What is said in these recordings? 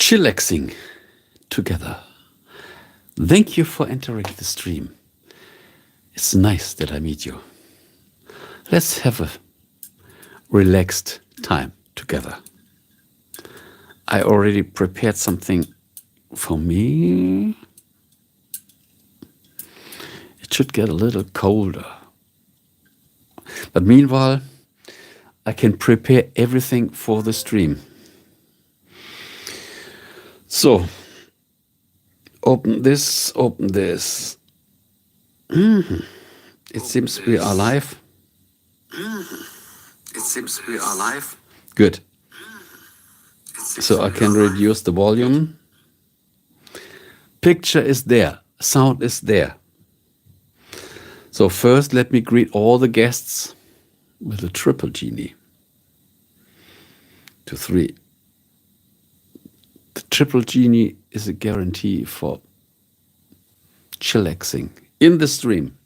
Chillaxing together. Thank you for entering the stream. It's nice that I meet you. Let's have a relaxed time together. I already prepared something for me. It should get a little colder. But meanwhile, I can prepare everything for the stream. So, open this, open this. It seems we are live. It seems we are live. Good. So I can reduce the volume. Picture is there. Sound is there. So first, let me greet all the guests with a triple genie. 2, 3. The triple genie is a guarantee for chillaxing in the stream.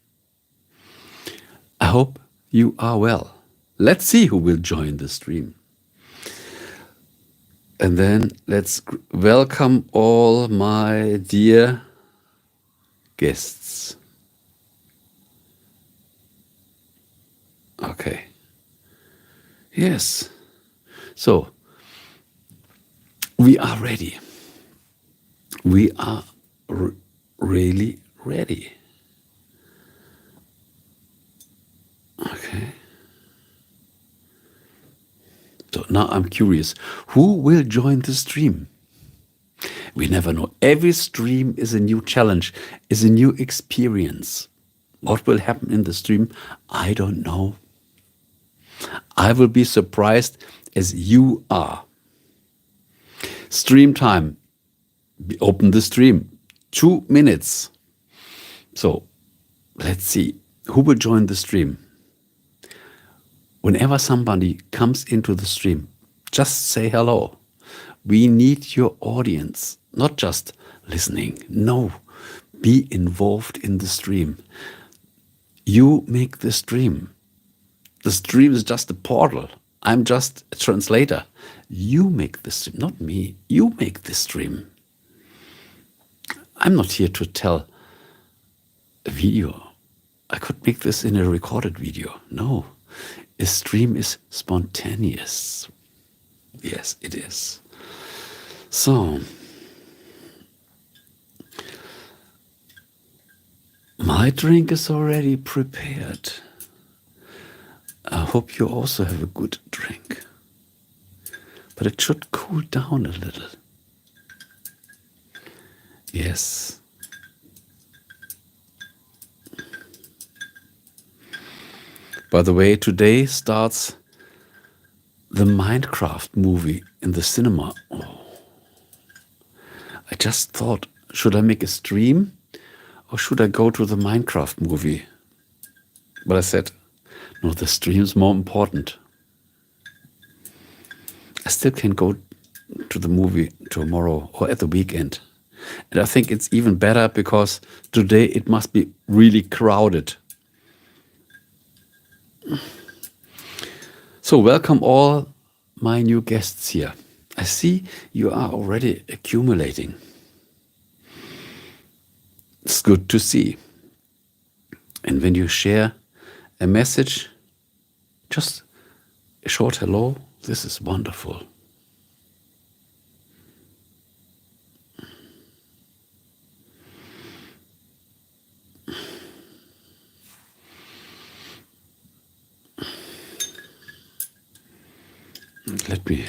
I hope you are well. Let's see who will join the stream. And then let's welcome all my dear guests. Okay. Yes. So, we are ready. We are really ready. Okay. So now I'm curious, who will join the stream? We never know. Every stream is a new challenge, is a new experience. What will happen in the stream? I don't know. I will be surprised as you are. Stream time. Open the stream. 2 minutes. So let's see who will join the stream. Whenever somebody comes into the stream, just say hello. We need your audience, not just listening. No, be involved in the stream. You make the stream. The stream is just a portal. I'm just a translator. You make the stream, not me. You make the stream. I'm not here to tell a video. I could make this in a recorded video. No, a stream is spontaneous. Yes, it is. So, my drink is already prepared. I hope you also have a good drink. But it should cool down a little. Yes. By the way, today starts the Minecraft movie in the cinema. Oh. I just thought, should I make a stream or should I go to the Minecraft movie? But I said, no, the stream's more important. I still can go to the movie tomorrow or at the weekend. And I think it's even better because today it must be really crowded. So welcome all my new guests here. I see you are already accumulating. It's good to see. And when you share a message, just a short hello, this is wonderful. Let me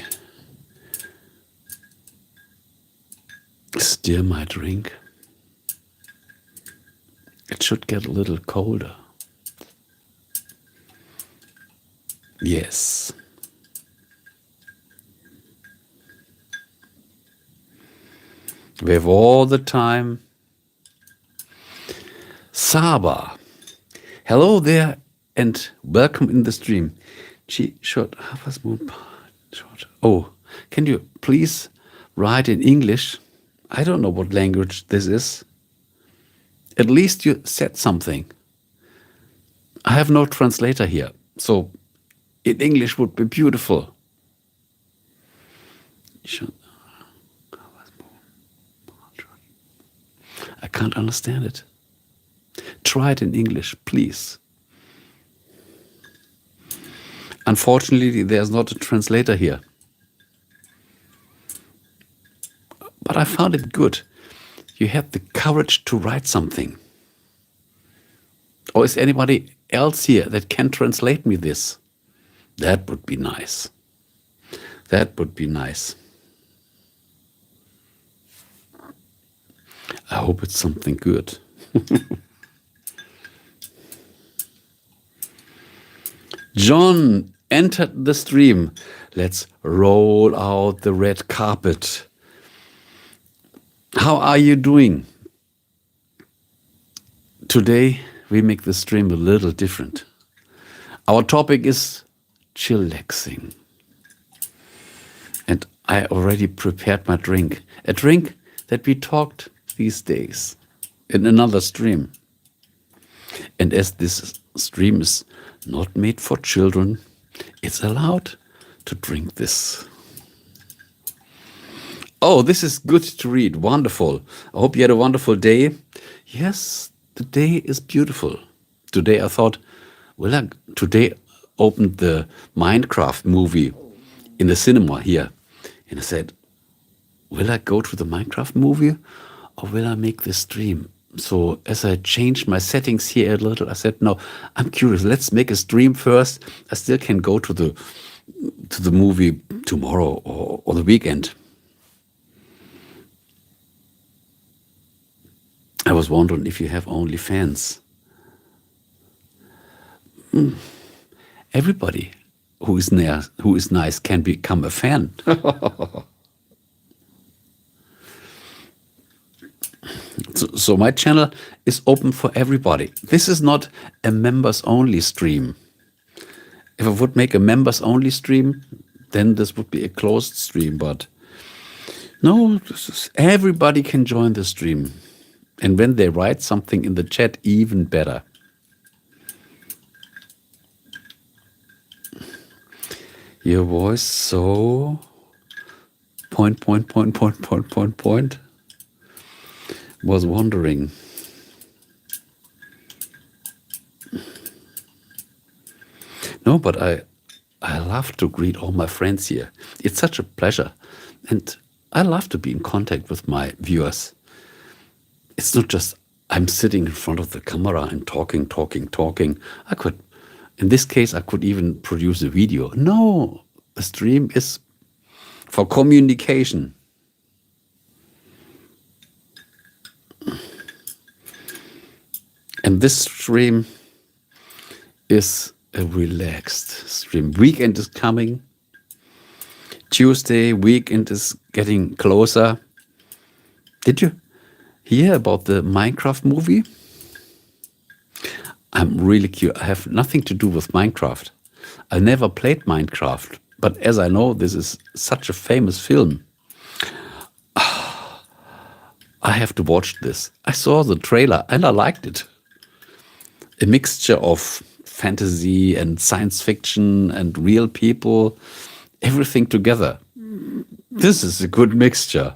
stir my drink. It should get a little colder. Yes. We have all the time. Saba. Hello there and welcome in the stream. Oh, can you please write in English? I don't know what language this is. At least you said something. I have no translator here, so in English would be beautiful. can't understand it. Try it in English, please. Unfortunately, there's not a translator here. But I found it good. You had the courage to write something. Or is anybody else here that can translate me this? That would be nice. That would be nice. I hope it's something good. John entered the stream. Let's roll out the red carpet. How are you doing? Today we make the stream a little different. Our topic is chillaxing. And I already prepared my drink. A drink that we talked these days in another stream. And as this stream is not made for children, it's allowed to drink this. Oh, this is good to read. Wonderful. I hope you had a wonderful day. Yes, the day is beautiful. Today I thought, today opened the Minecraft movie in the cinema here. And I said, will I go to the Minecraft movie or will I make this stream? So as I changed my settings here a little, I said, no, I'm curious. Let's make a stream first. I still can go to the movie tomorrow or the weekend. I was wondering if you have OnlyFans. Everybody who is nice can become a fan. So my channel is open for everybody. This is not a members-only stream. If I would make a members-only stream, then this would be a closed stream. But no, everybody can join the stream. And when they write something in the chat, even better. Your voice so... point. Was wondering. No, but I love to greet all my friends here. It's such a pleasure. And I love to be in contact with my viewers. It's not just I'm sitting in front of the camera and talking. I could, in this case, I could even produce a video. No, a stream is for communication. And this stream is a relaxed stream. Weekend is coming. Tuesday, weekend is getting closer. Did you hear about the Minecraft movie? I'm really curious. I have nothing to do with Minecraft. I never played Minecraft. But as I know, this is such a famous film. I have to watch this. I saw the trailer and I liked it. A mixture of fantasy and science fiction and real people, everything together. This is a good mixture.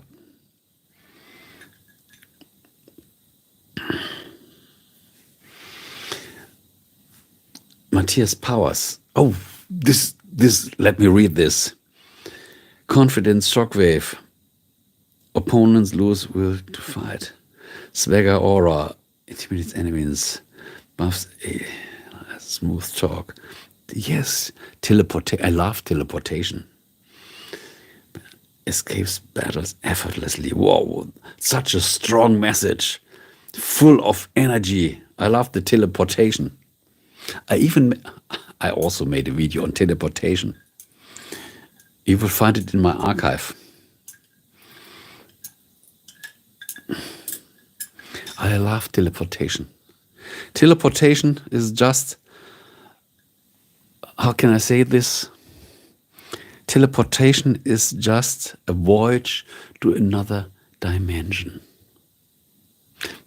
Matthias Powers. Oh, this. Let me read this. Confidence shockwave. Opponents lose will to fight. Swagger aura. Intimidates enemies. Buffs a smooth talk. Yes, teleportation. I love teleportation. Escapes battles effortlessly. Whoa, such a strong message. Full of energy. I love the teleportation. I also made a video on teleportation. You will find it in my archive. I love teleportation. Teleportation is just, how can I say this? Teleportation is just a voyage to another dimension.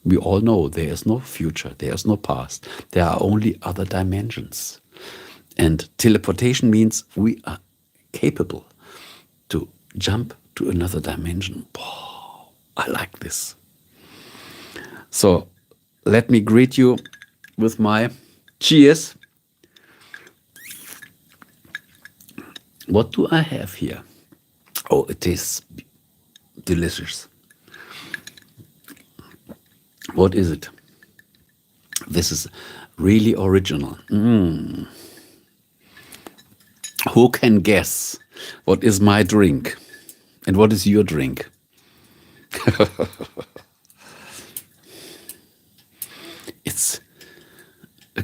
We all know there is no future, there is no past. There are only other dimensions. And teleportation means we are capable to jump to another dimension. Wow, I like this. So let me greet you with my cheers. What do I have here? Oh, it is delicious. What is it? This is really original. Who can guess what is my drink and what is your drink? It's a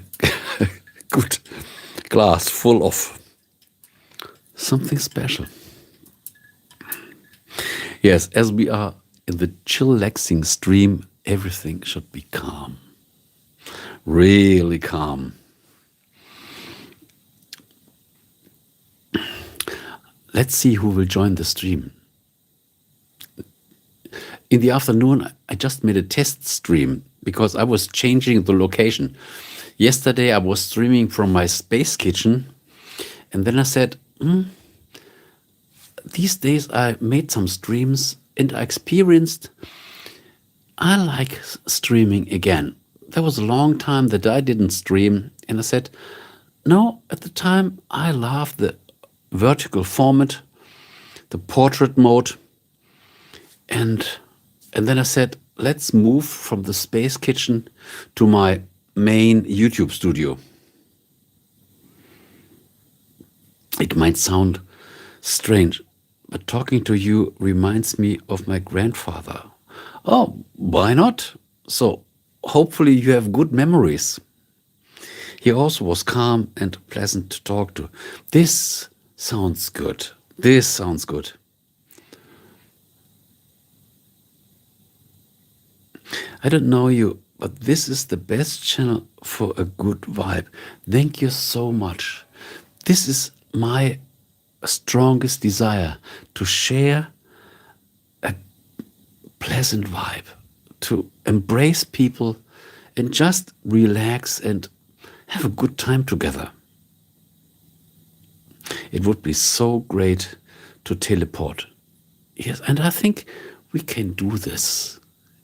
good glass full of something special. Yes, as we are in the chillaxing stream, everything should be calm. Really calm. Let's see who will join the stream. In the afternoon, I just made a test stream because I was changing the location. Yesterday, I was streaming from my space kitchen, and then I said, these days I made some streams and I experienced I like streaming again. There was a long time that I didn't stream, and I said, no, at the time I loved the vertical format, the portrait mode, and then I said, let's move from the space kitchen to my main YouTube studio. It might sound strange, but talking to you reminds me of my grandfather. Oh, why not? So hopefully you have good memories. He also was calm and pleasant to talk to. This sounds good. This sounds good. I don't know you, but this is the best channel for a good vibe. Thank you so much. This is my strongest desire, to share a pleasant vibe, to embrace people and just relax and have a good time together. It would be so great to teleport. Yes, and I think we can do this.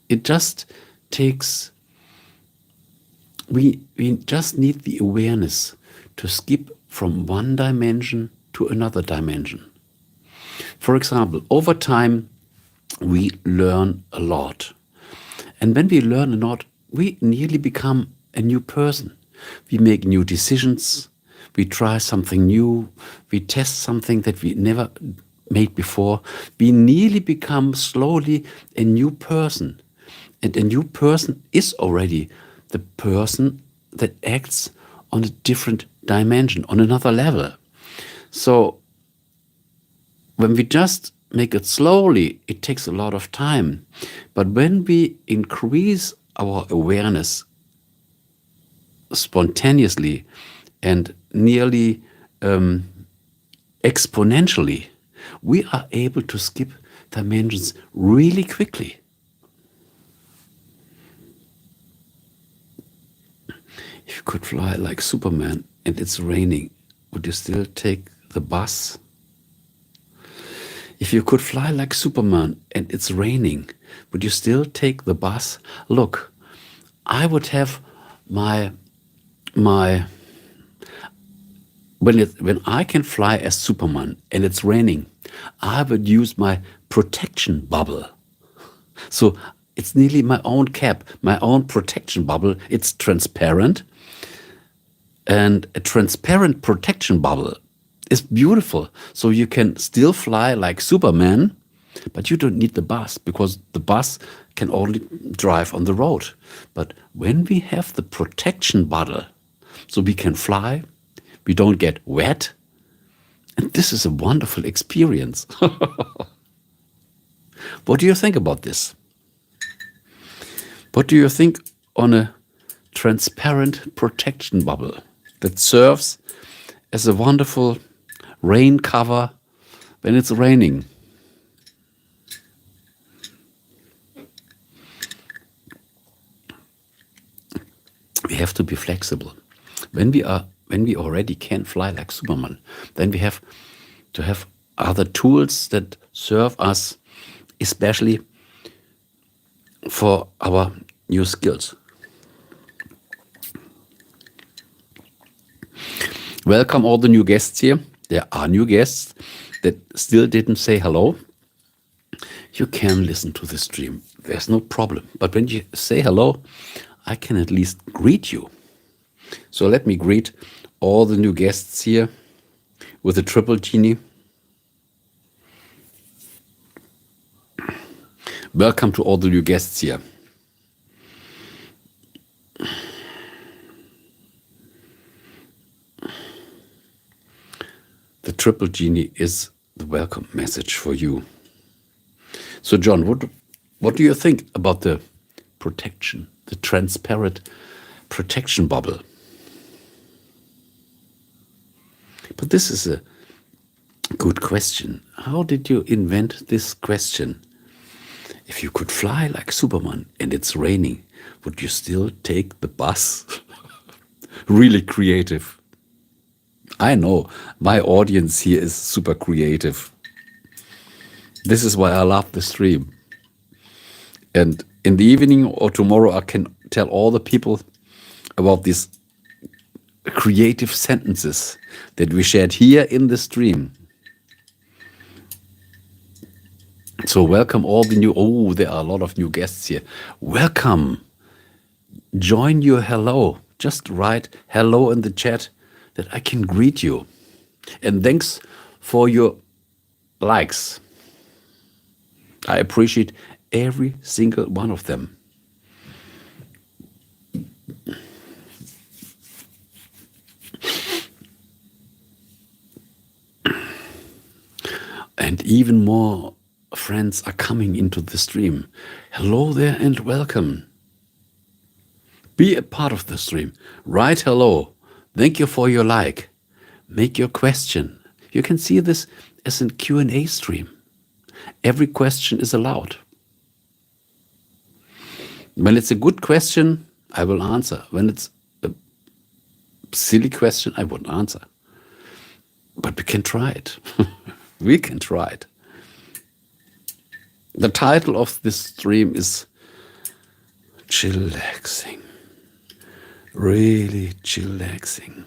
It just takes, we just need the awareness to skip from one dimension to another dimension. For example, over time, we learn a lot. And when we learn a lot, we nearly become a new person. We make new decisions. We try something new. We test something that we never made before. We nearly become slowly a new person. And a new person is already the person that acts on a different dimension, on another level. So when we just make it slowly, it takes a lot of time. But when we increase our awareness spontaneously and nearly exponentially, we are able to skip dimensions really quickly. If you could fly like Superman and it's raining, would you still take the bus? If you could fly like Superman and it's raining, would you still take the bus? Look, I would have when I can fly as Superman and it's raining, I would use my protection bubble. So it's nearly my own cap, my own protection bubble. It's transparent. And a transparent protection bubble is beautiful. So you can still fly like Superman, but you don't need the bus because the bus can only drive on the road. But when we have the protection bubble, so we can fly, we don't get wet, and this is a wonderful experience. What do you think about this? What do you think on a transparent protection bubble that serves as a wonderful rain cover when it's raining? We have to be flexible. When we already can fly like Superman, then we have to have other tools that serve us, especially for our new skills. Welcome all the new guests here. There are new guests that still didn't say hello. You can listen to the stream. There's no problem. But when you say hello, I can at least greet you. So let me greet all the new guests here with a triple genie. Welcome to all the new guests here. The triple genie is the welcome message for you. So John, what do you think about the protection, the transparent protection bubble? But this is a good question. How did you invent this question? If you could fly like Superman and it's raining, would you still take the bus? Really creative. I know my audience here is super creative. This is why I love the stream. And in the evening or tomorrow, I can tell all the people about these creative sentences that we shared here in the stream. So welcome all the new, there are a lot of new guests here. Welcome. Join your hello. Just write hello in the chat that I can greet you. And thanks for your likes. I appreciate every single one of them. And even more friends are coming into the stream. Hello there and welcome. Be a part of the stream. Write hello. Thank you for your like. Make your question. You can see this as a Q&A stream. Every question is allowed. When it's a good question, I will answer. When it's a silly question, I won't answer. But we can try it. We can try it. The title of this stream is Chillaxing. Really chillaxing.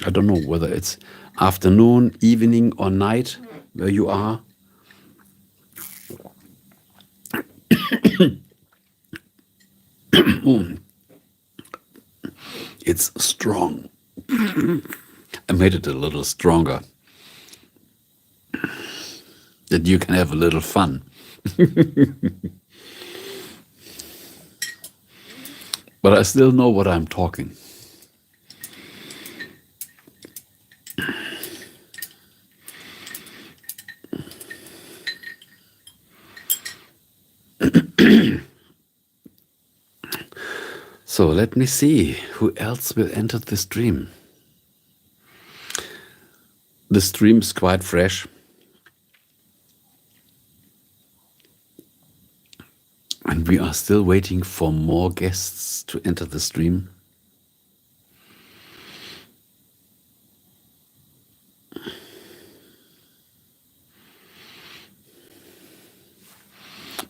I don't know whether it's afternoon, evening, or night where you are. It's strong. I made it a little stronger. That you can have a little fun. But I still know what I'm talking. So let me see who else will enter the stream. The stream is quite fresh. And we are still waiting for more guests to enter the stream.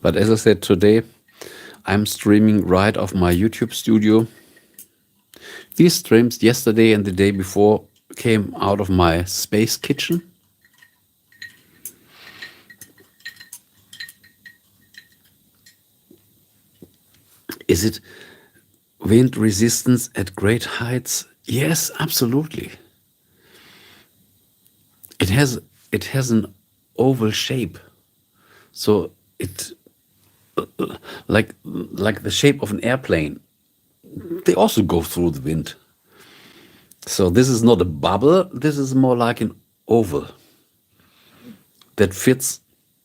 But as I said today, I'm streaming right off my YouTube studio. These streams yesterday and the day before came out of my space kitchen. Is it wind resistance at great heights? Yes, absolutely. It has an oval shape, so it like the shape of an airplane. They also go through the wind. So this is not a bubble. This is more like an oval that fits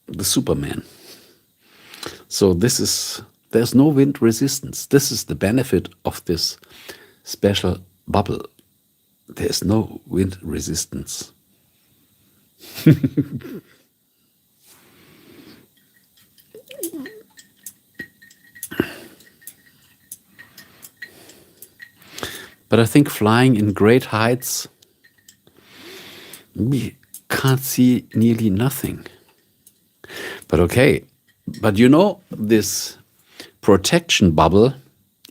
the Superman. So there's no wind resistance. This is the benefit of this special bubble. There's no wind resistance. But I think flying in great heights, we can't see nearly nothing. But okay, but you know this protection bubble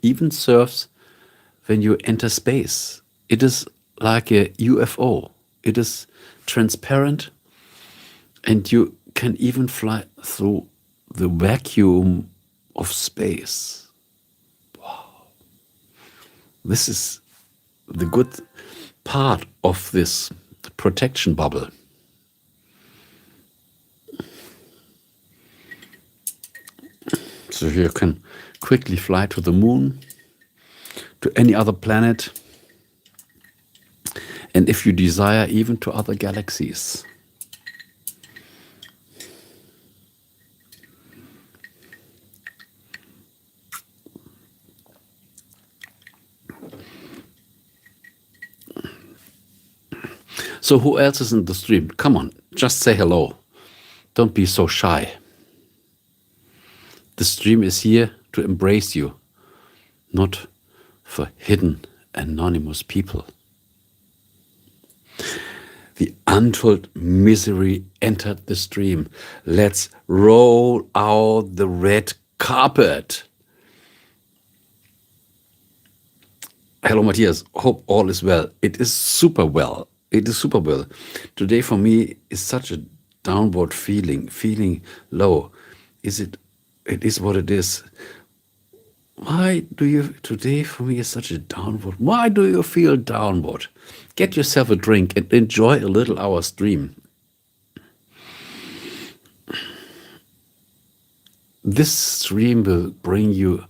even serves when you enter space. It is like a UFO. It is transparent, and you can even fly through the vacuum of space. Wow. This is the good part of this protection bubble. So you can quickly fly to the moon, to any other planet, and if you desire, even to other galaxies. So who else is in the stream? Come on, just say hello. Don't be so shy. The stream is here to embrace you, not for hidden, anonymous people. The untold misery entered the stream. Let's roll out the red carpet. Hello, Matthias. Hope all is well. It is super well. It is super well. Today for me is such a downward feeling low. It is what it is. Why do you, today for me is such a downward, why do you feel downward? Get yourself a drink and enjoy a little our stream. This stream will bring you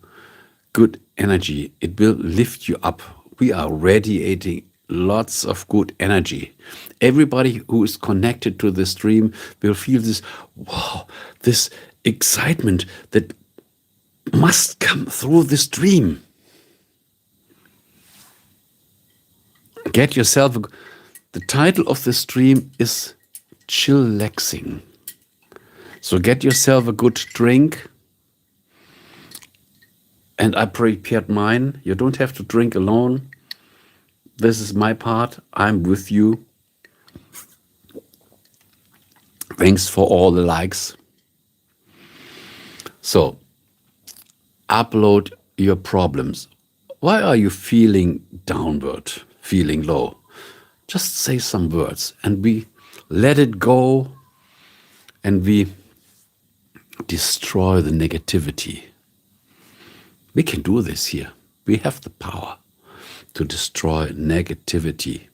good energy. It will lift you up. We are radiating lots of good energy. Everybody who is connected to the stream will feel this, wow, this excitement that must come through the stream. Get yourself, the title of the stream is Chillaxing. So get yourself a good drink. And I prepared mine. You don't have to drink alone. This is my part. I'm with you. Thanks for all the likes. So, upload your problems. Why are you feeling downward, feeling low? Just say some words and we let it go and we destroy the negativity. We can do this here. We have the power to destroy negativity.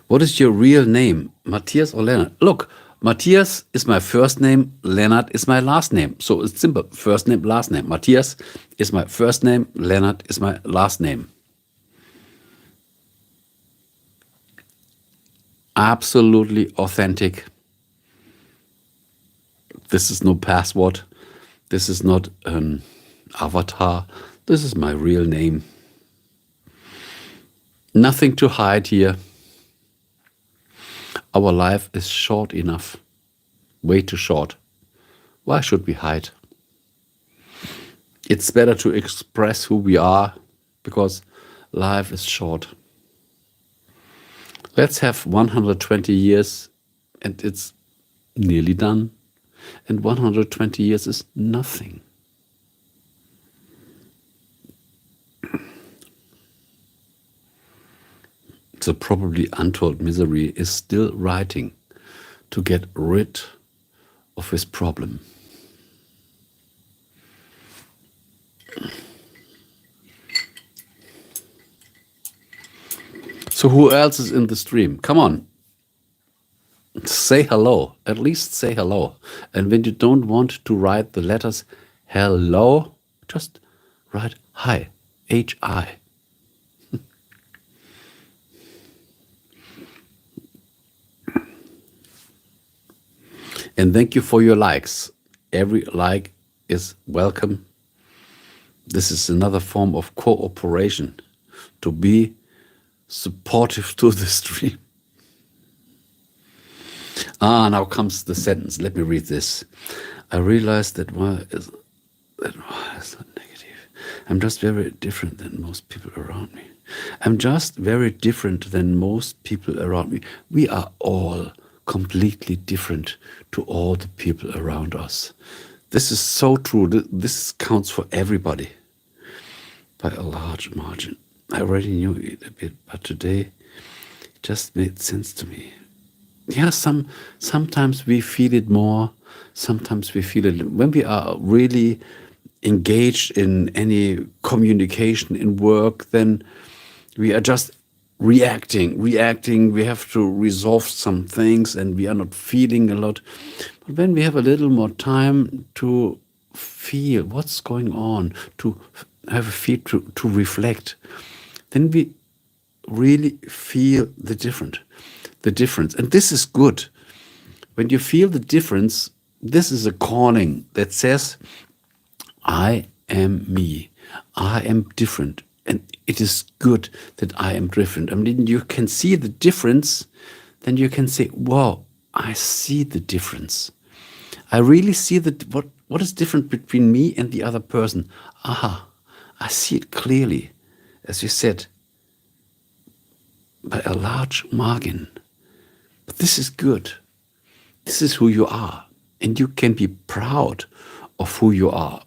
What is your real name, Matthias or Lenardt? Look, Matthias is my first name, Lenardt is my last name. So it's simple, first name, last name. Matthias is my first name, Lenardt is my last name. Absolutely authentic. This is no password. This is not an avatar. This is my real name. Nothing to hide here. Our life is short enough. Way too short. Why should we hide? It's better to express who we are because life is short. Let's have 120 years and it's nearly done. And 120 years is nothing. So probably untold misery is still writing to get rid of his problem. So who else is in the stream? Come on. Say hello. At least say hello. And when you don't want to write the letters hello, just write hi. H-I. And thank you for your likes. Every like is welcome. This is another form of cooperation, to be supportive to the stream. Now comes the sentence. Let me read this. I realized that why is not negative. I'm just very different than most people around me. I'm just very different than most people around me. We are all completely different to all the people around us. This is so true. This counts for everybody by a large margin. I already knew it a bit, but today it just made sense to me. Yeah, sometimes we feel it more, sometimes we feel it when we are really engaged in any communication in work, then we are just reacting. We have to resolve some things and we are not feeling a lot. But when we have a little more time to feel what's going on, to have a feel, to reflect, then we really feel the difference. And this is good. When you feel the difference, this is a calling that says, I am me. I am different. And it is good that I am different. I mean, you can see the difference, then you can say, wow, I see the difference. I really see what is different between me and the other person. Aha, I see it clearly, as you said, by a large margin. But this is good. This is who you are. And you can be proud of who you are.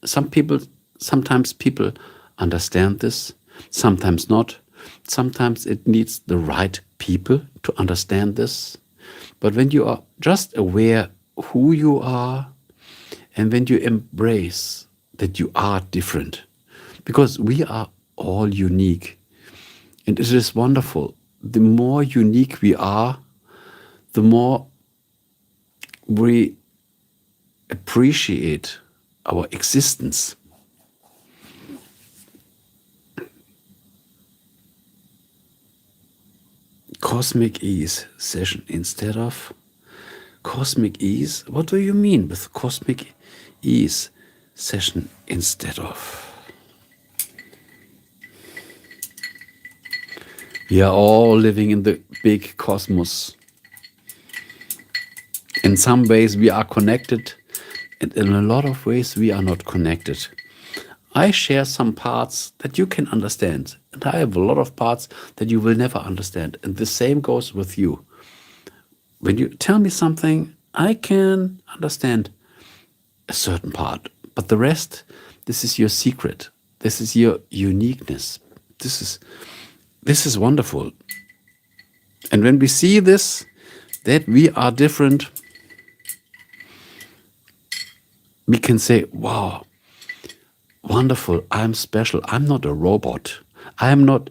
Sometimes people understand this, sometimes not. Sometimes it needs the right people to understand this. But when you are just aware who you are, and when you embrace that you are different, because we are all unique, and it is wonderful. The more unique we are, the more we appreciate our existence. Cosmic ease session instead of cosmic ease. What do you mean with cosmic ease session instead of? We are all living in the big cosmos. In some ways we are connected, and in a lot of ways we are not connected. I share some parts that you can understand, and I have a lot of parts that you will never understand. And the same goes with you. When you tell me something, I can understand a certain part, but the rest, this is your secret. This is your uniqueness. This is wonderful. And when we see this, that we are different, we can say, wow, wonderful, I'm special. I'm not a robot. I am not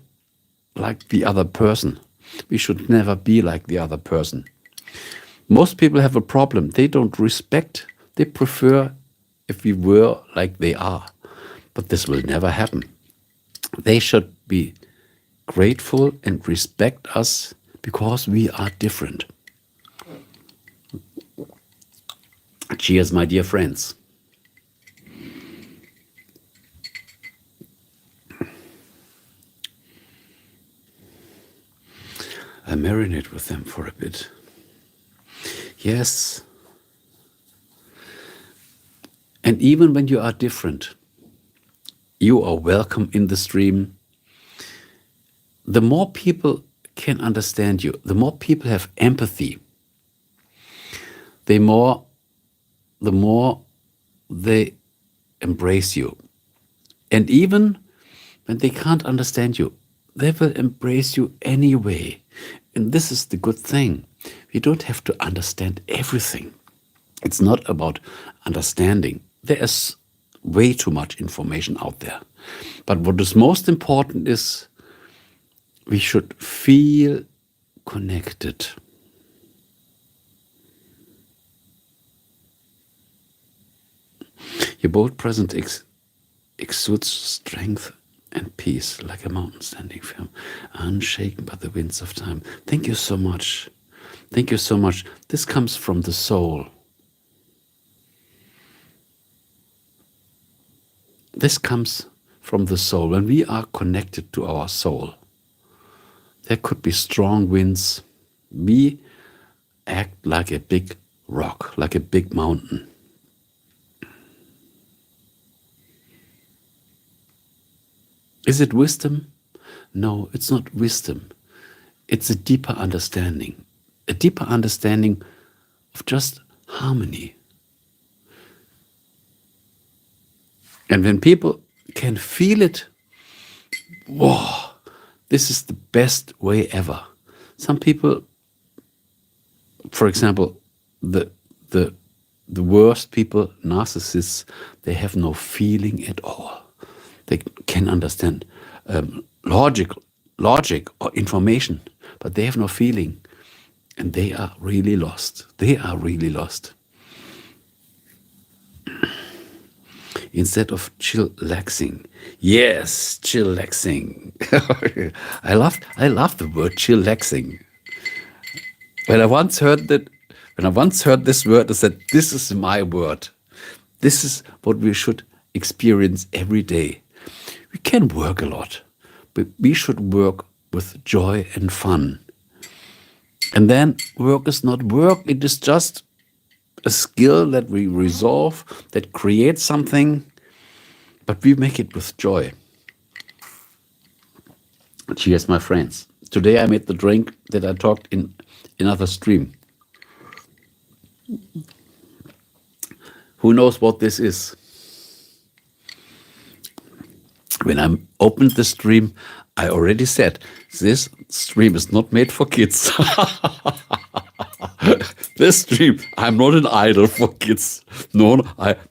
like the other person. We should never be like the other person. Most people have a problem. They don't respect, they prefer if we were like they are. But this will never happen. They should be grateful and respect us because we are different. Cheers, my dear friends. I marinate with them for a bit. Yes. And even when you are different, you are welcome in the stream. The more people can understand you, the more people have empathy, the more they embrace you. And even when they can't understand you, they will embrace you anyway. And this is the good thing. You don't have to understand everything. It's not about understanding. There is way too much information out there. But what is most important is we should feel connected. Your bold presence exudes strength and peace like a mountain standing firm, unshaken by the winds of time. Thank you so much. Thank you so much. This comes from the soul. This comes from the soul. When we are connected to our soul, there could be strong winds. We act like a big rock, like a big mountain. Is it wisdom? No, it's not wisdom. It's a deeper understanding of just harmony. And when people can feel it, whoa, this is the best way ever. Some people, for example, the worst people, narcissists, they have no feeling at all. They can understand logic or information, but they have no feeling, and they are really lost. They are really lost. Instead of chillaxing, yes, chillaxing. I love the word chillaxing. When I once heard this word, I said, "This is my word. This is what we should experience every day." We can work a lot, but we should work with joy and fun. And then work is not work, it is just a skill that we resolve, that creates something, but we make it with joy. Cheers, my friends. Today I made the drink that I talked in another stream. Who knows what this is? When I opened the stream, I already said, this stream is not made for kids. This stream, I'm not an idol for kids. No,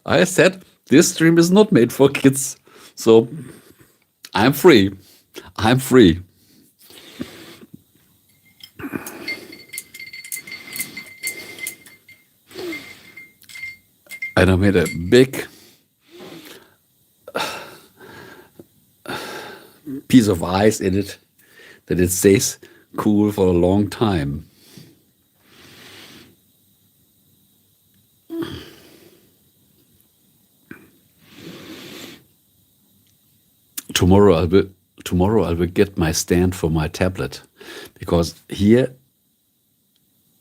I said, this stream is not made for kids. So I'm free. I'm free. And I made a big piece of ice in it that it stays cool for a long time. Tomorrow I will get my stand for my tablet, because here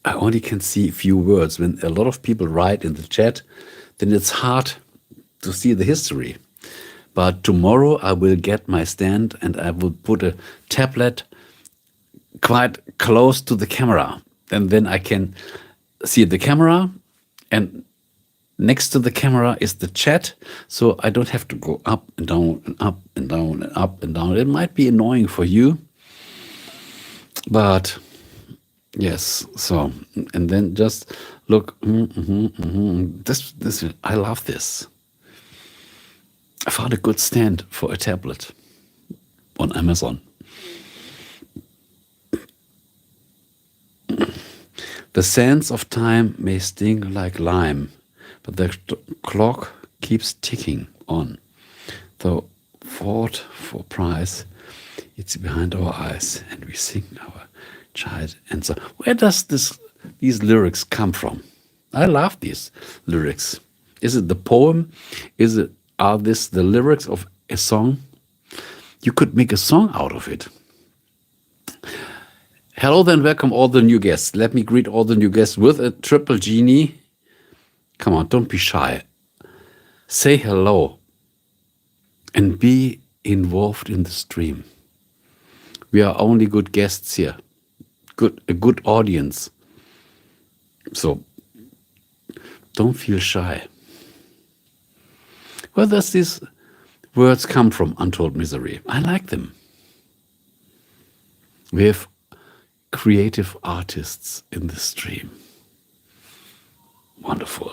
I only can see a few words. When a lot of people write in the chat, then it's hard to see the history. But tomorrow I will get my stand and I will put a tablet quite close to the camera. And then I can see the camera, and next to the camera is the chat. So I don't have to go up and down and up and down and up and down. It might be annoying for you, but yes. So, and then just look. This I love this. I found a good stand for a tablet on Amazon. The sands of time may sting like lime, but the clock keeps ticking on. Though fought for prize, it's behind our eyes, and we sing our child answer. Where does these lyrics come from? I love these lyrics. Is it the poem? Are this the lyrics of a song? You could make a song out of it. Hello, then welcome all the new guests. Let me greet all the new guests with a triple genie. Come on, don't be shy. Say hello and be involved in the stream. We are only good guests here, a good audience. So don't feel shy. Where does these words come from, Untold Misery? I like them. We have creative artists in the stream. Wonderful.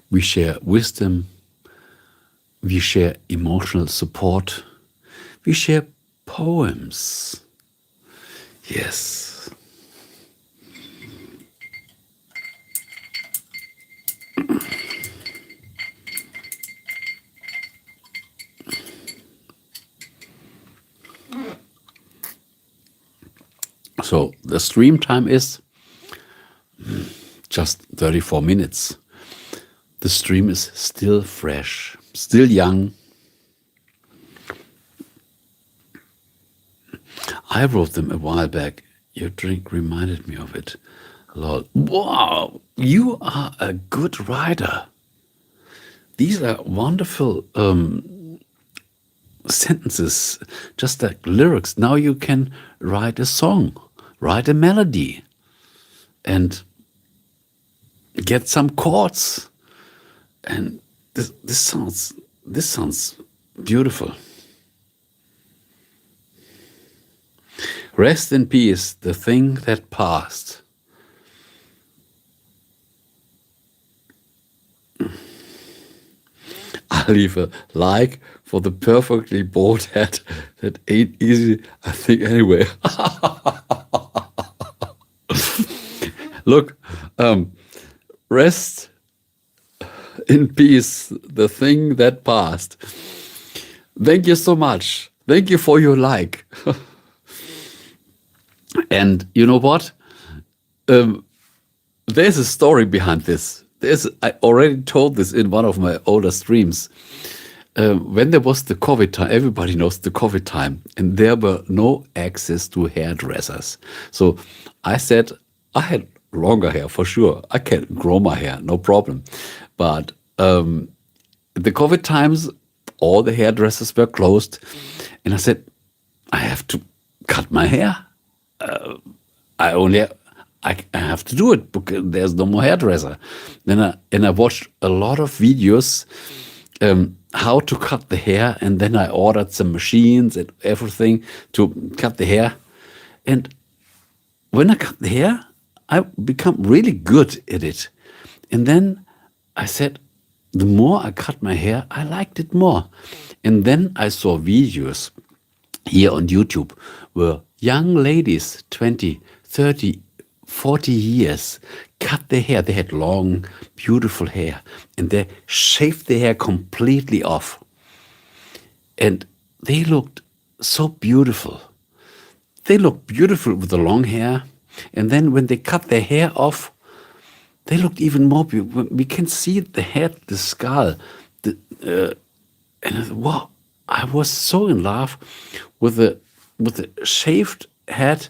We share wisdom. We share emotional support. We share poems. Yes. So the stream time is just 34 minutes. The stream is still fresh, still young. I wrote them a while back. Your drink reminded me of it. Lol. Wow, you are a good writer. These are wonderful sentences, just like lyrics. Now you can write a song, write a melody, and get some chords. And this sounds beautiful. Rest in peace, the thing that passed. I'll leave a like for the perfectly bald head. That ain't easy, I think, anyway. Look, rest in peace, the thing that passed. Thank you so much. Thank you for your like. And you know what? There's a story behind this. I already told this in one of my older streams. When there was the COVID time, everybody knows the COVID time, and there were no access to hairdressers. So I said, I had longer hair for sure. I can grow my hair, no problem. But the COVID times, all the hairdressers were closed. And I said, I have to cut my hair. I have to do it because there's no more hairdresser. And I watched a lot of videos how to cut the hair, and then I ordered some machines and everything to cut the hair. And when I cut the hair, I become really good at it. And then I said, the more I cut my hair, I liked it more. And then I saw videos here on YouTube where young ladies, 20, 30, 40 years, cut their hair. They had long, beautiful hair, and they shaved their hair completely off. And they looked so beautiful. They looked beautiful with the long hair. And then when they cut their hair off, they looked even more beautiful. We can see the head, the skull. And I thought, wow, I was so in love with the shaved head.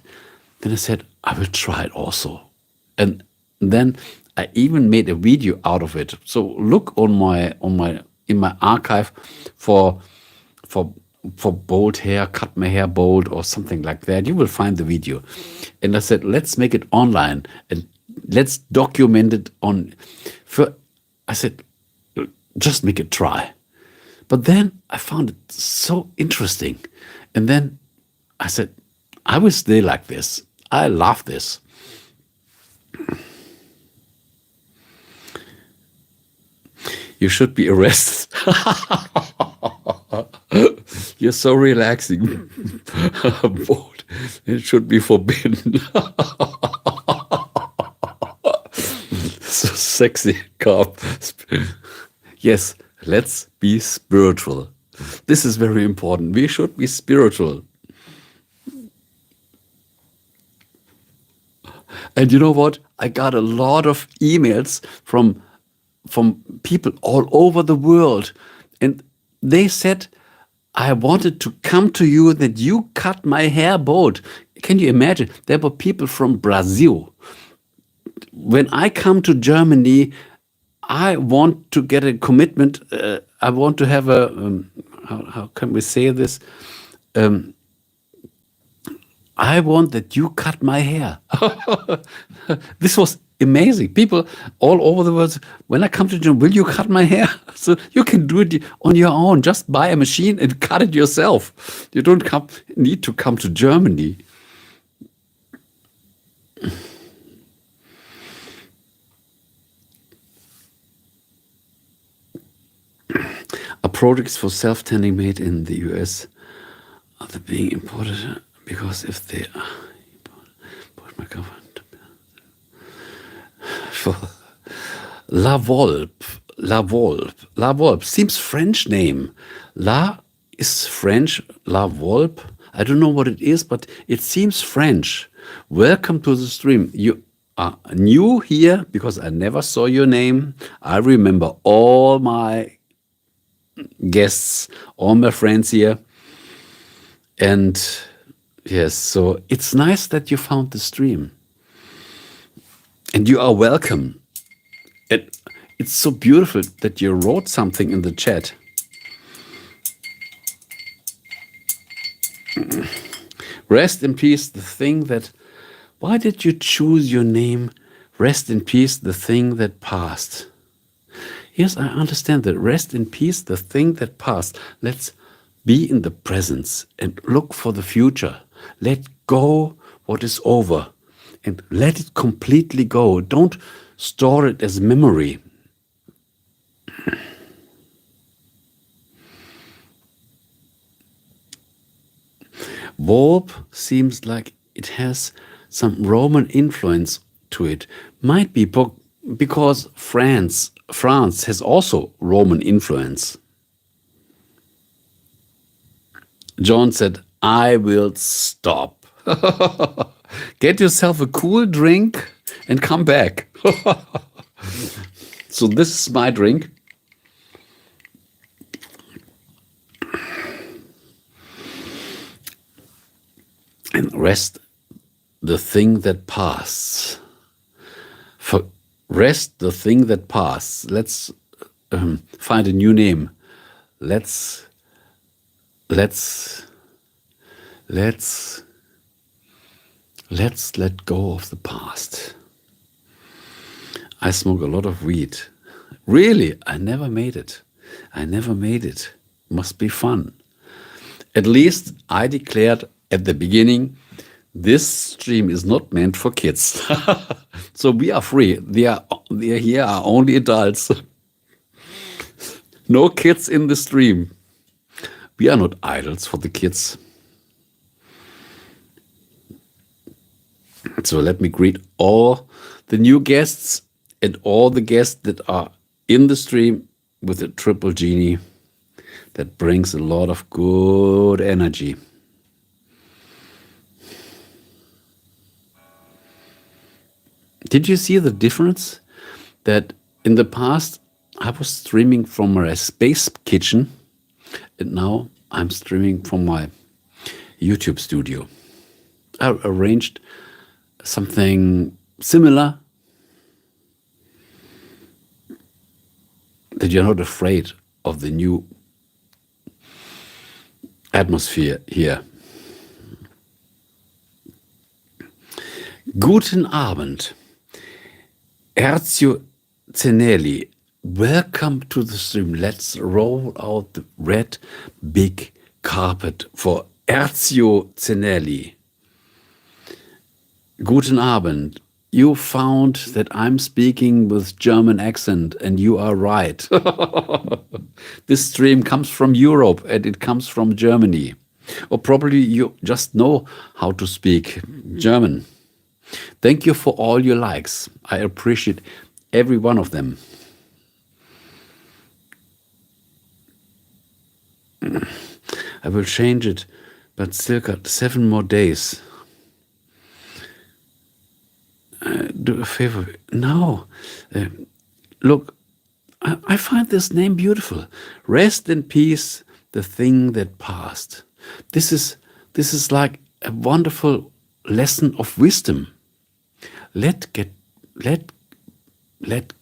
Then I said, I will try it also. And then I even made a video out of it. So look in my archive for bold hair, cut my hair bold or something like that. You will find the video. And I said, let's make it online and let's document it on. I said, just make it try. But then I found it so interesting. And then I said, I will stay like this. I love this. You should be arrested. You're so relaxing. Bold. It should be forbidden. So sexy, cop. Yes, let's be spiritual. This is very important. We should be spiritual. And you know what? I got a lot of emails from people all over the world. And they said, I wanted to come to you that you cut my hair bald. Can you imagine? There were people from Brazil. When I come to Germany, I want to get a commitment. I want to have a, how can we say this? I want that you cut my hair. This was amazing. People all over the world, when I come to Germany, will you cut my hair? So you can do it on your own. Just buy a machine and cut it yourself. You don't need to come to Germany. Are products for self-tanning made in the US, are they being imported? Because if they are imported, my government. La Volpe seems French name. La is French, La Volpe. I don't know what it is, but it seems French. Welcome to the stream. You are new here because I never saw your name. I remember all my guests, all my friends here. And yes, so it's nice that you found the stream. And you are welcome. And it's so beautiful that you wrote something in the chat. Rest in peace, the thing that... Why did you choose your name, Rest in peace, the thing that passed? Yes, I understand that. Rest in peace, the thing that passed. Let's be in the presence and look for the future. Let go what is over and let it completely go. Don't store it as memory. Warp seems like it has some Roman influence to it. Might be because France has also Roman influence. John said, I will stop. Get yourself a cool drink and come back. So this is my drink. And rest the thing that passed. Rest the thing that passed. Let's find a new name. Let's let go of the past. I smoke a lot of weed. Really, I never made it. Must be fun. At least I declared at the beginning, this stream is not meant for kids. So we are free. Here are only adults. No kids in the stream. We are not idols for the kids. So let me greet all the new guests and all the guests that are in the stream with a triple genie that brings a lot of good energy. Did you see the difference? That in the past, I was streaming from my space kitchen, and now I'm streaming from my YouTube studio. I arranged something similar, that you're not afraid of the new atmosphere here. Guten Abend. Erzio Zenelli, welcome to the stream. Let's roll out the red big carpet for Erzio Zenelli. Guten Abend. You found that I'm speaking with German accent, and you are right. This stream comes from Europe, and it comes from Germany. Or probably you just know how to speak German. Thank you for all your likes. I appreciate every one of them. I will change it, but still got 7 more days. Do a favor. No. Look, I find this name beautiful. Rest in peace, the thing that passed. This is like a wonderful lesson of wisdom. Let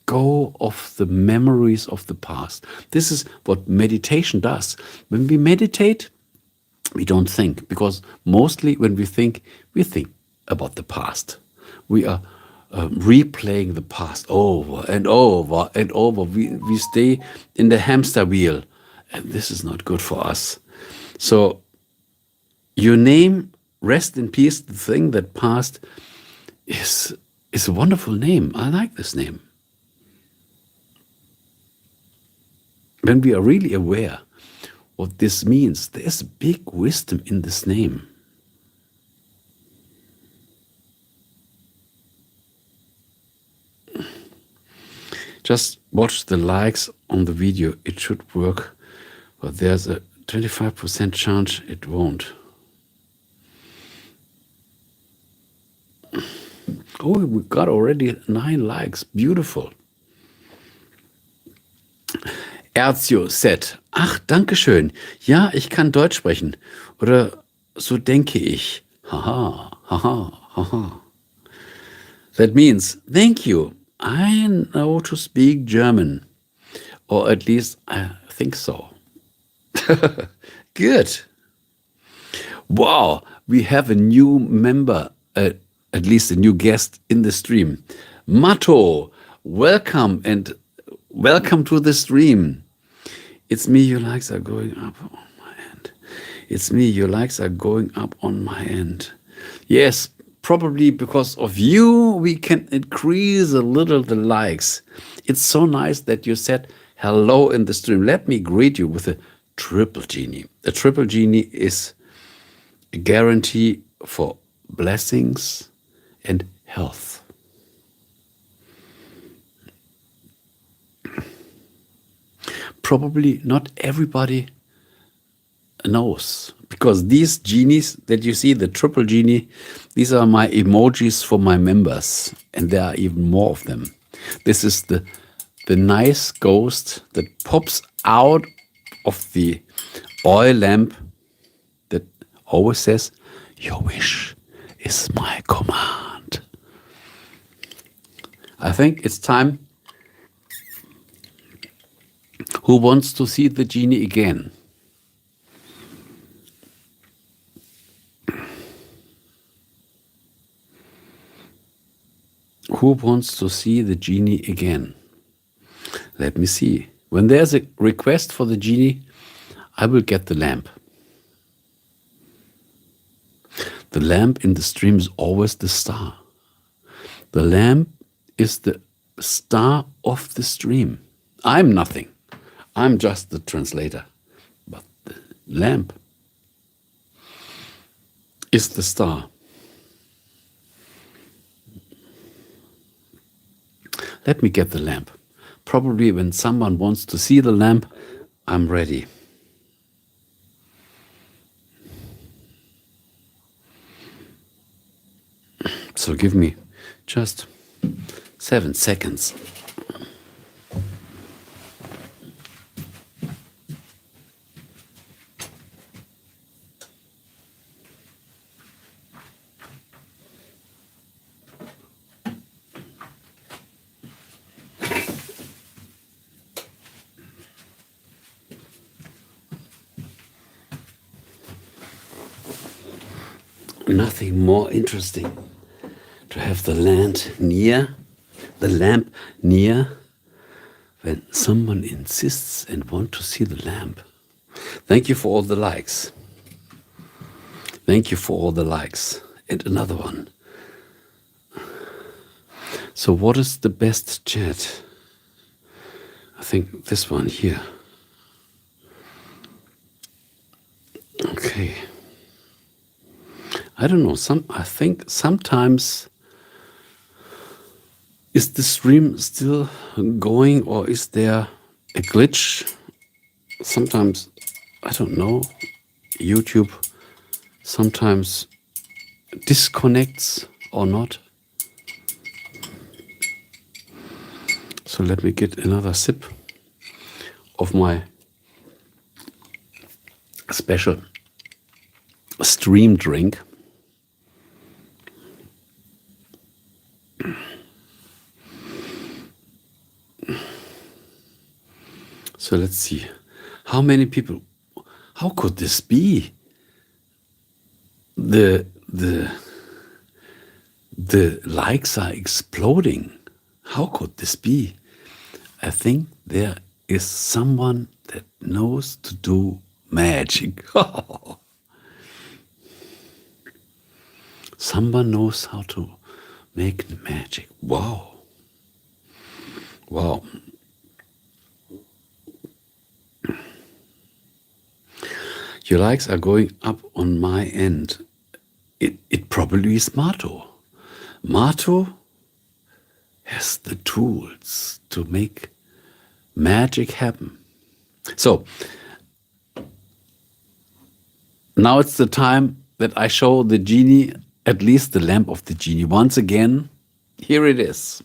go of the memories of the past. This is what meditation does. When we meditate, we don't think, because mostly when we think about the past. We are replaying the past over and over and over. We stay in the hamster wheel, and this is not good for us. So your name, Rest in Peace, the thing that passed, is a wonderful name. I like this name. When we are really aware what this means, there's big wisdom in this name. Just watch the likes on the video. It should work, but there's a 25% chance it won't. Oh, we got already 9 likes. Beautiful. Erzio said, ach, danke schön. Ja, ich kann Deutsch sprechen. Oder so denke ich. Haha, haha, haha. That means, thank you. I know to speak German, or at least I think so. Good. Wow, we have a new member, at least a new guest in the stream. Matto, welcome and welcome to the stream. It's me, your likes are going up on my end. It's me, your likes are going up on my end. Yes, probably because of you, we can increase a little the likes. It's so nice that you said hello in the stream. Let me greet you with a triple genie. A triple genie is a guarantee for blessings and health. Probably not everybody knows, because these genies that you see, the triple genie, these are my emojis for my members, and there are even more of them. This is the nice ghost that pops out of the oil lamp that always says, "Your wish is my command." I think it's time. Who wants to see the genie again? Who wants to see the genie again? Let me see. When there's a request for the genie, I will get the lamp. The lamp in the stream is always the star. The lamp is the star of the stream. I'm nothing. I'm just the translator. But the lamp is the star. Let me get the lamp. Probably when someone wants to see the lamp, I'm ready. So give me just 7 seconds. Nothing more interesting to have the lamp near when someone insists and wants to see the lamp. Thank you for all the likes. Thank you for all the likes. And another one. So what is the best chat? I think this one here. Okay. I don't know. I think sometimes is the stream still going, or is there a glitch? Sometimes, I don't know. YouTube sometimes disconnects or not. So let me get another sip of my special stream drink. So let's see. How many people? How could this be? The likes are exploding. How could this be? I think there is someone that knows to do magic. Someone knows how to make magic. Wow. Wow. Your likes are going up on my end. It probably is Mato. Mato has the tools to make magic happen. So now it's the time that I show the genie, at least the lamp of the genie. Once again, here it is.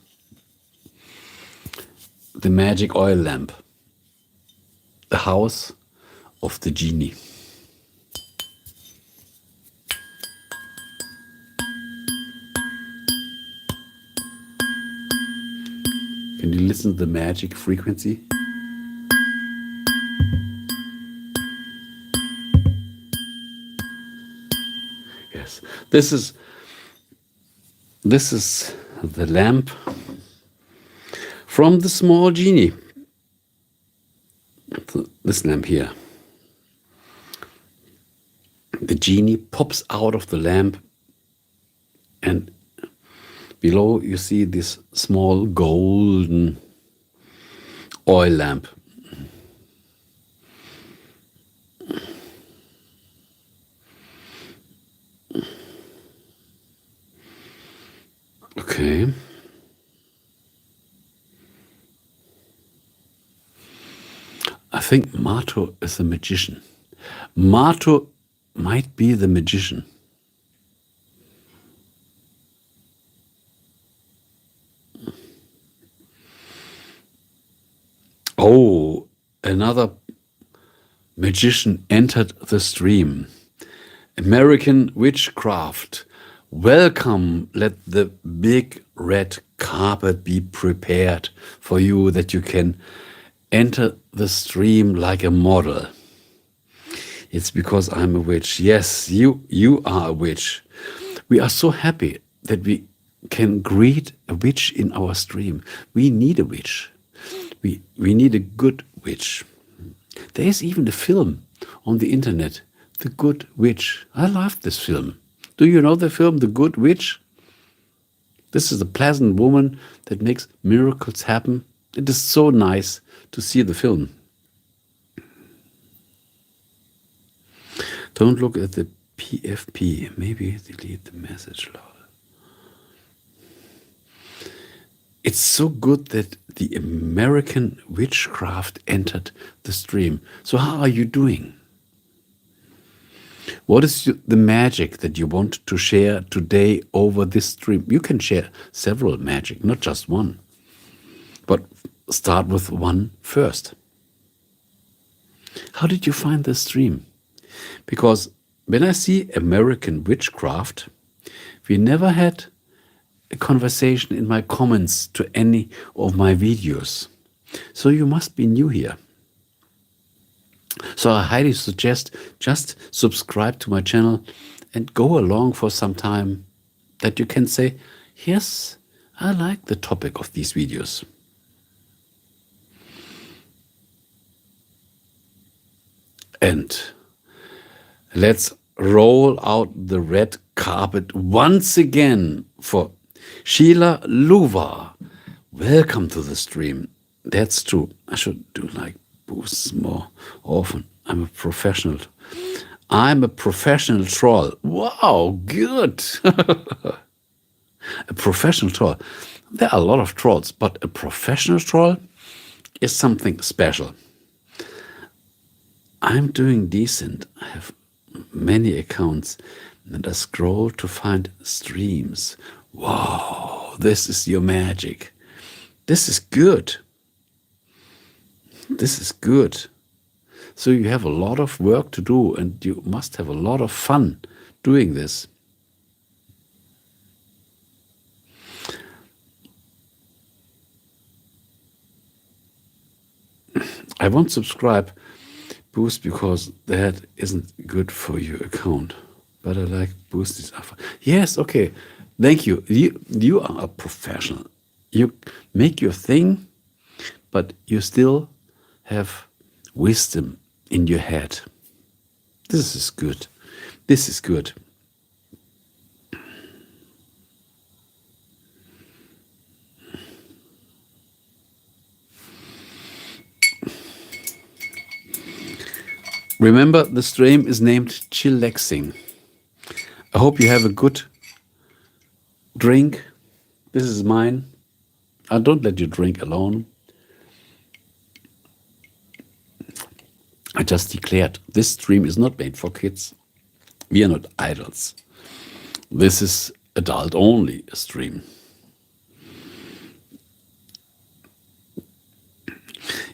The magic oil lamp. The house of the genie. Can you listen to the magic frequency? Yes, this is the lamp from the small genie. This lamp here. The genie pops out of the lamp, and below you see this small golden oil lamp. Okay. I think Mato is a magician. Mato might be the magician. Oh, another magician entered the stream. American witchcraft. Welcome. Let the big red carpet be prepared for you, that you can enter the stream like a model. It's because I'm a witch. Yes, you are a witch. We are so happy that we can greet a witch in our stream. We need a witch. We need a good witch. There is even a film on the internet, The Good Witch. I love this film. Do you know the film, The Good Witch? This is a pleasant woman that makes miracles happen. It is so nice to see the film. Don't look at the PFP. Maybe delete the message. It's so good that the American witchcraft entered the stream. So how are you doing? What is the magic that you want to share today over this stream? You can share several magic, not just one. But start with one first. How did you find the stream? Because when I see American witchcraft, we never had a conversation in my comments to any of my videos. So you must be new here. So I highly suggest just subscribe to my channel and go along for some time, that you can say, yes, I like the topic of these videos. And let's roll out the red carpet once again for Sheila Luva. Welcome to the stream. That's true. I should do like boosts more often. I'm a professional. I'm a professional troll. Wow, good. A professional troll. There are a lot of trolls, but a professional troll is something special. I'm doing decent. I have many accounts, and I scroll to find streams. Wow, this is your magic. This is good. This is good. So you have a lot of work to do, and you must have a lot of fun doing this. I won't subscribe, Boost, because that isn't good for your account. But I like Boost's offer. Yes, okay. Thank you. You are a professional. You make your thing, but you still have wisdom in your head. This is good. This is good. Remember, the stream is named Chillaxing. I hope you have a good drink. This is mine. I don't let you drink alone. I just declared this stream is not made for kids. We are not idols. This is adult only stream.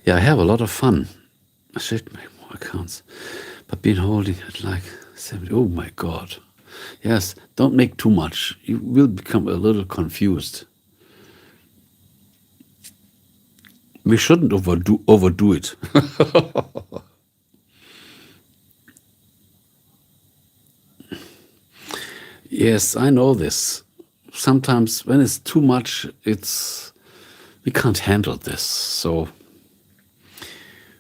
Yeah, I have a lot of fun. I should make more accounts. But been holding it like 70. Oh my God. Yes, don't make too much. You will become a little confused. We shouldn't overdo it. Yes, I know this. Sometimes when it's too much, we can't handle this. So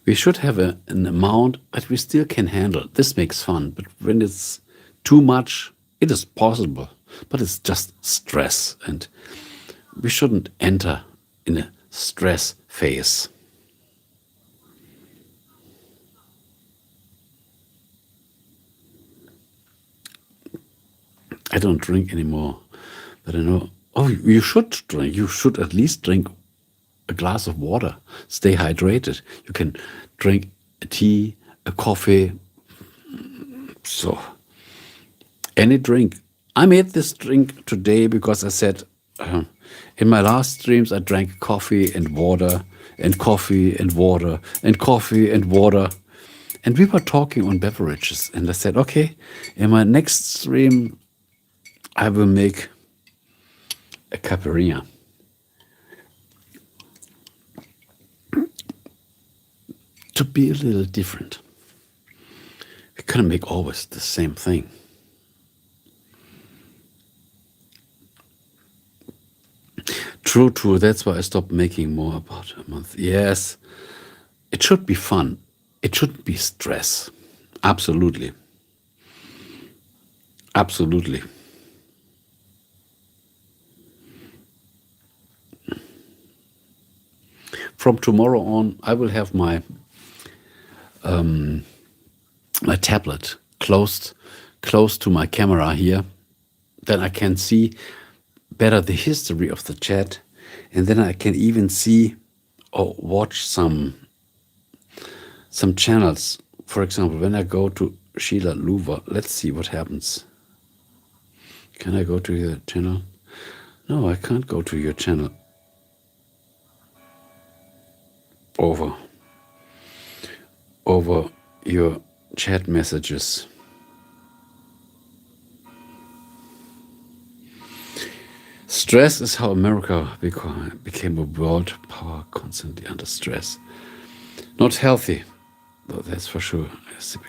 we should have an amount that we still can handle. This makes fun. But when it's too much, it is possible. But it's just stress. And we shouldn't enter in a stress phase. I don't drink anymore. But I know, oh, you should drink. You should at least drink a glass of water. Stay hydrated. You can drink a tea, a coffee. So, any drink. I made this drink today because I said, in my last streams, I drank coffee and water, and coffee and water, and coffee and water. And we were talking on beverages. And I said, okay, in my next stream, I will make a caipirinha. To be a little different. We couldn't make always the same thing. True. That's why I stopped making more about a month. Yes, it should be fun. It shouldn't be stress. Absolutely. Absolutely. From tomorrow on, I will have my my tablet close to my camera here. Then I can see better the history of the chat, and then I can even see or watch some channels. For example, when I go to Sheila Louver, let's see what happens. Can I go to your channel? No, I can't go to your channel. Over your chat messages. Stress is how America became a world power constantly under stress. Not healthy, though, that's for sure. Some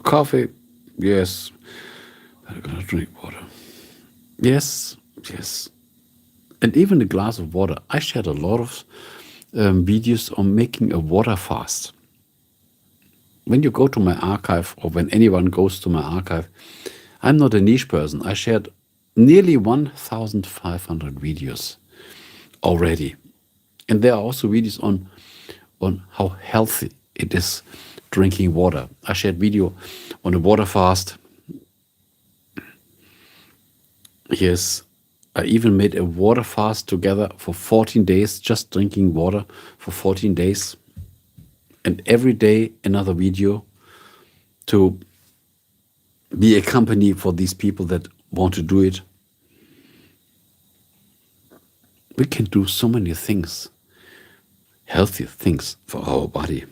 coffee, yes. But I'm gonna drink water. Yes. And even a glass of water. I shared a lot of videos on making a water fast. When you go to my archive, or when anyone goes to my archive, I'm not a niche person. I shared nearly 1,500 videos already. And there are also videos on how healthy it is drinking water. I shared video on a water fast. Yes, I even made a water fast together for 14 days, just drinking water for 14 days. And every day another video to be a company for these people that want to do it. We can do so many things, healthy things for our body.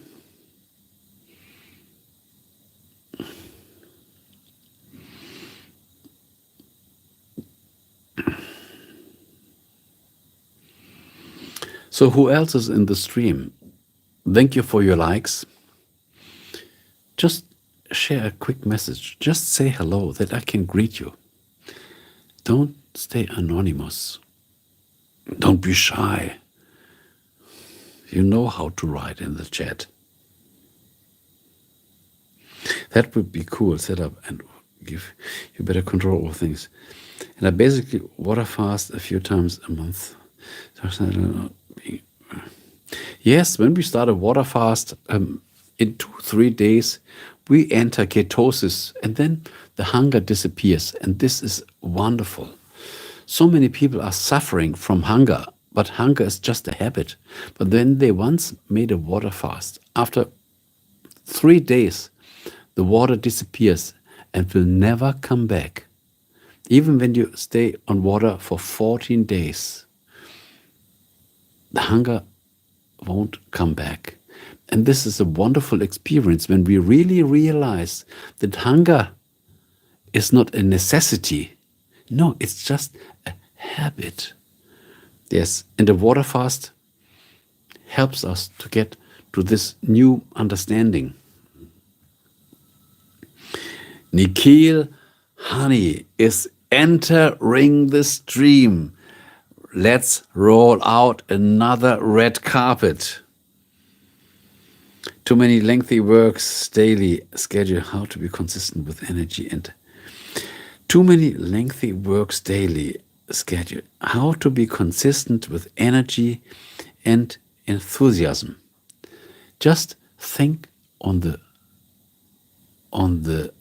So who else is in the stream? Thank you for your likes. Just share a quick message. Just say hello that I can greet you. Don't stay anonymous. Don't be shy. You know how to write in the chat. That would be cool. Set up and give you better control over things. And I basically water fast a few times a month. Yes, when we start a water fast, in 2-3 days, we enter ketosis, and then the hunger disappears. And this is wonderful. So many people are suffering from hunger, but hunger is just a habit. But then they once made a water fast. After 3 days, the water disappears and will never come back. Even when you stay on water for 14 days, the hunger won't come back. And this is a wonderful experience when we really realize that hunger is not a necessity. No, it's just a habit. Yes, and the water fast helps us to get to this new understanding. Nikhil, honey, is entering the stream. Let's roll out another red carpet. Too many lengthy works daily schedule. How to be consistent with energy and too many lengthy works daily schedule. How to be consistent with energy and enthusiasm. Just think on the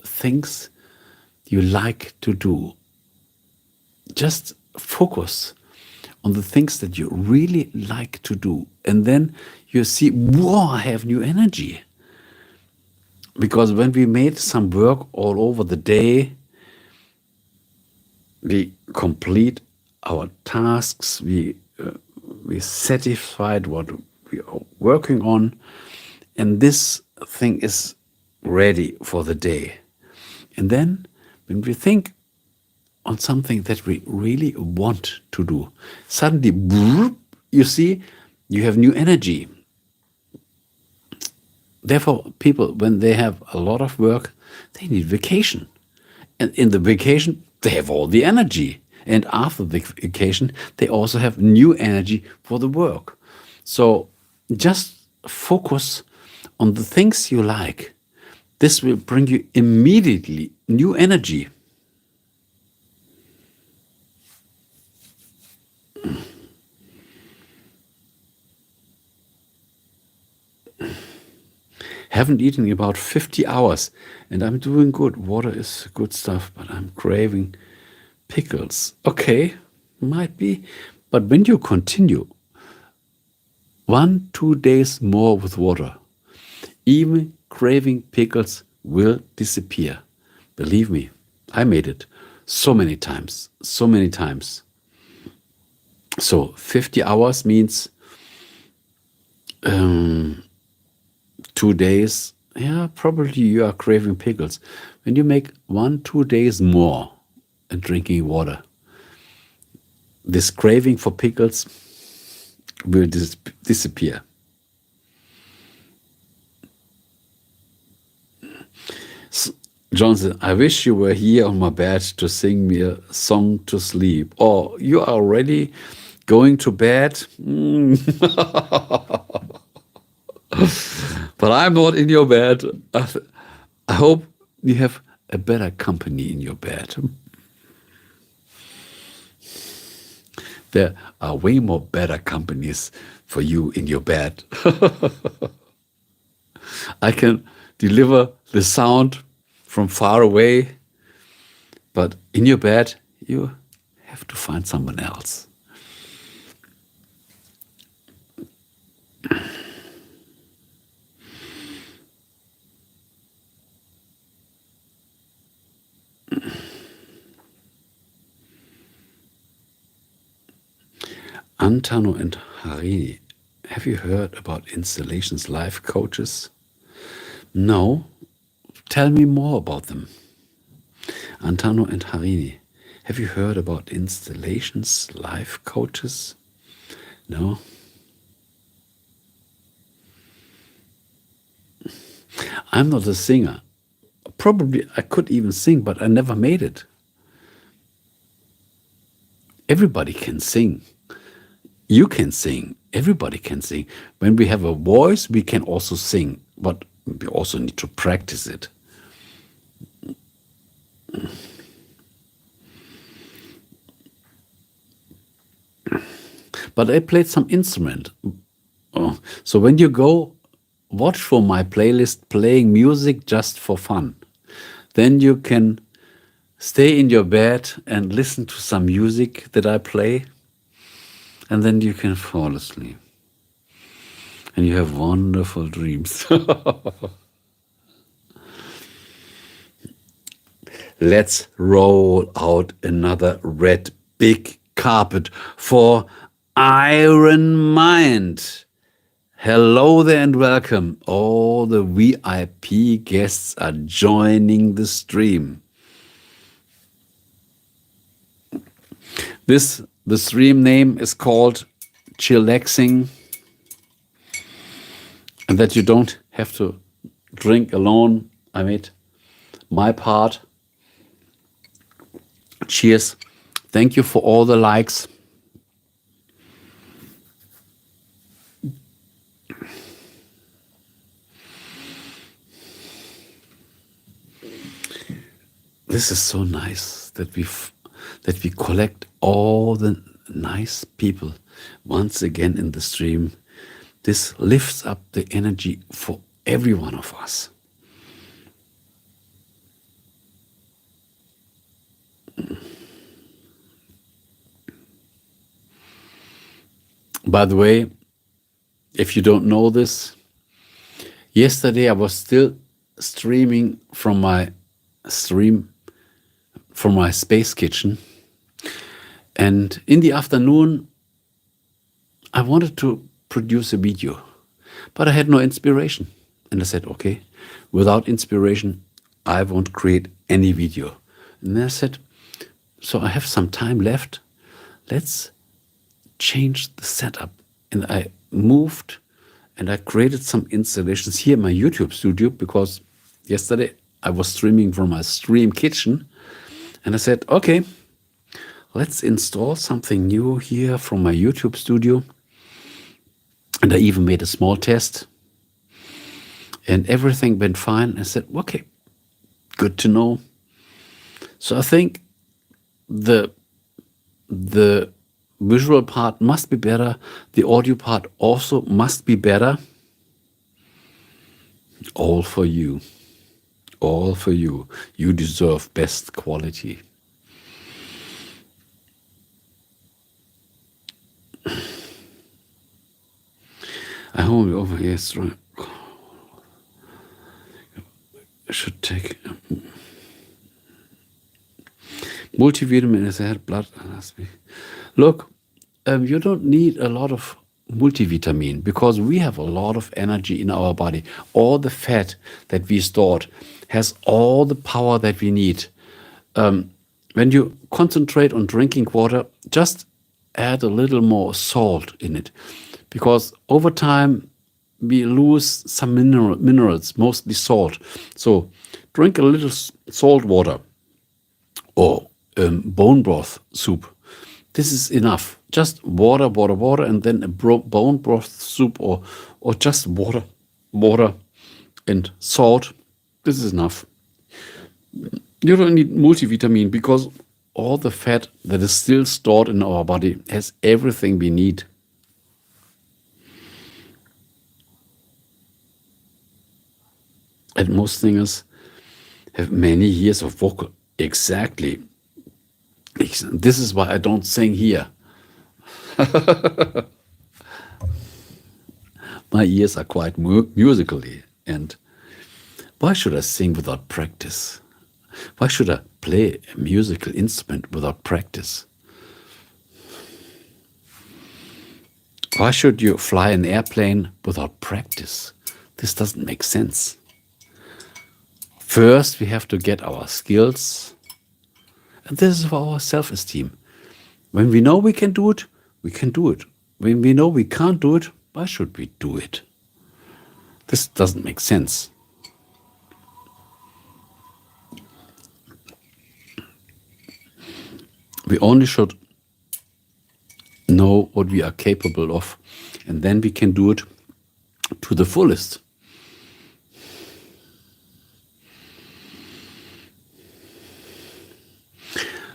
things you like to do. Just focus on the things that you really like to do. And then you see, whoa, I have new energy. Because when we made some work all over the day, we complete our tasks, we satisfied what we are working on, and this thing is ready for the day. And then when we think on something that we really want to do, suddenly, you see, you have new energy. Therefore, people, when they have a lot of work, they need vacation. And in the vacation, they have all the energy. And after the vacation, they also have new energy for the work. So just focus on the things you like. This will bring you immediately new energy. Haven't eaten in about 50 hours and I'm doing good. Water is good stuff, but I'm craving pickles. Okay, might be. But when you continue 1-2 days more with water, even craving pickles will disappear. Believe me, I made it so many times, so many times. So 50 hours means 2 days. Yeah, probably you are craving pickles. When you make 1-2 days more and drinking water, this craving for pickles will disappear. Johnson, I wish you were here on my bed to sing me a song to sleep. Oh, you are already going to bed? But I'm not in your bed. I hope you have a better company in your bed. There are way more better companies for you in your bed. I can deliver the sound from far away, but in your bed, you have to find someone else. Antano and Harini, have you heard about Installations Life Coaches? No. Tell me more about them. Antano and Harini, have you heard about Installations Life Coaches? No. I'm not a singer. Probably I could even sing, but I never made it. Everybody can sing. You can sing. Everybody can sing. When we have a voice, we can also sing, but we also need to practice it. But I played some instrument. Oh, so when you go, watch for my playlist playing music just for fun. Then you can stay in your bed and listen to some music that I play. And then you can fall asleep. And you have wonderful dreams. Let's roll out another red big carpet for Iron Mind. Hello there and welcome. All the VIP guests are joining the stream. The The stream name is called Chillaxing, and that you don't have to drink alone. I made my part. Cheers. Thank you for all the likes. This is so nice that we collect all the nice people once again in the stream. This lifts up the energy for every one of us. By the way, if you don't know this, yesterday I was still streaming from my space kitchen, and in the afternoon I wanted to produce a video, but I had no inspiration. And I said, okay, without inspiration I won't create any video. And then I said, so I have some time left, let's change the setup. And I moved and I created some installations here in my YouTube studio, because yesterday I was streaming from my stream kitchen, and I said, okay, let's install something new here from my YouTube studio. And I even made a small test, and everything went fine. I said, okay, good to know. So I think the visual part must be better. The audio part also must be better. All for you. All for you. You deserve best quality. I only over here. I should take multivitamin is ahead blood. Look, you don't need a lot of multivitamin, because we have a lot of energy in our body. All the fat that we stored has all the power that we need. When you concentrate on drinking water, just add a little more salt in it, because over time we lose some minerals, mostly salt. So drink a little salt water or bone broth soup. This is enough. Just water, and then a bone broth soup, or just water and salt. This is enough. You don't need multivitamin, because all the fat that is still stored in our body has everything we need. And most singers have many years of vocal. Exactly. This is why I don't sing here. My ears are quite musically. And why should I sing without practice? Why should I play a musical instrument without practice? Why should you fly an airplane without practice? This doesn't make sense. First, we have to get our skills. And this is for our self-esteem. When we know we can do it, we can do it. When we know we can't do it, why should we do it? This doesn't make sense. We only should know what we are capable of, and then we can do it to the fullest.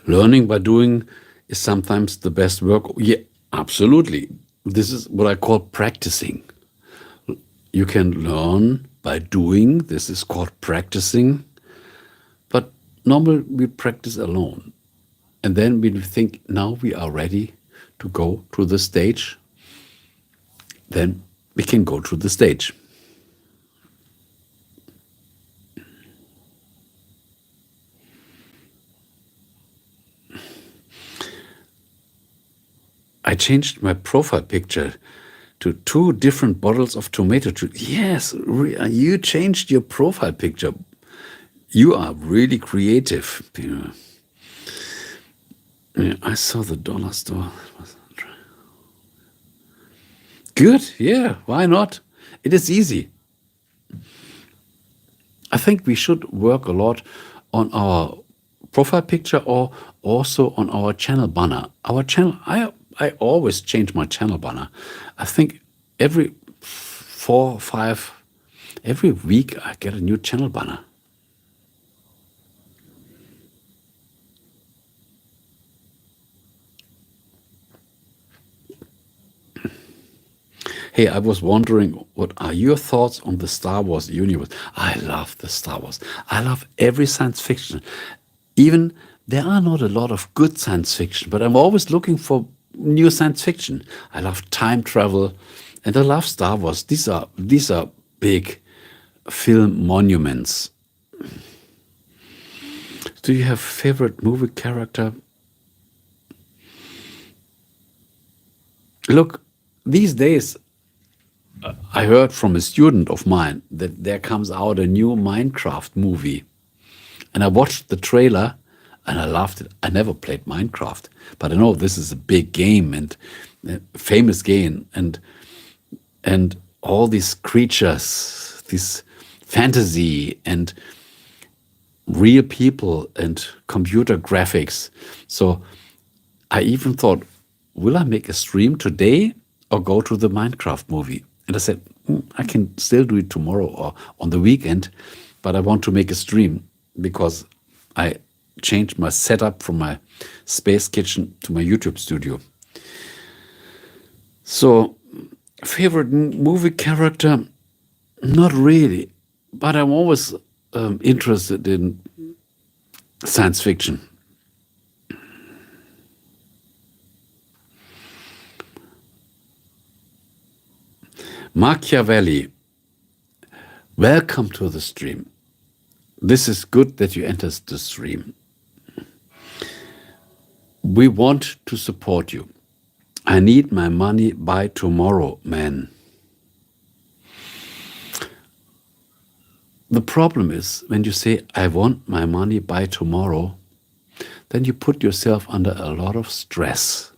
Learning by doing is sometimes the best work. Yeah, absolutely. This is what I call practicing. You can learn by doing. This is called practicing. But normally we practice alone. And then we think, now we are ready to go to the stage. Then we can go to the stage. I changed my profile picture to 2 different bottles of tomato juice. Yes, you changed your profile picture. You are really creative. Yeah, I saw the dollar store. Good. Yeah, why not? It is easy. I think we should work a lot on our profile picture or also on our channel banner. Our channel, I always change my channel banner. I think every 4 or 5, every week I get a new channel banner. Hey, I was wondering, what are your thoughts on the Star Wars universe? I love the Star Wars. I love every science fiction. Even there are not a lot of good science fiction, but I'm always looking for new science fiction. I love time travel, and I love Star Wars. These are big film monuments. Do you have favorite movie character? Look, these days I heard from a student of mine that there comes out a new Minecraft movie. And I watched the trailer and I loved it. I never played Minecraft, but I know this is a big game and a famous game, and all these creatures, this fantasy and real people and computer graphics. So I even thought, will I make a stream today or go to the Minecraft movie? And I said, I can still do it tomorrow or on the weekend, but I want to make a stream because I changed my setup from my space kitchen to my YouTube studio. So, favorite movie character? Not really, but I'm always interested in science fiction. Machiavelli, welcome to the stream. This is good that you entered the stream. We want to support you. I need my money by tomorrow, man. The problem is when you say, I want my money by tomorrow, then you put yourself under a lot of stress.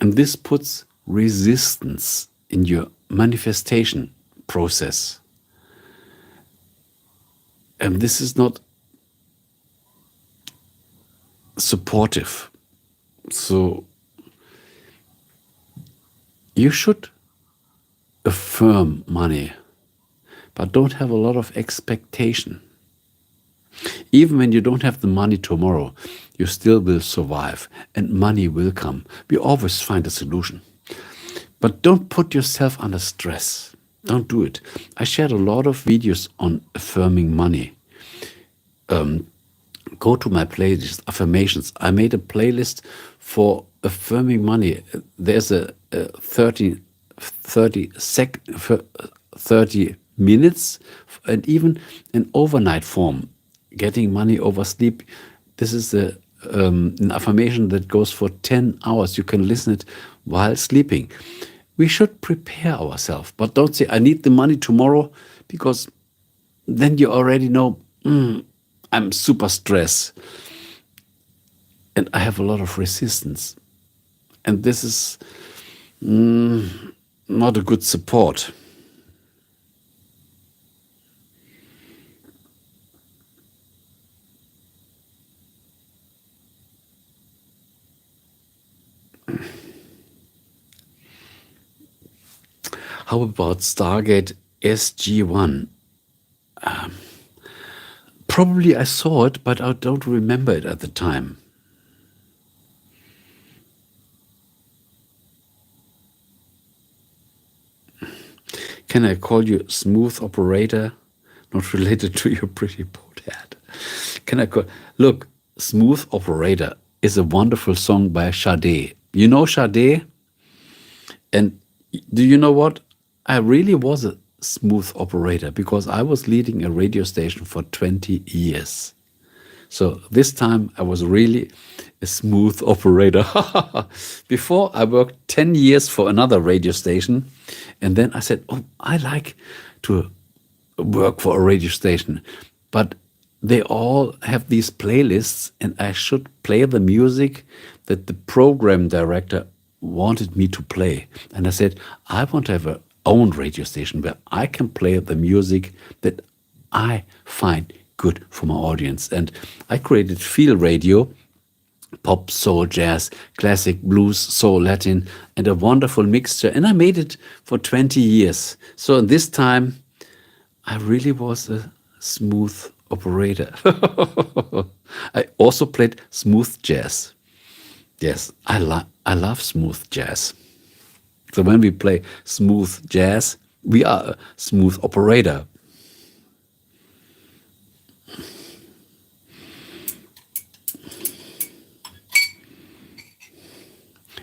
And this puts resistance in your manifestation process. And this is not supportive. So you should affirm money, but don't have a lot of expectation. Even when you don't have the money tomorrow, you still will survive and money will come. We always find a solution. But don't put yourself under stress. Don't do it. I shared a lot of videos on affirming money. Go to my playlist, Affirmations. I made a playlist for affirming money. There's a 30 minutes and even an overnight form, getting money over sleep. This is an affirmation that goes for 10 hours. You can listen it while sleeping. We should prepare ourselves, but don't say, I need the money tomorrow, because then you already know, I'm super stressed and I have a lot of resistance. And this is not a good support. How about Stargate SG-1? Probably I saw it, but I don't remember it at the time. Can I call you smooth operator? Not related to your pretty boat hat. Can I call? Look, Smooth Operator is a wonderful song by Sade. You know Sade? And do you know what? I really was a smooth operator because I was leading a radio station for 20 years. So this time I was really a smooth operator. Before I worked 10 years for another radio station. And then I said, oh, I like to work for a radio station. But they all have these playlists, and I should play the music that the program director wanted me to play. And I said, I want to have a own radio station where I can play the music that I find good for my audience. And I created Feel Radio, pop, soul, jazz, classic, blues, soul, Latin, and a wonderful mixture. And I made it for 20 years. So this time, I really was a smooth operator. I also played smooth jazz. Yes, I love smooth jazz. So when we play smooth jazz, we are a smooth operator.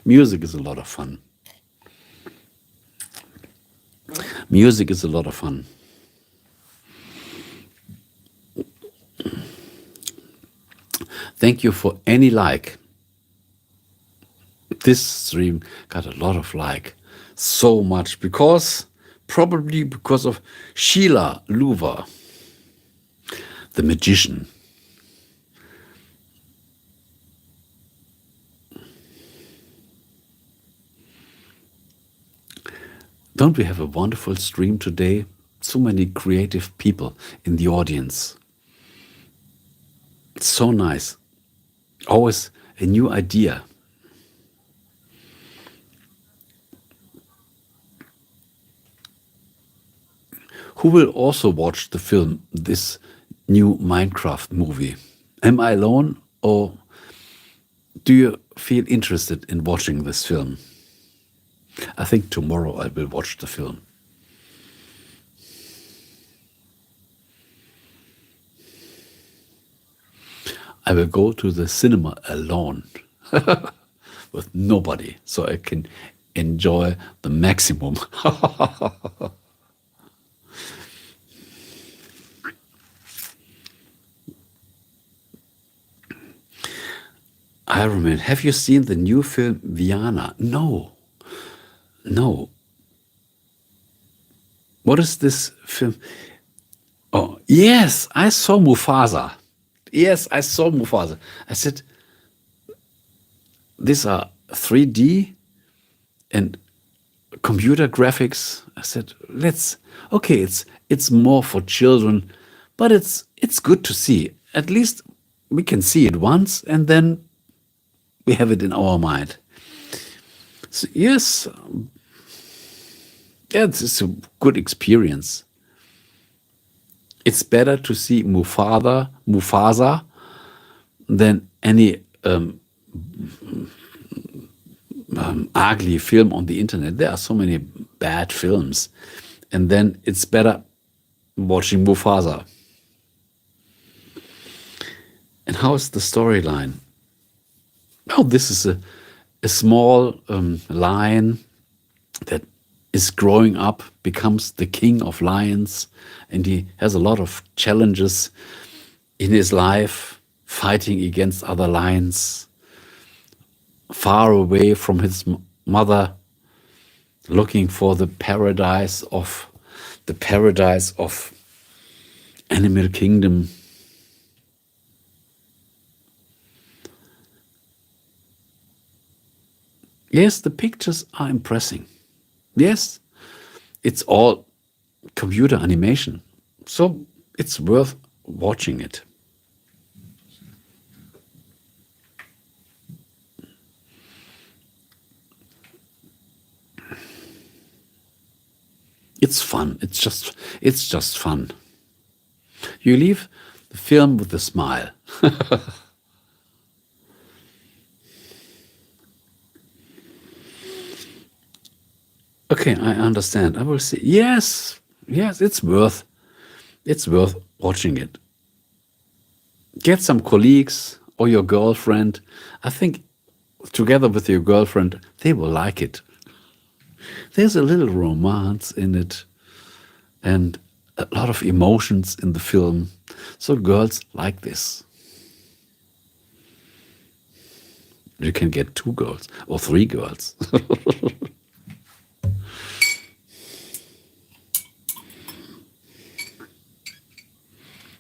Music is a lot of fun. Music is a lot of fun. Thank you for any like. This stream got a lot of like. So much probably because of Sheila Luva, the magician. Don't we have a wonderful stream today? So many creative people in the audience. It's so nice. Always a new idea. Who will also watch the film, this new Minecraft movie? Am I alone, or do you feel interested in watching this film? I think tomorrow I will watch the film. I will go to the cinema alone with nobody, so I can enjoy the maximum. Iron Man, have you seen the new film Viana? No. What is this film? Oh, yes, I saw Mufasa. Yes, I saw Mufasa. I said, these are 3D and computer graphics. I said, okay, it's more for children, but it's good to see. At least we can see it once, and then we have it in our mind. So, yes, it's a good experience. It's better to see Mufasa than any ugly film on the internet. There are so many bad films. And then it's better watching Mufasa. And how is the storyline? Oh, this is a small lion that is growing up, becomes the king of lions, and he has a lot of challenges in his life, fighting against other lions, far away from his mother, looking for the paradise of Animal Kingdom. Yes, the pictures are impressive. Yes, it's all computer animation, so it's worth watching it. It's fun. It's just fun. You leave the film with a smile. Okay, I understand. I will see. Yes, it's worth watching it. Get some colleagues or your girlfriend. I think together with your girlfriend, they will like it. There's a little romance in it and a lot of emotions in the film. So girls like this. You can get 2 girls or 3 girls.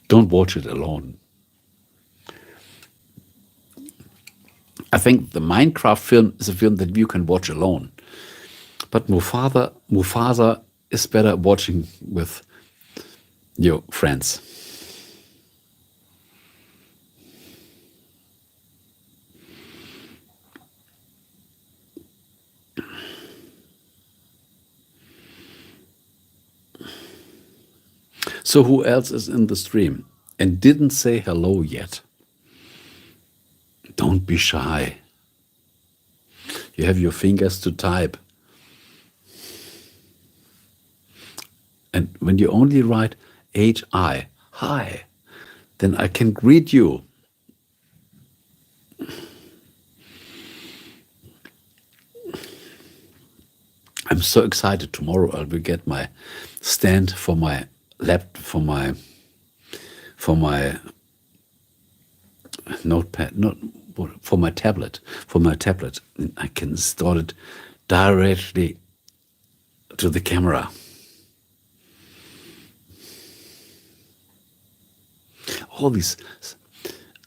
Don't watch it alone. I think the Minecraft film is a film that you can watch alone. But Mufasa is better watching with your friends. So who else is in the stream and didn't say hello yet? Don't be shy. You have your fingers to type. And when you only write H-I, hi, then I can greet you. I'm so excited. Tomorrow I will get my stand for my for my notepad, not for my tablet. And I can install it directly to the camera. All these,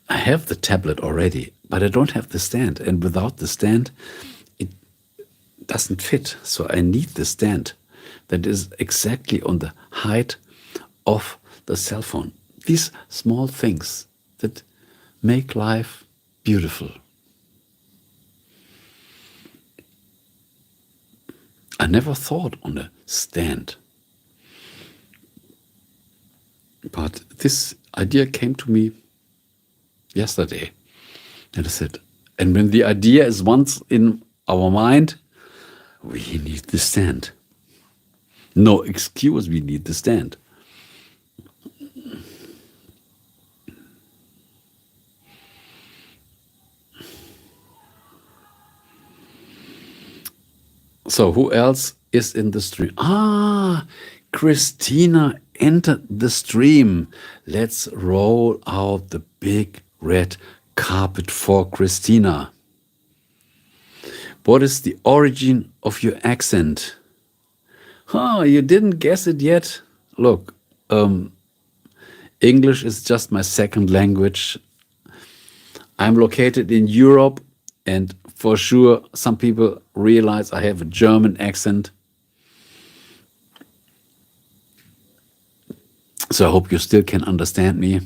I have the tablet already, but I don't have the stand. And without the stand, it doesn't fit. So I need the stand that is exactly on the height of the cell phone. These small things that make life beautiful. I never thought on a stand. But this idea came to me yesterday. And I said, and when the idea is once in our mind, we need the stand. No excuse, we need the stand. So who else is in the stream? Christina entered the stream. Let's roll out the big red carpet for Christina. What is the origin of your accent? You didn't guess it yet? Look, English is just my second language. I'm located in Europe, and for sure some people realize I have a German accent. So I hope you still can understand me.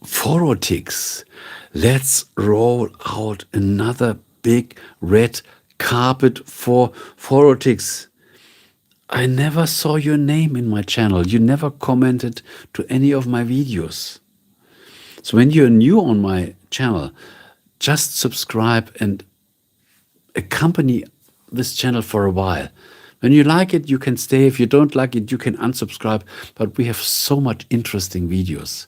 Phorotics. Let's roll out another big red carpet for Phorotics. I never saw your name in my channel. You never commented to any of my videos. So when you're new on my channel, just subscribe and accompany this channel for a while. When you like it, you can stay. If you don't like it, you can unsubscribe. But we have so much interesting videos.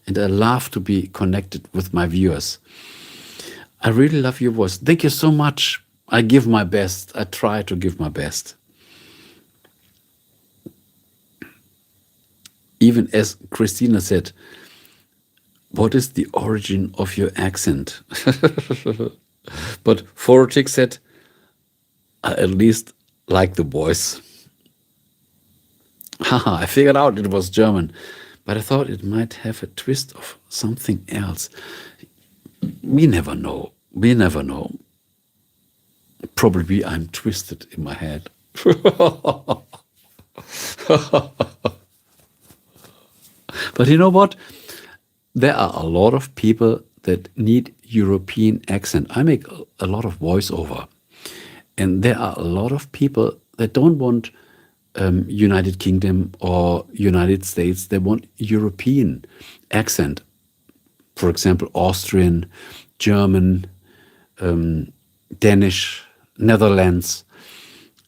And I love to be connected with my viewers. I really love your voice. Thank you so much. I give my best. I try to give my best. Even as Christina said, what is the origin of your accent? But Phorotic said, I at least like the voice. Haha, I figured out it was German, but I thought it might have a twist of something else. We never know. We never know. Probably I'm twisted in my head. But you know what? There are a lot of people that need European accent. I make a lot of voiceover. And there are a lot of people that don't want United Kingdom or United States. They want European accent. For example, Austrian, German, Danish, Netherlands.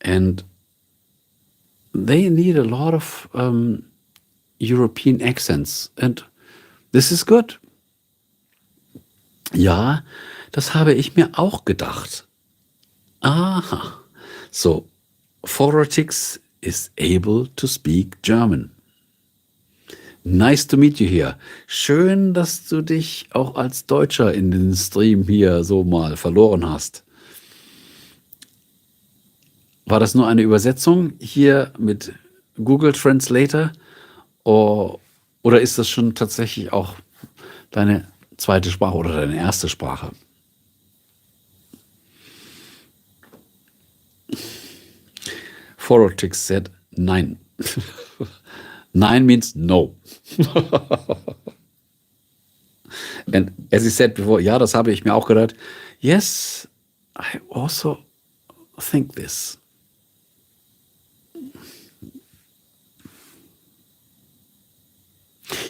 And they need a lot of European accents. And this is good. Ja, das habe ich mir auch gedacht. Aha. So, Phorotics is able to speak German. Nice to meet you here. Schön, dass du dich auch als Deutscher in den Stream hier so mal verloren hast. War das nur eine Übersetzung hier mit Google Translator Oder ist das schon tatsächlich auch deine zweite Sprache oder deine erste Sprache? Forotix said nein. Nein means no. And as he said before, ja, das habe ich mir auch gedacht. Yes, I also think this.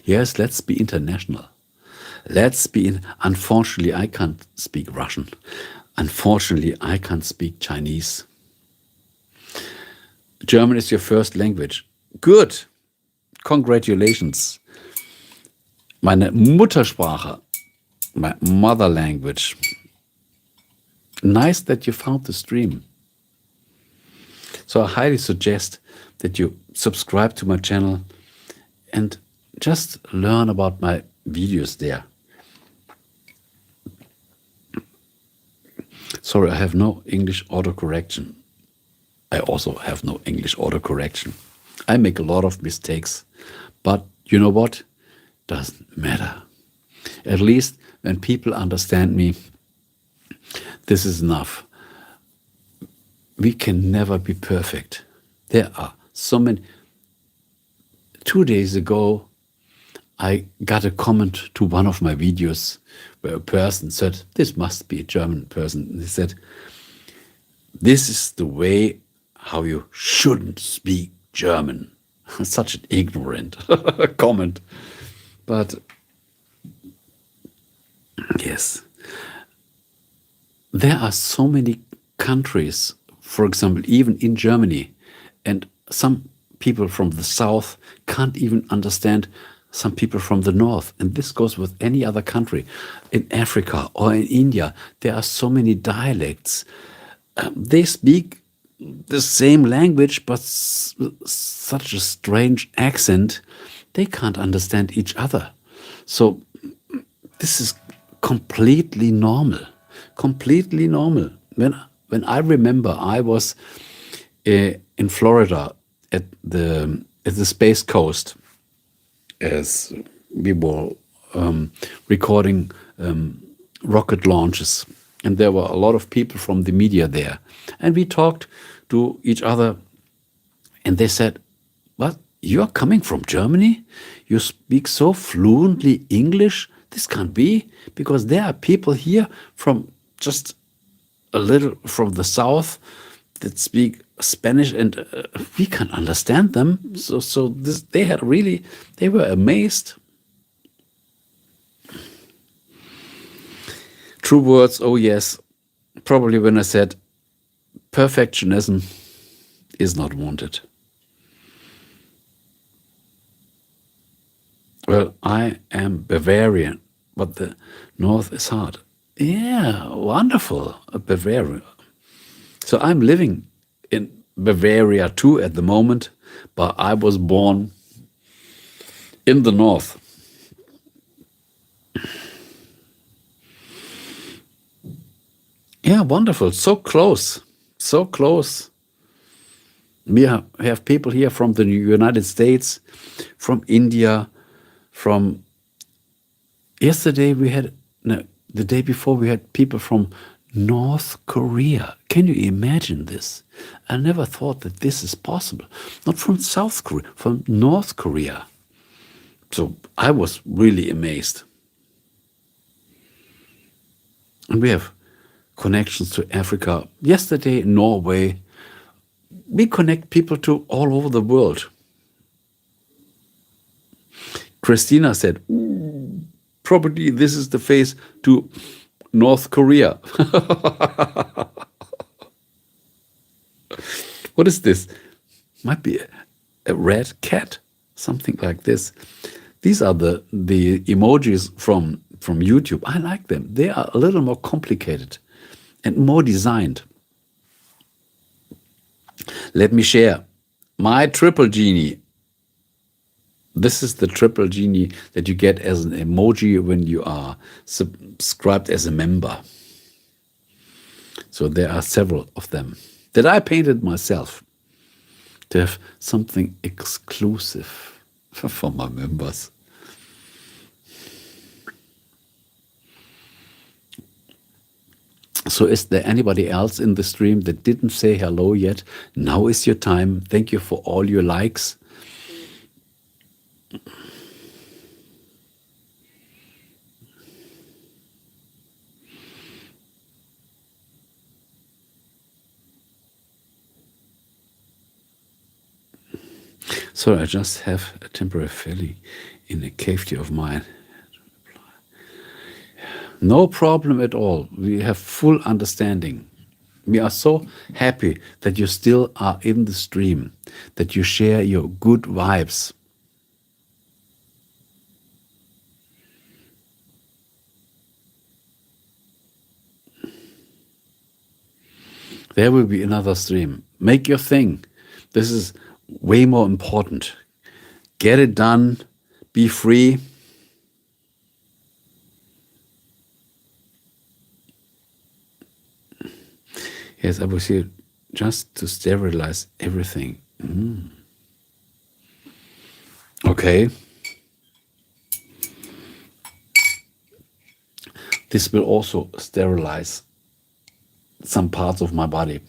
Yes, let's be international. Let's be unfortunately, I can't speak Russian. Unfortunately, I can't speak Chinese. German is your first language. Good. Congratulations. Meine Muttersprache. My mother language. Nice that you found the stream. So I highly suggest that you subscribe to my channel and just learn about my videos there. Sorry, I have no English autocorrection. I also have no English autocorrection. I make a lot of mistakes, but you know what? Doesn't matter. At least when people understand me, this is enough. We can never be perfect. There are so many. 2 days ago, I got a comment to one of my videos where a person said, this must be a German person. And he said, this is the way how you shouldn't speak German. Such an ignorant comment. But yes, there are so many countries, for example, even in Germany, and some people from the south can't even understand some people from the north. And this goes with any other country. In Africa or in India, there are so many dialects. They speak the same language, but such a strange accent, they can't understand each other. So this is completely normal. Completely normal. When I remember, I was in Florida at the Space Coast, as we were recording rocket launches, and there were a lot of people from the media there, and we talked to each other, and they said, "What? You're coming from Germany? You speak so fluently English? This can't be, because there are people here from just a little from the south that speak Spanish, and we can't understand them." So this, they were amazed. True words, oh yes, probably when I said perfectionism is not wanted. Well, I am Bavarian, but the north is hard. Yeah, wonderful, Bavaria. So I'm living in Bavaria too at the moment, but I was born in the north. Yeah, wonderful. So close. So close. We have people here from the United States, from India, from yesterday we had, no, the day before we had people from North Korea. Can you imagine this? I never thought that this is possible. Not from South Korea, from North Korea. So I was really amazed. And we have connections to Africa. Yesterday, Norway. We connect people to all over the world. Christina said, probably this is the face to North Korea. What is this? Might be a red cat, something like this. These are the emojis from YouTube. I like them. They are a little more complicated and more designed. Let me share my triple genie. This is the triple genie that you get as an emoji when you are subscribed as a member. So there are several of them that I painted myself to have something exclusive for my members. So is there anybody else in the stream that didn't say hello yet? Now is your time. Thank you for all your likes. So I just have a temporary feeling in the cavity of mine. No problem at all. We have full understanding. We are so happy that you still are in the stream, that you share your good vibes. There will be another stream. Make your thing. This is way more important. Get it done. Be free. Yes, I was here just to sterilize everything. Okay. This will also sterilize some parts of my body.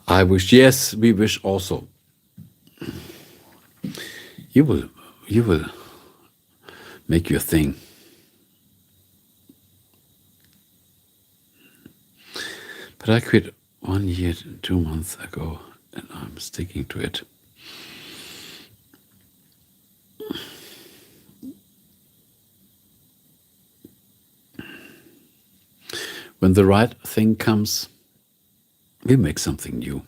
I wish, yes, we wish also. You will make your thing. But I quit 1 year, 2 months ago, and I'm sticking to it. When the right thing comes, we make something new.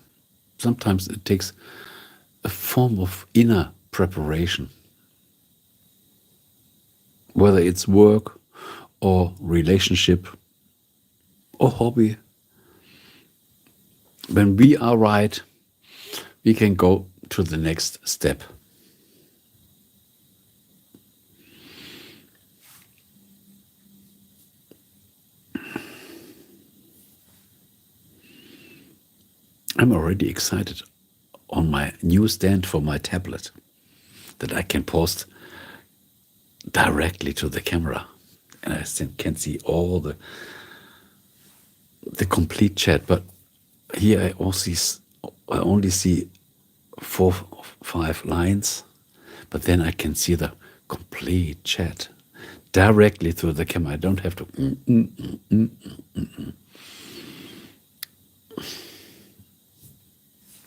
Sometimes it takes a form of inner preparation, whether it's work or relationship or hobby. When we are right, we can go to the next step. I'm already excited on my new stand for my tablet that I can post directly to the camera, and I can see all the complete chat. But here I only see 4 or 5 lines, but then I can see the complete chat directly through the camera. I don't have to.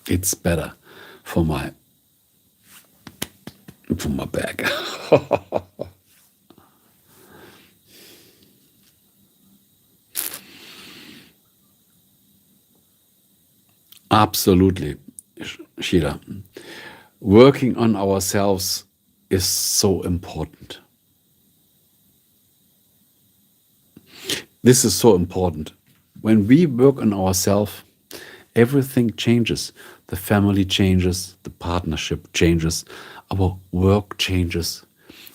It's better for my back. Absolutely, Sheila. Working on ourselves is so important. This is so important. When we work on ourselves, everything changes. The family changes, the partnership changes, our work changes.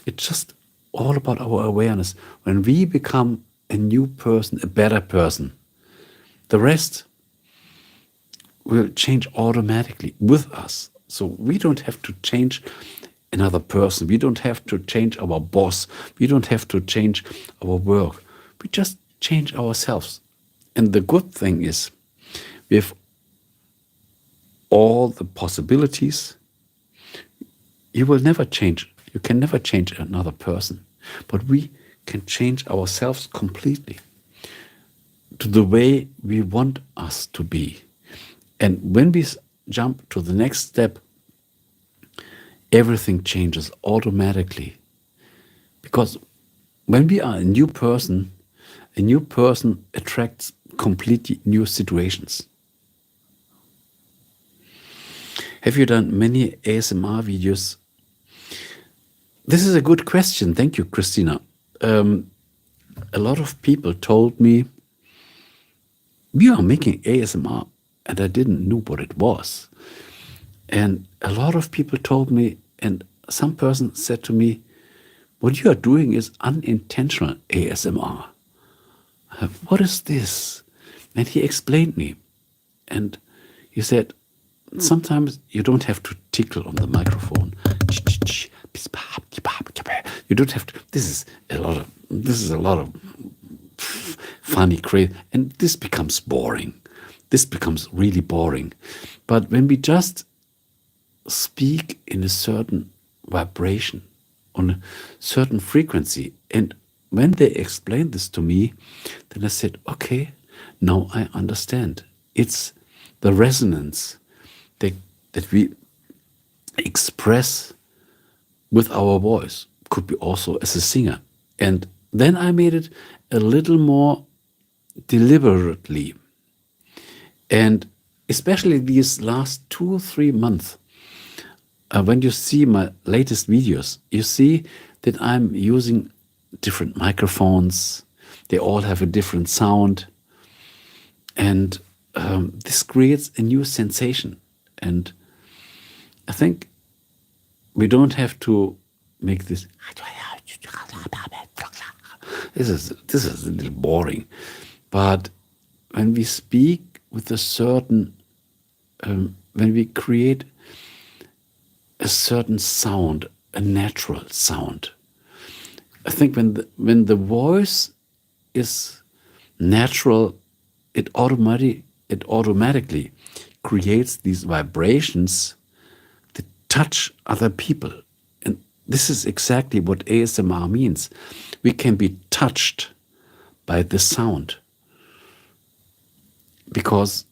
It's just all about our awareness. When we become a new person, a better person, the rest will change automatically with us. So we don't have to change another person. We don't have to change our boss. We don't have to change our work. We just change ourselves. And the good thing is, we have all the possibilities. You will never change. You can never change another person. But we can change ourselves completely to the way we want us to be. And when we jump to the next step, everything changes automatically. Because when we are a new person attracts completely new situations. Have you done many ASMR videos? This is a good question. Thank you, Christina. A lot of people told me, we are making ASMR, and I didn't know what it was. And a lot of people told me, and some person said to me, what you are doing is unintentional ASMR. What is this? And he explained me. And he said, sometimes you don't have to tickle on the microphone. You don't have to. This is a lot of funny, crazy, and this becomes boring. This becomes really boring. But when we just speak in a certain vibration, on a certain frequency, and when they explained this to me, then I said, okay, now I understand. It's the resonance that we express with our voice, could be also as a singer. And then I made it a little more deliberately. And especially these last 2-3 months, when you see my latest videos, you see that I'm using different microphones. They all have a different sound. And this creates a new sensation. And I think we don't have to make this. This is a little boring. But when we speak with a certain, when we create a certain sound, a natural sound, I think when the voice is natural, it automatically creates these vibrations that touch other people. And this is exactly what ASMR means. We can be touched by the sound because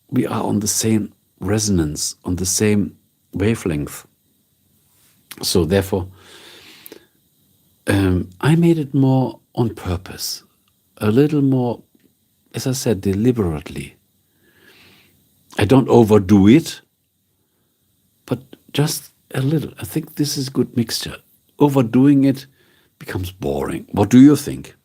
we are on the same resonance, on the same wavelength. So therefore, I made it more on purpose, a little more, as I said, deliberately. I don't overdo it, but just a little. I think this is a good mixture. Overdoing it becomes boring. What do you think?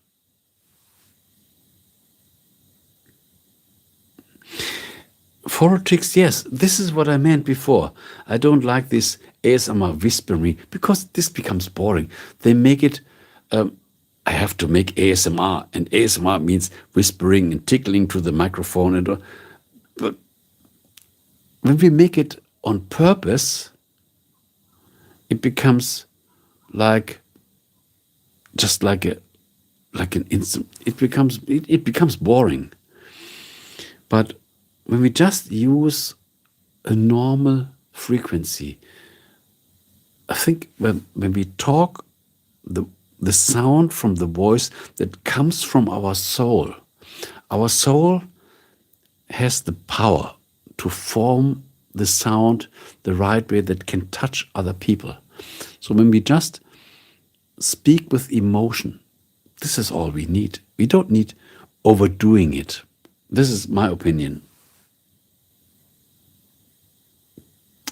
Politics, yes, this is what I meant before. I don't like this ASMR whispering because this becomes boring. They make it, I have to make ASMR, and ASMR means whispering and tickling to the microphone. And but when we make it on purpose, it becomes like just like an instant. It becomes boring. But when we just use a normal frequency, I think when we talk, the sound from the voice that comes from our soul has the power to form the sound the right way that can touch other people. So when we just speak with emotion, this is all we need. We don't need overdoing it. This is my opinion.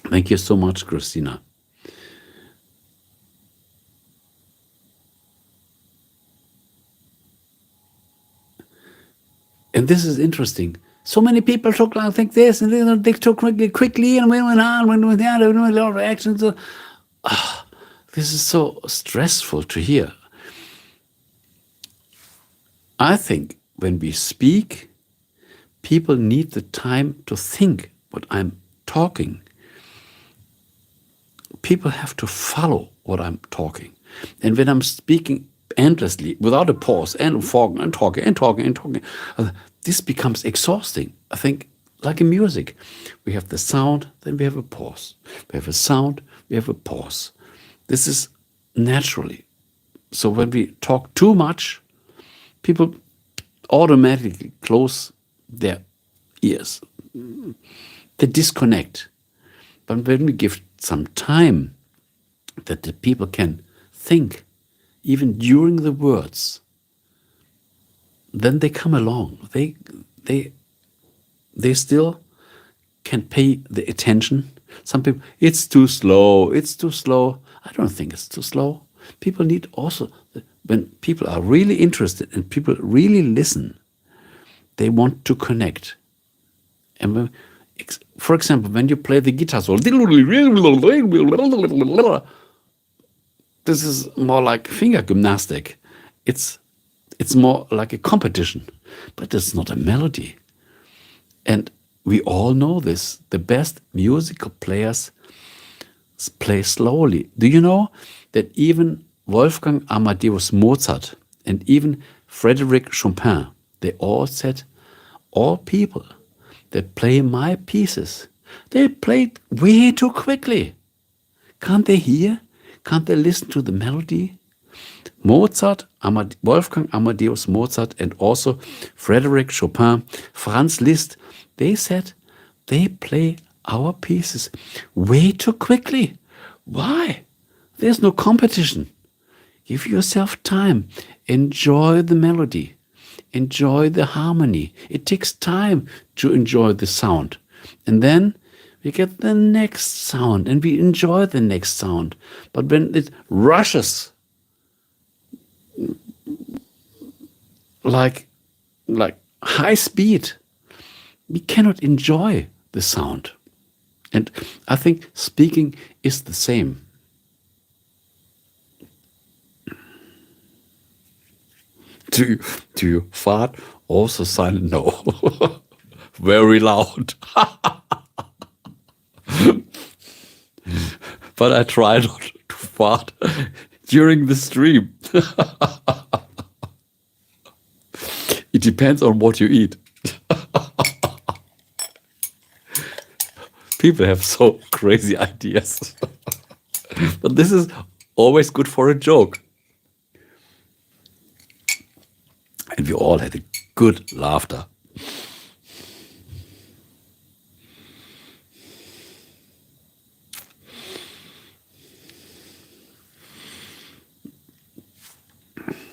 Thank you so much, Christina. And this is interesting. So many people took, I think, this, and they took quickly and went on, went with that, and a lot of actions. This is so stressful to hear. I think when we speak, people need the time to think what I'm talking. People have to follow what I'm talking. And when I'm speaking endlessly, without a pause, and talking, this becomes exhausting. I think like in music, we have the sound, then we have a pause. We have a sound, we have a pause. This is naturally. So when we talk too much, people automatically close their ears. They disconnect. But when we give some time that the people can think, even during the words, then they come along. They still can pay the attention. Some people, it's too slow. I don't think it's too slow. People need also, when people are really interested and people really listen, they want to connect. And For example, when you play the guitar solo, this is more like finger gymnastic. It's more like a competition, but it's not a melody. And we all know this. The best musical players play slowly. Do you know that even Wolfgang Amadeus Mozart and even Frédéric Chopin, they all said, all people that play my pieces, they play way too quickly. Can't they hear? Can't they listen to the melody? Mozart, Wolfgang Amadeus Mozart, and also Frédéric Chopin, Franz Liszt, they said they play our pieces way too quickly. Why? There's no competition. Give yourself time. Enjoy the melody. Enjoy the harmony. It takes time to enjoy the sound. And then we get the next sound and we enjoy the next sound. But when it rushes like high speed, we cannot enjoy the sound. And I think speaking is the same. Do you fart? Also silent? No. Very loud. But I try not to fart during the stream. It depends on what you eat. People have so crazy ideas. But this is always good for a joke. And we all had a good laughter.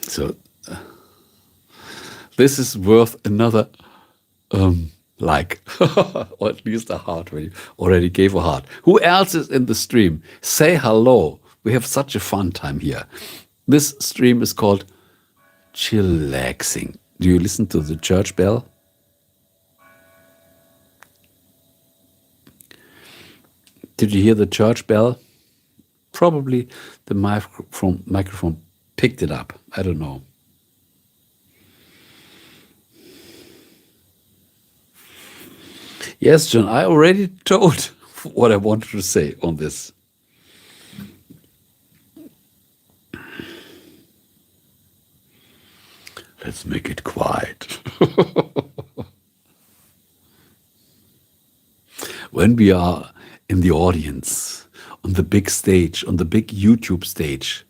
So this is worth another like, or at least a heart. We already gave a heart. Who else is in the stream? Say hello. We have such a fun time here. This stream is called Chillaxing. Do you listen to the church bell? Did you hear the church bell? Probably the microphone picked it up. I don't know. Yes, John, I already told what I wanted to say on this. Let's make it quiet. When we are in the audience, on the big stage, on the big YouTube stage,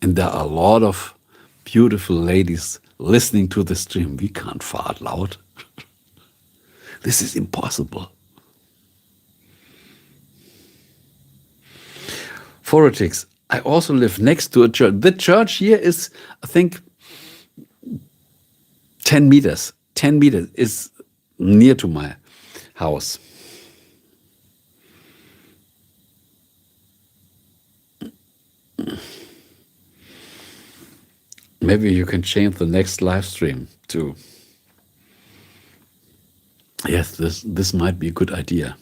and there are a lot of beautiful ladies listening to the stream, we can't fart loud. This is impossible. Politics. I also live next to a church. The church here is, I think, 10 meters. 10 meters is near to my house. Maybe you can change the next live stream to, yes, this might be a good idea.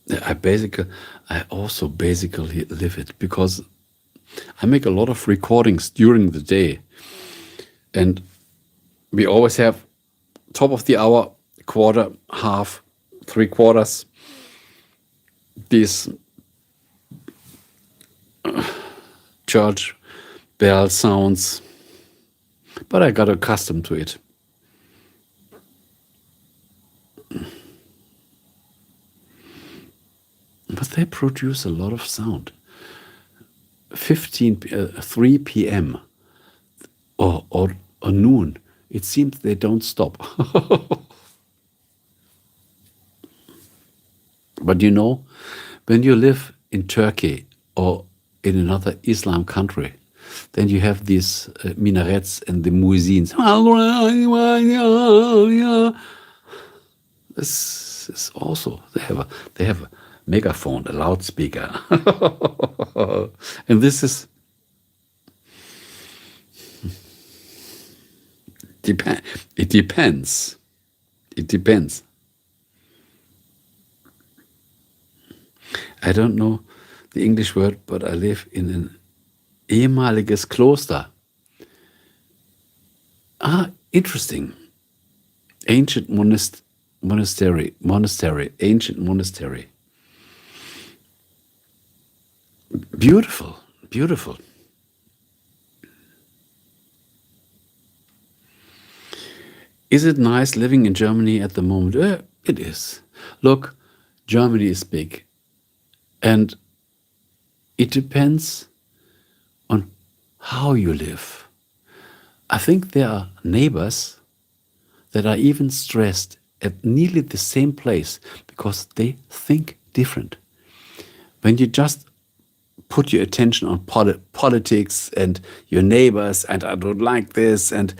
I also basically live it because I make a lot of recordings during the day. And we always have top of the hour, quarter, half, 3/4, these church bell sounds. But I got accustomed to it. But they produce a lot of sound. 3 p.m. or noon, it seems they don't stop. But you know, when you live in Turkey or in another Islam country, then you have these minarets and the muezzins. This is also, they have a megaphone, a loudspeaker. And this is, it depends. It depends. I don't know the English word, but I live in an ehemaliges Kloster. Interesting. Ancient monastery, ancient monastery. Beautiful, beautiful. Is it nice living in Germany at the moment? It is. Look, Germany is big. And it depends on how you live. I think there are neighbors that are even stressed at nearly the same place because they think different. When you just put your attention on politics and your neighbors, and I don't like this, and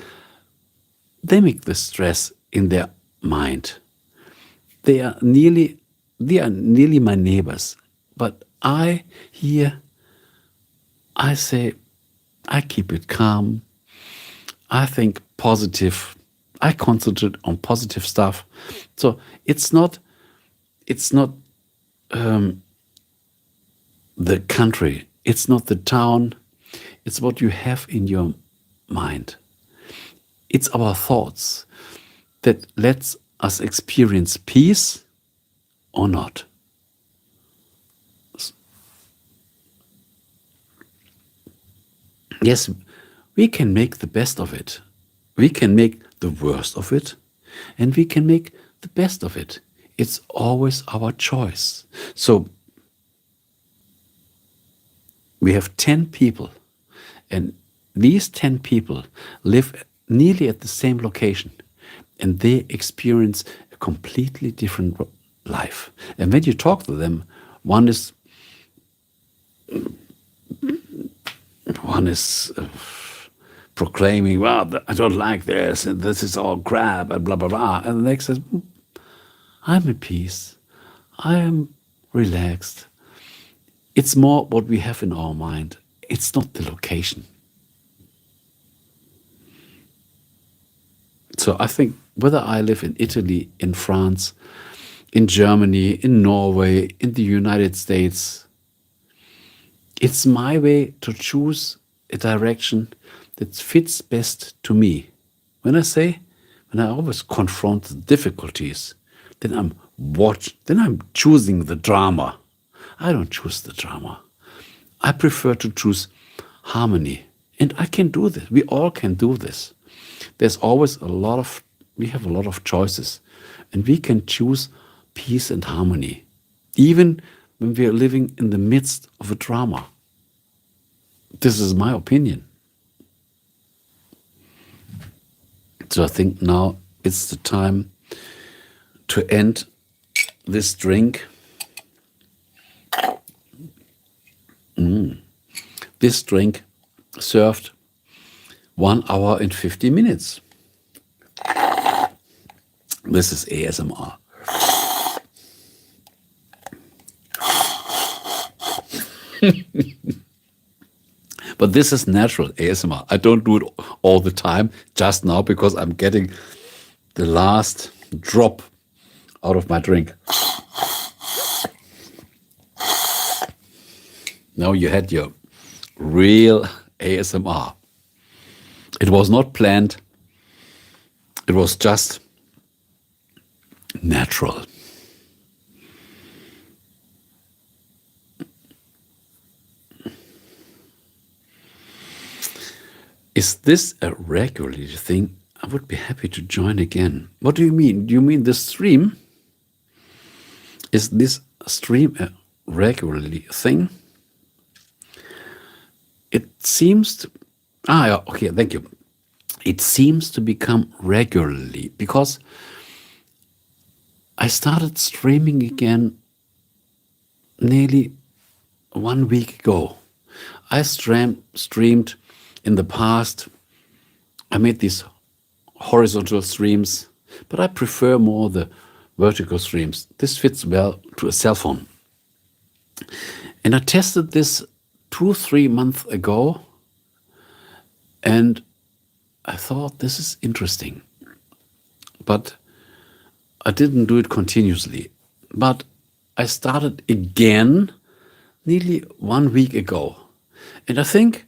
they make the stress in their mind. They are nearly my neighbors. But I say, I keep it calm. I think positive. I concentrate on positive stuff. So it's not the country. It's not the town. It's what you have in your mind. It's our thoughts that lets us experience peace or not. Yes, we can make the best of it. We can make the worst of it, and we can make the best of it. It's always our choice. So we have 10 people, and these 10 people live nearly at the same location, and they experience a completely different life. And when you talk to them, one is proclaiming, well, I don't like this, and this is all crap, and blah, blah, blah. And the next says, I'm at peace. I am relaxed. It's more what we have in our mind. It's not the location. So I think whether I live in Italy, in France, in Germany, in Norway, in the United States, it's my way to choose a direction that fits best to me. When I always confront the difficulties, then I'm choosing the drama. I don't choose the drama. I prefer to choose harmony. And I can do this. We all can do this. There's always we have a lot of choices. And we can choose peace and harmony, even when we are living in the midst of a drama. This is my opinion. So I think now it's the time to end this drink. This drink served 1 hour and 50 minutes. This is ASMR. But this is natural ASMR. I don't do it all the time, just now because I'm getting the last drop out of my drink. Now you had your real ASMR. It was not planned. It was just natural. Is this a regular thing? I would be happy to join again. What do you mean? Do you mean the stream? Is this stream a regularly thing? It seems to... yeah, okay, thank you. It seems to become regularly because I started streaming again nearly 1 week ago. I streamed in the past. I made these horizontal streams, but I prefer more the vertical streams. This fits well to a cell phone. And I tested this 2-3 months ago, and I thought this is interesting. But I didn't do it continuously, but I started again nearly 1 week ago. And I think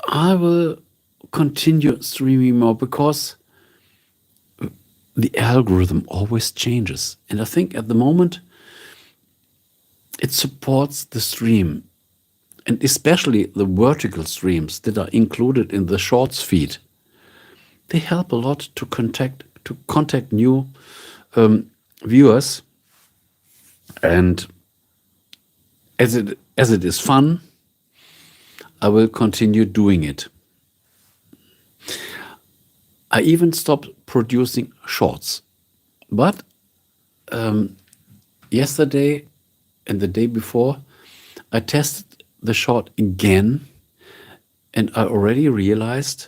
I will continue streaming more because the algorithm always changes. And I think at the moment it supports the stream, and especially the vertical streams that are included in the shorts feed. They help a lot to contact new viewers. And as it is fun, I will continue doing it. I even stopped producing shorts. But yesterday and the day before, I tested the short again, and I already realized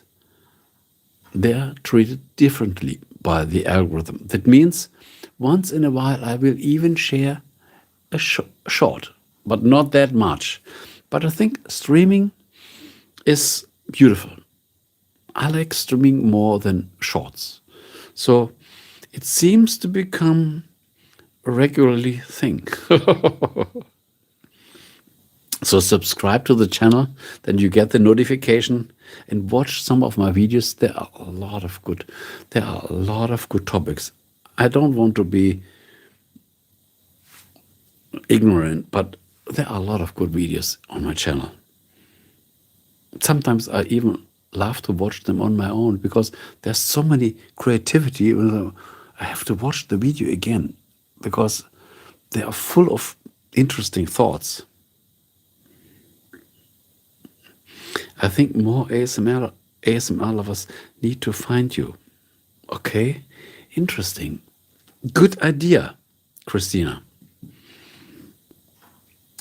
they're treated differently by the algorithm. That means once in a while I will even share a short, but not that much. But I think streaming is beautiful. I like streaming more than shorts. So it seems to become a regularly thing. So subscribe to the channel, then you get the notification and watch some of my videos. There are a lot of good topics. I don't want to be ignorant, but there are a lot of good videos on my channel. Sometimes I even love to watch them on my own because there's so many creativity. I have to watch the video again because they are full of interesting thoughts. I think more ASMR lovers need to find you. Okay, interesting. Good idea, Christina.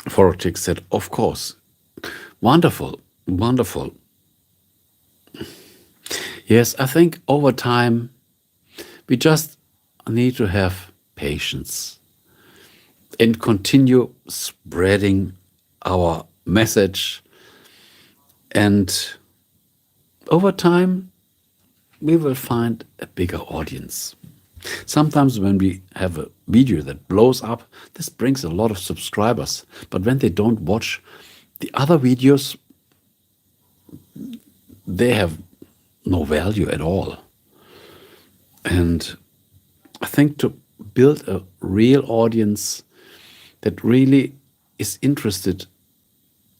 Vortex said, of course. Wonderful, wonderful. Yes, I think over time, we just need to have patience and continue spreading our message. And over time, we will find a bigger audience. Sometimes when we have a video that blows up, this brings a lot of subscribers. But when they don't watch the other videos, they have no value at all. And I think to build a real audience that really is interested,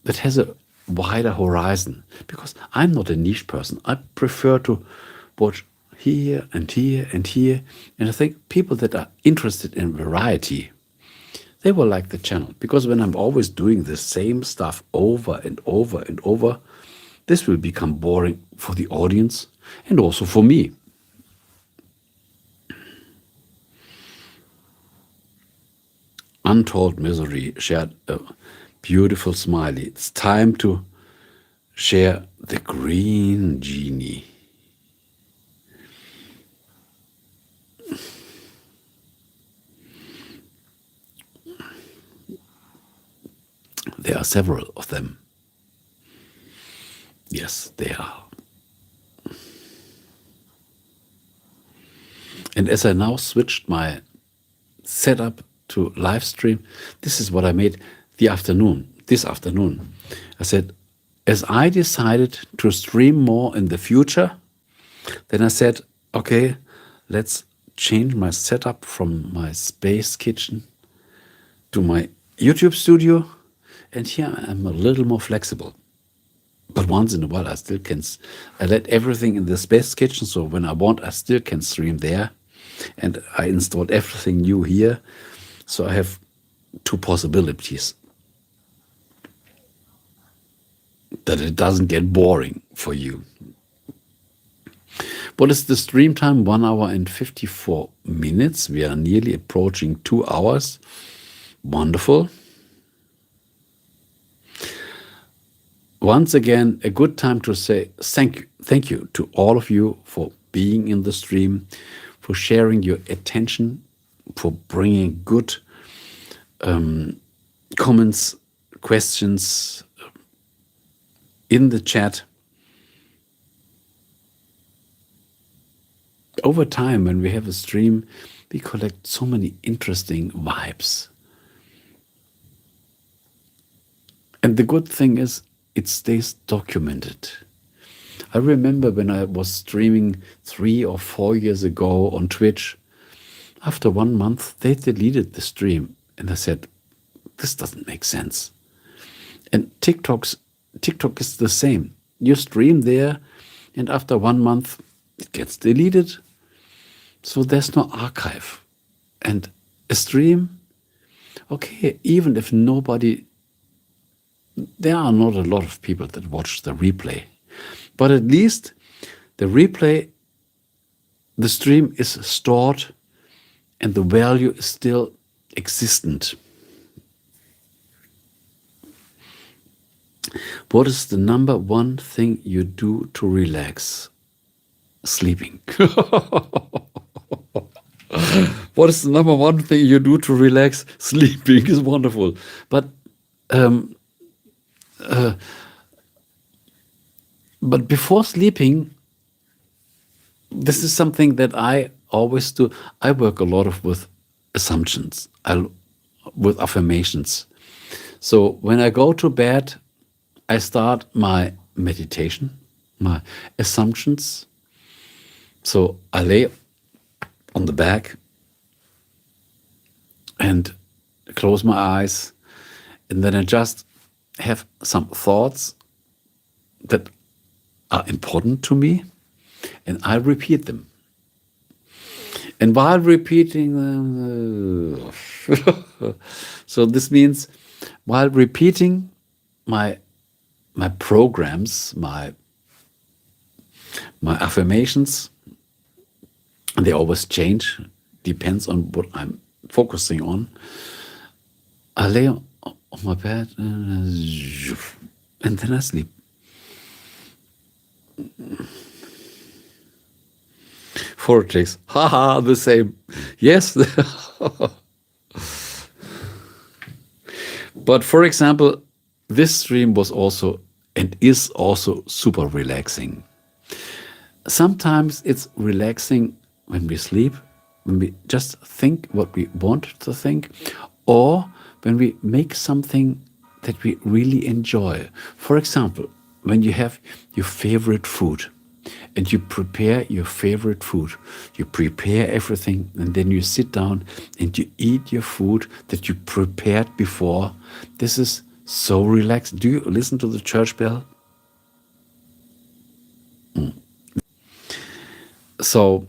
that has a wider horizon, because I'm not a niche person. I prefer to watch here and here and here. And I think people that are interested in variety, they will like the channel, because when I'm always doing the same stuff over and over and over, this will become boring for the audience and also for me. Untold Misery shared a beautiful smiley. It's time to share the green genie. There are several of them. Yes, there are. And as I now switched my setup to live stream, this is what I made this afternoon. I said, as I decided to stream more in the future, then I said, okay, let's change my setup from my space kitchen to my YouTube studio. And here I'm a little more flexible. But once in a while, I let everything in the space kitchen. So when I want, I still can stream there. And I installed everything new here. So I have two possibilities. That it doesn't get boring for you. What is the stream time? 1 hour and 54 minutes. We are nearly approaching 2 hours. Wonderful. Once again, a good time to say thank you to all of you for being in the stream, for sharing your attention, for bringing good comments, questions in the chat. over time, when we have a stream, we collect so many interesting vibes. And the good thing is, it stays documented. I remember when I was streaming 3 or 4 years ago on Twitch, after 1 month, they deleted the stream. And I said, this doesn't make sense. And TikTok is the same. You stream there, and after 1 month, it gets deleted. So there's no archive. And a stream, okay, even if there are not a lot of people that watch the replay. But at least the replay, the stream is stored and the value is still existent. What is the number one thing you do to relax? Sleeping. What is the number one thing you do to relax? Sleeping is wonderful. But before sleeping, this is something that I always do. I work a lot with assumptions, with affirmations. So when I go to bed, I start my meditation, my assumptions. So I lay on the back and close my eyes, and then I just have some thoughts that are important to me, and I repeat them. And while repeating them, so this means while repeating my programs, my affirmations, and they always change, depends on what I'm focusing on. I lay on my bed and then I sleep. Vortex, haha, the same. Yes. But for example, this stream was also and is also super relaxing. Sometimes it's relaxing when we sleep, when we just think what we want to think, or when we make something that we really enjoy. For example, when you have your favorite food and you prepare your favorite food, you prepare everything, and then you sit down and you eat your food that you prepared before. This is so relaxing. Do you listen to the church bell? So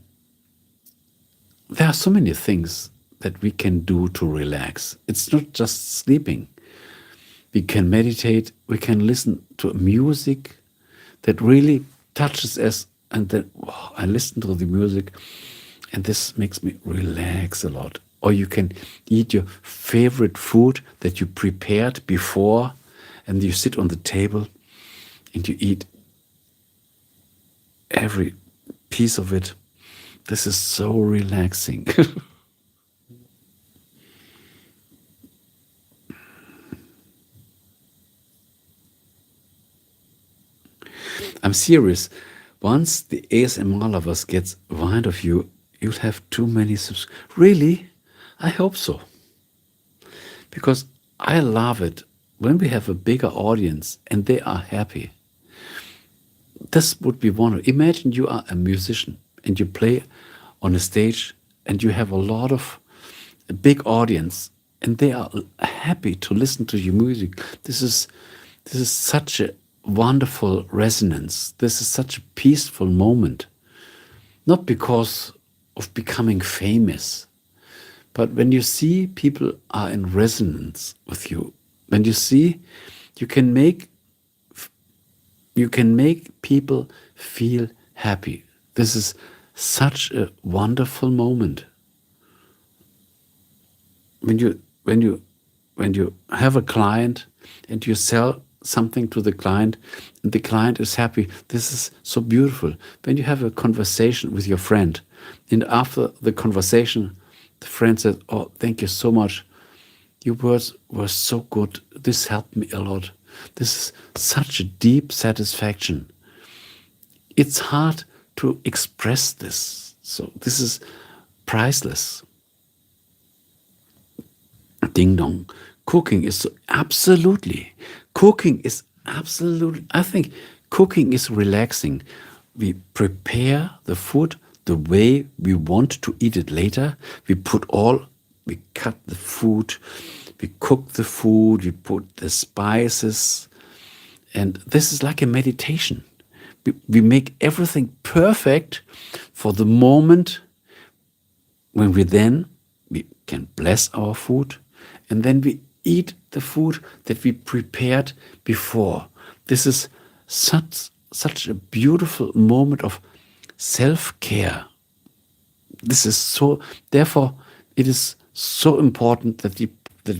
there are so many things that we can do to relax. It's not just sleeping. We can meditate, we can listen to music that really touches us, and then I listen to the music and this makes me relax a lot. Or you can eat your favorite food that you prepared before, and you sit on the table and you eat every piece of it. This is so relaxing. I'm serious. Once the ASMR lovers gets wind of you, you'll have too many Really? I hope so. Because I love it when we have a bigger audience and they are happy. This would be wonderful. Imagine you are a musician and you play on a stage and you have a big audience, and they are happy to listen to your music. This is such a wonderful resonance. This is such a peaceful moment. Not because of becoming famous, but when you see people are in resonance with you, when you see you can make people feel happy. This is such a wonderful moment. When you have a client and you sell something to the client and the client is happy, this is so beautiful. When you have a conversation with your friend and after the conversation the friend says, "Oh, thank you so much. Your words were so good. This helped me a lot." This is such a deep satisfaction. It's hard to express this. So this is priceless. Ding dong. Cooking is I think cooking is relaxing. We prepare the food the way we want to eat it later. We cut the food, we cook the food, we put the spices, and this is like a meditation. We make everything perfect for the moment when we can bless our food, and then we eat the food that we prepared before. This is such a beautiful moment of self-care. Therefore, it is so important that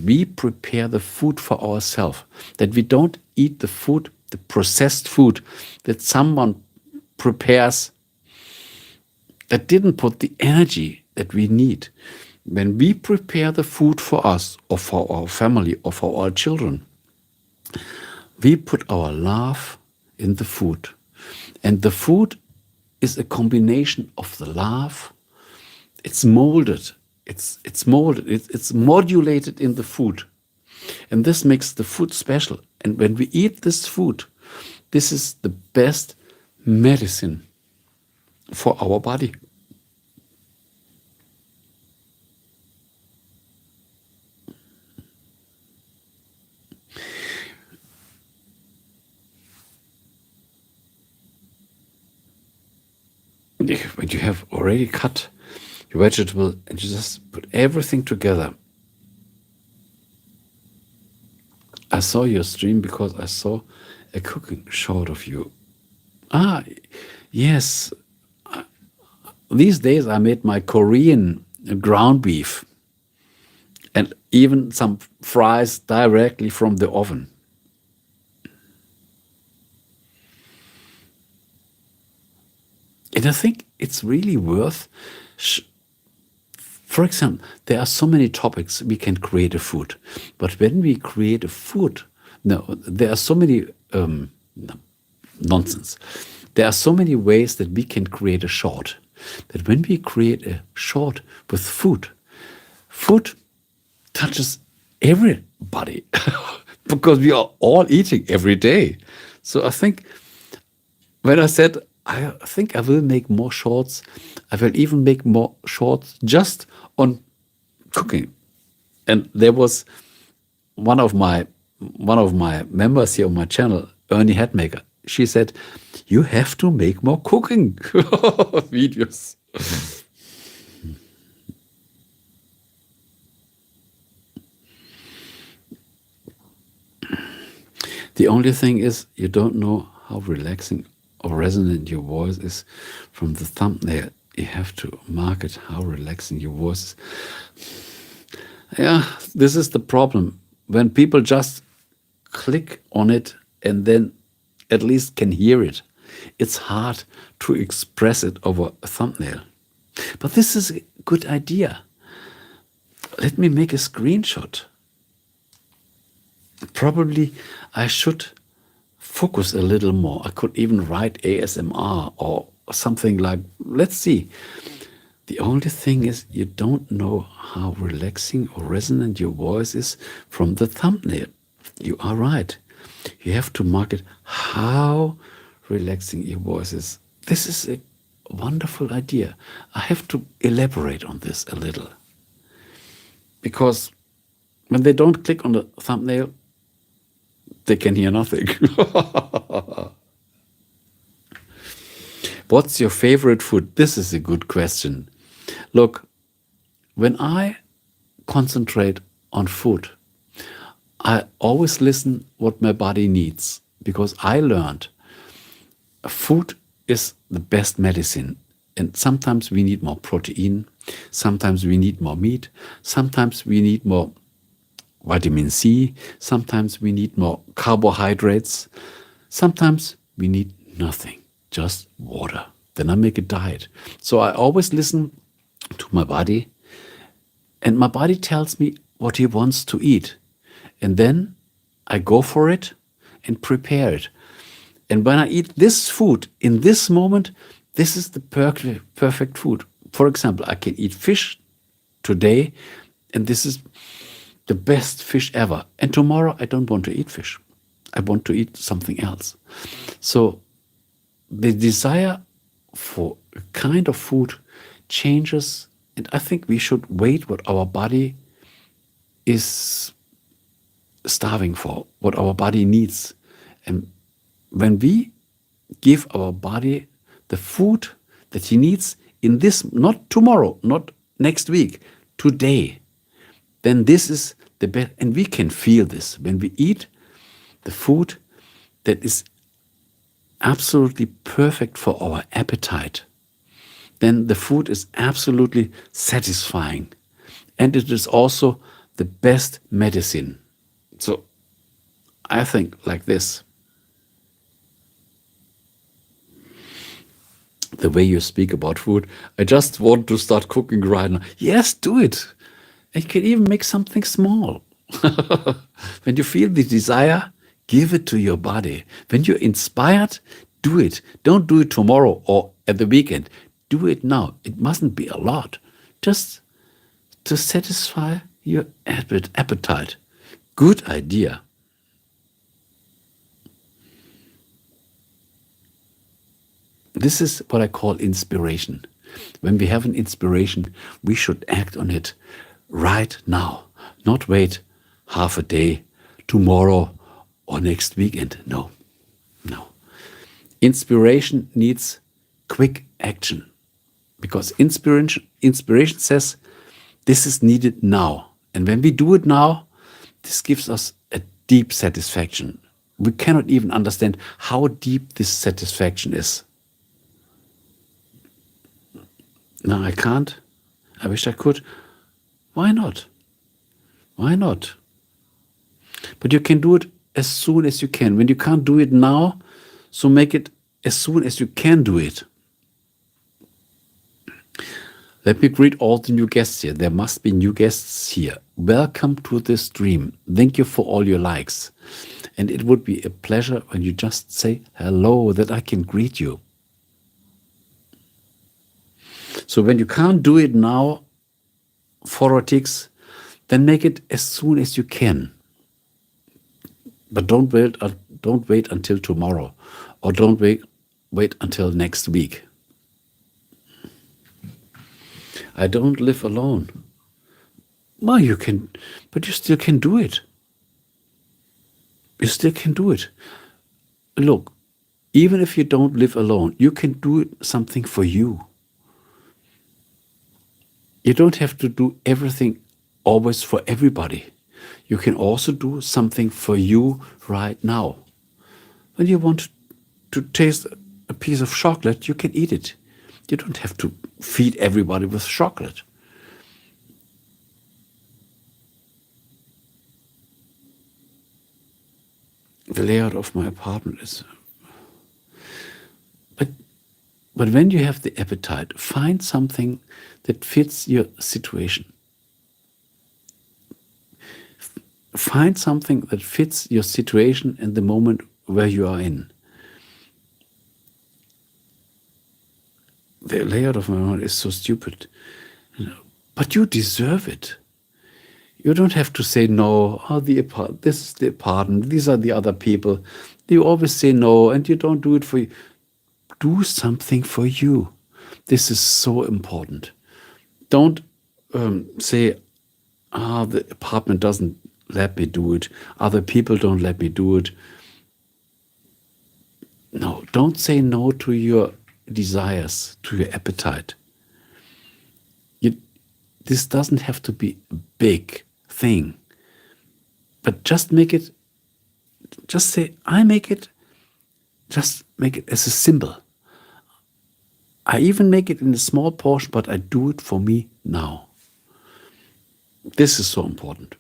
we prepare the food for ourselves, that we don't eat the food, the processed food that someone prepares that didn't put the energy that we need. When we prepare the food for us or for our family or for our children, we put our love in the food. And the food is a combination of the love. It's molded. It's molded. It's modulated in the food. And this makes the food special. And when we eat this food, this is the best medicine for our body. When you have already cut your vegetable and you just put everything together. I saw your stream because I saw a cooking short of you. Yes. These days I made my Korean ground beef and even some fries directly from the oven. And I think it's really worth, for example, there are so many topics we can create a food. But when we create a food, there are so many, nonsense. There are so many ways that we can create a short. That when we create a short with food touches everybody because we are all eating every day. So I think when I said, I think I will make more shorts. I will even make more shorts just on cooking. And there was one of my members here on my channel, Ernie Hatmaker. She said, "You have to make more cooking videos." The only thing is, you don't know how relaxing or resonant your voice is from the thumbnail. You have to mark it how relaxing your voice is. Yeah, this is the problem. When people just click on it and then at least can hear it, it's hard to express it over a thumbnail. But this is a good idea. Let me make a screenshot. Probably I should focus a little more. I could even write ASMR or something like, let's see. The only thing is you don't know how relaxing or resonant your voice is from the thumbnail. You are right. You have to mark it how relaxing your voice is. This is a wonderful idea. I have to elaborate on this a little. Because when they don't click on the thumbnail, they can hear nothing. What's your favorite food? This is a good question. Look, when I concentrate on food, I always listen what my body needs, because I learned food is the best medicine. And sometimes we need more protein, sometimes we need more meat, sometimes we need more vitamin C, sometimes we need more carbohydrates, sometimes we need nothing, just water. Then I make a diet. So I always listen to my body, and my body tells me what he wants to eat. And then I go for it and prepare it. And when I eat this food in this moment, this is the perfect food. For example, I can eat fish today, and this is the best fish ever. And tomorrow, I don't want to eat fish. I want to eat something else. So the desire for a kind of food changes, and I think we should wait what our body is starving for, what our body needs. And when we give our body the food that he needs in this, not tomorrow, not next week, today, then this is the best. And we can feel this when we eat the food that is absolutely perfect for our appetite. Then the food is absolutely satisfying. And it is also the best medicine. So I think like this. The way you speak about food, I just want to start cooking right now. Yes, do it. And you can even make something small. When you feel the desire, give it to your body. When you're inspired, do it. Don't do it tomorrow or at the weekend. Do it now. It mustn't be a lot. Just to satisfy your appetite. Good idea. This is what I call inspiration. When we have an inspiration, we should act on it right now. Not wait half a day, tomorrow, or next weekend. No. Inspiration needs quick action. Because inspiration says, this is needed now. And when we do it now, this gives us a deep satisfaction. We cannot even understand how deep this satisfaction is. No, I can't. I wish I could. Why not? Why not? But you can do it as soon as you can. When you can't do it now, so make it as soon as you can do it. Let me greet all the new guests here. There must be new guests here. Welcome to this stream. Thank you for all your likes. And it would be a pleasure when you just say hello, that I can greet you. So when you can't do it now, for ticks, then make it as soon as you can. But don't wait until tomorrow, or don't wait until next week. I don't live alone. Well, you can, but you still can do it. You still can do it. Look, even if you don't live alone, you can do something for you. You don't have to do everything always for everybody. You can also do something for you right now. When you want to taste a piece of chocolate, you can eat it. You don't have to feed everybody with chocolate. The layout of my apartment is... But when you have the appetite, find something that fits your situation. Find something that fits your situation and the moment where you are in. The layout of my mind is so stupid. But you deserve it. You don't have to say no. Oh, this is the apartment. These are the other people. You always say no, and you don't do it for you. Do something for you. This is so important. Don't say, the apartment doesn't let me do it. Other people don't let me do it. No, don't say no to your desires, to your appetite. This doesn't have to be a big thing. But just make it, just say, I make it, just make it as a symbol. I even make it in a small portion, but I do it for me now. This is so important.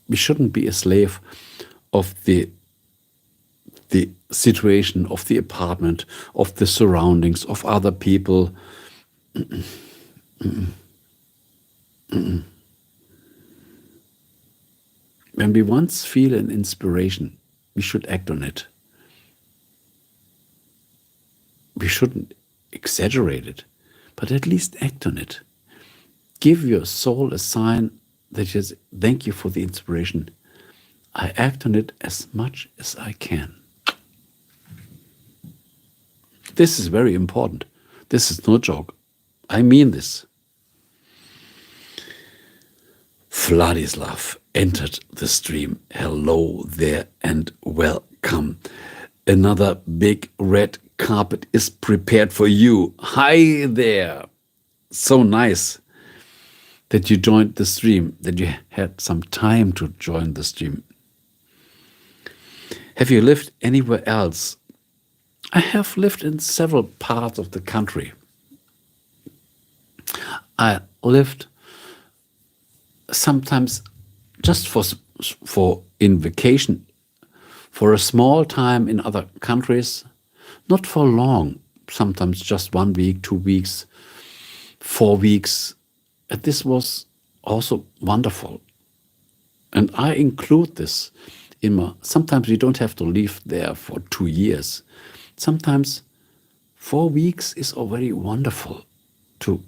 We shouldn't be a slave of the situation, of the apartment, of the surroundings, of other people. When we once feel an inspiration, we should act on it. We shouldn't exaggerate it, but at least act on it. Give your soul a sign that is, thank you for the inspiration. I act on it as much as I can. This is very important. This is no joke. I mean this. Vladislav entered the stream. Hello there and welcome. Another big red carpet is prepared for you. Hi there. So nice that you joined the stream, that you had some time to join the stream. Have you lived anywhere else? I have lived in several parts of the country. I lived sometimes just for in vacation, for a small time in other countries, not for long, sometimes just 1 week, 2 weeks, 4 weeks. And this was also wonderful. And I include this in my, sometimes you don't have to live there for 2 years. Sometimes 4 weeks is already wonderful to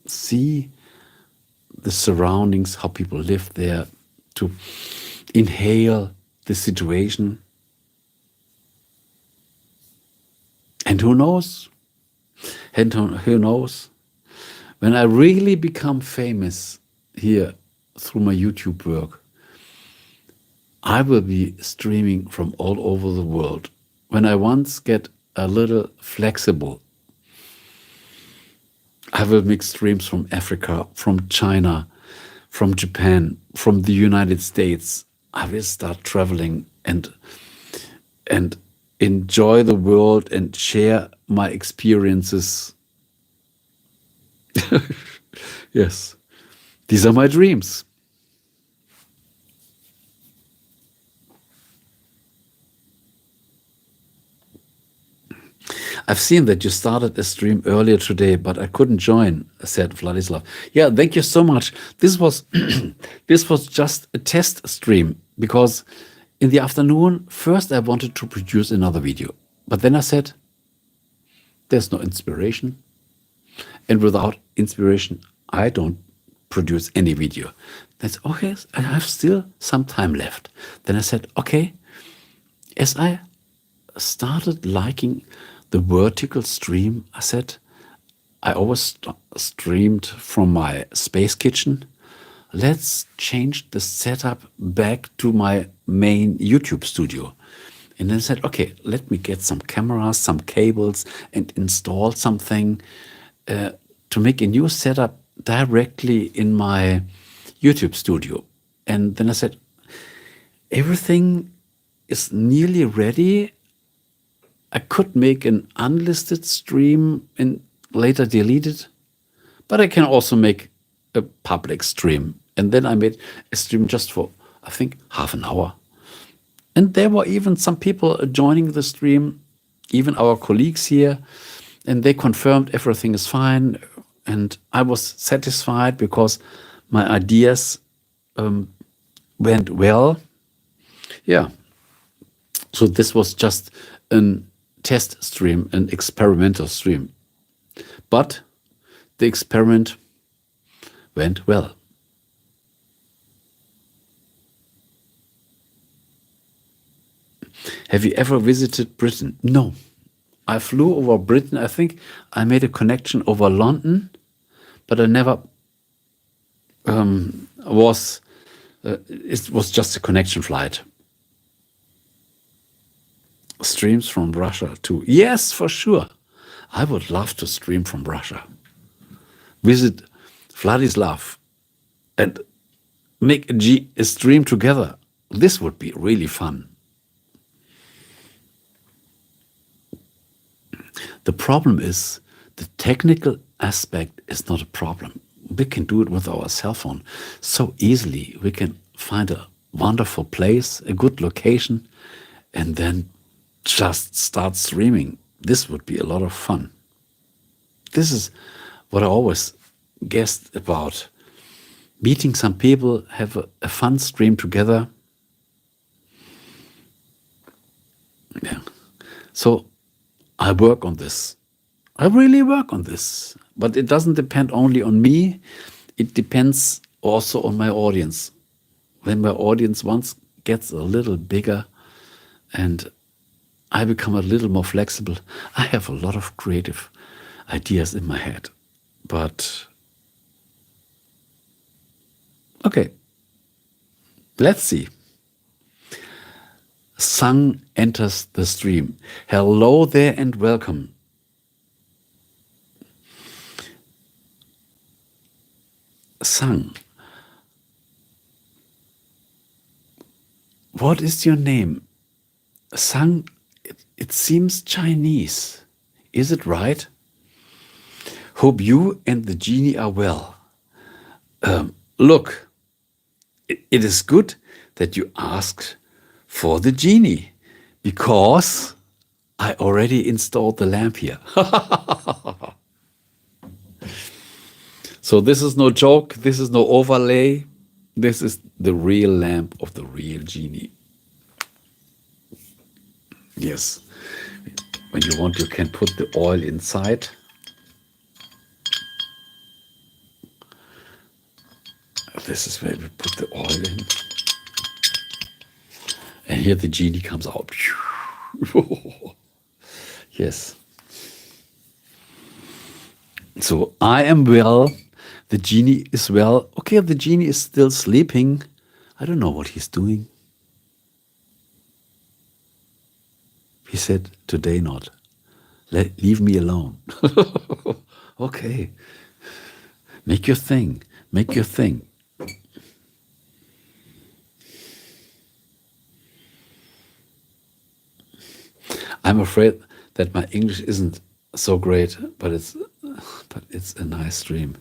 see the surroundings, how people live there, to inhale the situation. And who knows? And who knows? When I really become famous here through my YouTube work, I will be streaming from all over the world. When I once get a little flexible, I will make streams from Africa, from China, from Japan, from the United States. I will start traveling and enjoy the world and share my experiences. Yes, these are my dreams. I've seen that you started a stream earlier today, but I couldn't join, said Vladislav. Yeah, thank you so much. This was this was just a test stream, because in the afternoon, first I wanted to produce another video. But then I said, there's no inspiration. And without inspiration, I don't produce any video. That's okay, I have still some time left. Then I said, okay, as I started liking the vertical stream, I said, I always streamed from my space kitchen. Let's change the setup back to my main YouTube studio. And then I said, okay, let me get some cameras, some cables, and install something to make a new setup directly in my YouTube studio. And then I said, everything is nearly ready. I could make an unlisted stream and later delete it, but I can also make a public stream. And then I made a stream just for, I think, half an hour. And there were even some people joining the stream, even our colleagues here, and they confirmed everything is fine. And I was satisfied because my ideas went well. Yeah. So this was just an test stream, an experimental stream. But the experiment went well. Have you ever visited Britain? No. I flew over Britain. I think I made a connection over London, but I never it was just a connection flight. Streams from Russia too. Yes, for sure. I would love to stream from Russia. Visit Vladislav and make a stream together. This would be really fun. The problem is the technical aspect is not a problem. We can do it with our cell phone so easily. We can find a wonderful place, a good location, and then just start streaming. This would be a lot of fun. This is what I always guessed about. Meeting some people, have a fun stream together. Yeah. So I work on this. I really work on this. But it doesn't depend only on me. It depends also on my audience. When my audience once gets a little bigger and I become a little more flexible, I have a lot of creative ideas in my head. But okay, let's see. Sang enters the stream. Hello there and welcome. Sang, what is your name? Sang, it seems Chinese. Is it right? Hope you and the genie are well. Look, it is good that you asked for the genie because I already installed the lamp here. So this is no joke. This is no overlay. This is the real lamp of the real genie. Yes. When you want, you can put the oil inside. This is where we put the oil in. And here the genie comes out. Yes. So I am well. The genie is well. Okay, the genie is still sleeping. I don't know what he's doing. He said, today not. Leave me alone. Okay. Make your thing. Make your thing. I'm afraid that my English isn't so great, but it's a nice dream.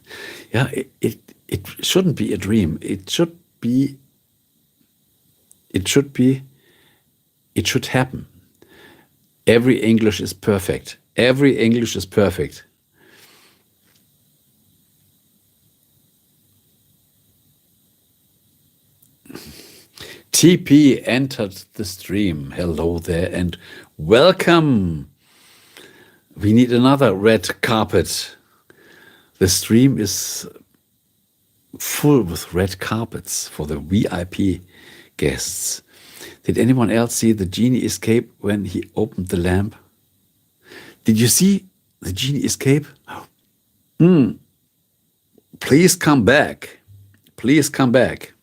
Yeah, it shouldn't be a dream. It should happen. Every English is perfect. Every English is perfect. TP entered the stream. Hello there and welcome. We need another red carpet. The stream is full with red carpets for the VIP guests. Did anyone else see the genie escape when he opened the lamp? Did you see the genie escape? Please come back. Please come back.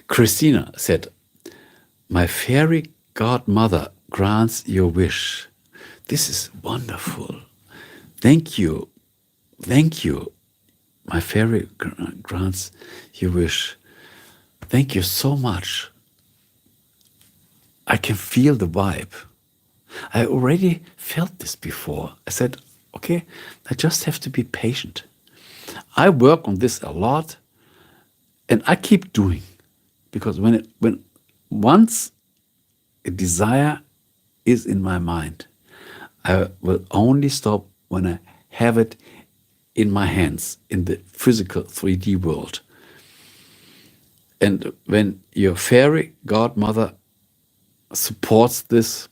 Christina said, my fairy godmother grants your wish. This is wonderful. Thank you. Thank you. My fairy grants your wish. Thank you so much. I can feel the vibe. I already felt this before. I said, okay, I just have to be patient. I work on this a lot and I keep doing. Because when once a desire is in my mind, I will only stop when I have it in my hands in the physical 3D world. And when your fairy godmother supports this,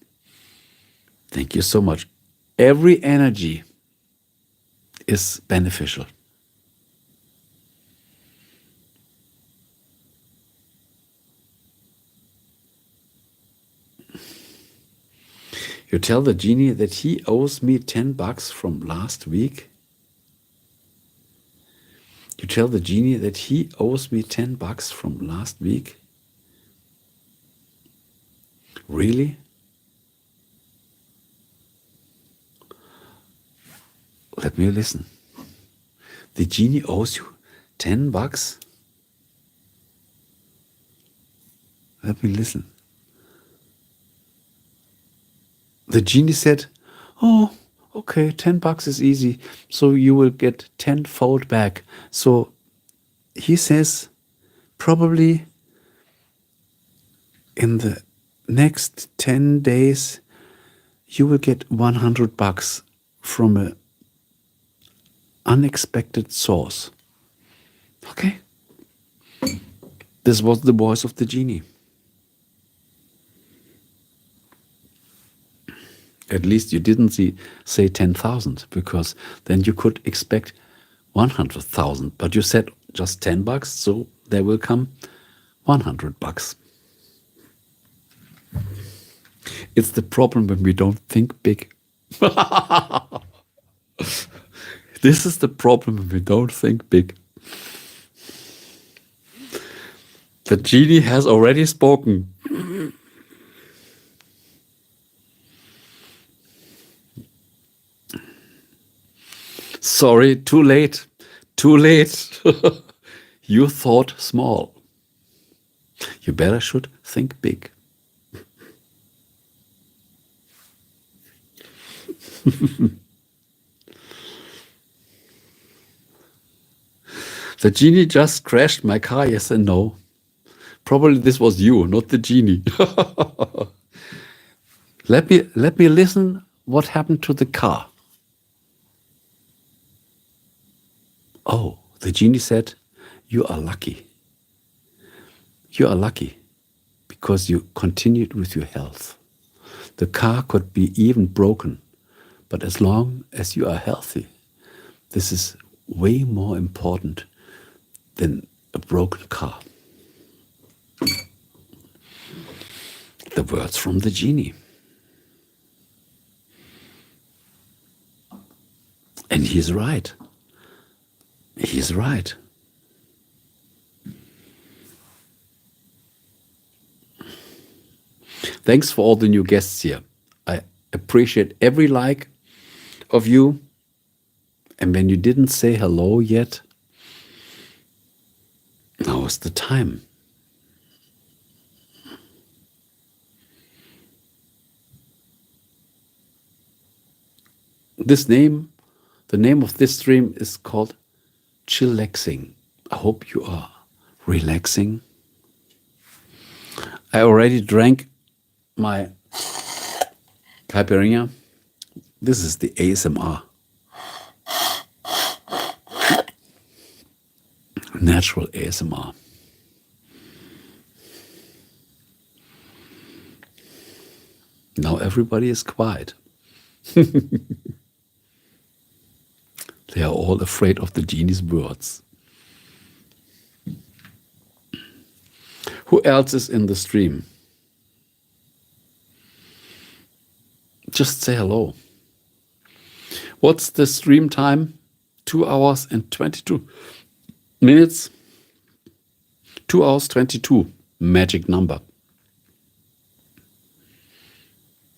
thank you so much. Every energy is beneficial. You tell the genie that he owes me $10 from last week. You tell the genie that he owes me $10 from last week. Really? Let me listen. The genie owes you $10? Let me listen. The genie said, oh, okay, $10 is easy. So you will get tenfold back. So he says, probably in the next 10 days, you will get $100 from an unexpected source. Okay? This was the voice of the genie. At least you didn't say 10,000, because then you could expect 100,000. But you said just $10, so there will come $100. It's the problem when we don't think big. This is the problem when we don't think big. The genie has already spoken. Sorry, too late. Too late. You thought small. You better should think big. The genie just crashed my car, yes and no. Probably this was you, not the genie. Let me listen what happened to the car. Oh, the genie said, you are lucky. You are lucky because you continued with your health. The car could be even broken, but as long as you are healthy, this is way more important than a broken car. The words from the genie. And he's right. He's right. Thanks for all the new guests here. I appreciate every like of you. And when you didn't say hello yet, now is the time. The name of this stream is called Chillaxing. I hope you are relaxing. I already drank my caipirinha. This is the ASMR. Natural ASMR. Now everybody is quiet. They are all afraid of the genie's words. Who else is in the stream? Just say hello. What's the stream time? 2 hours and 22 minutes. 2 hours 22. Magic number.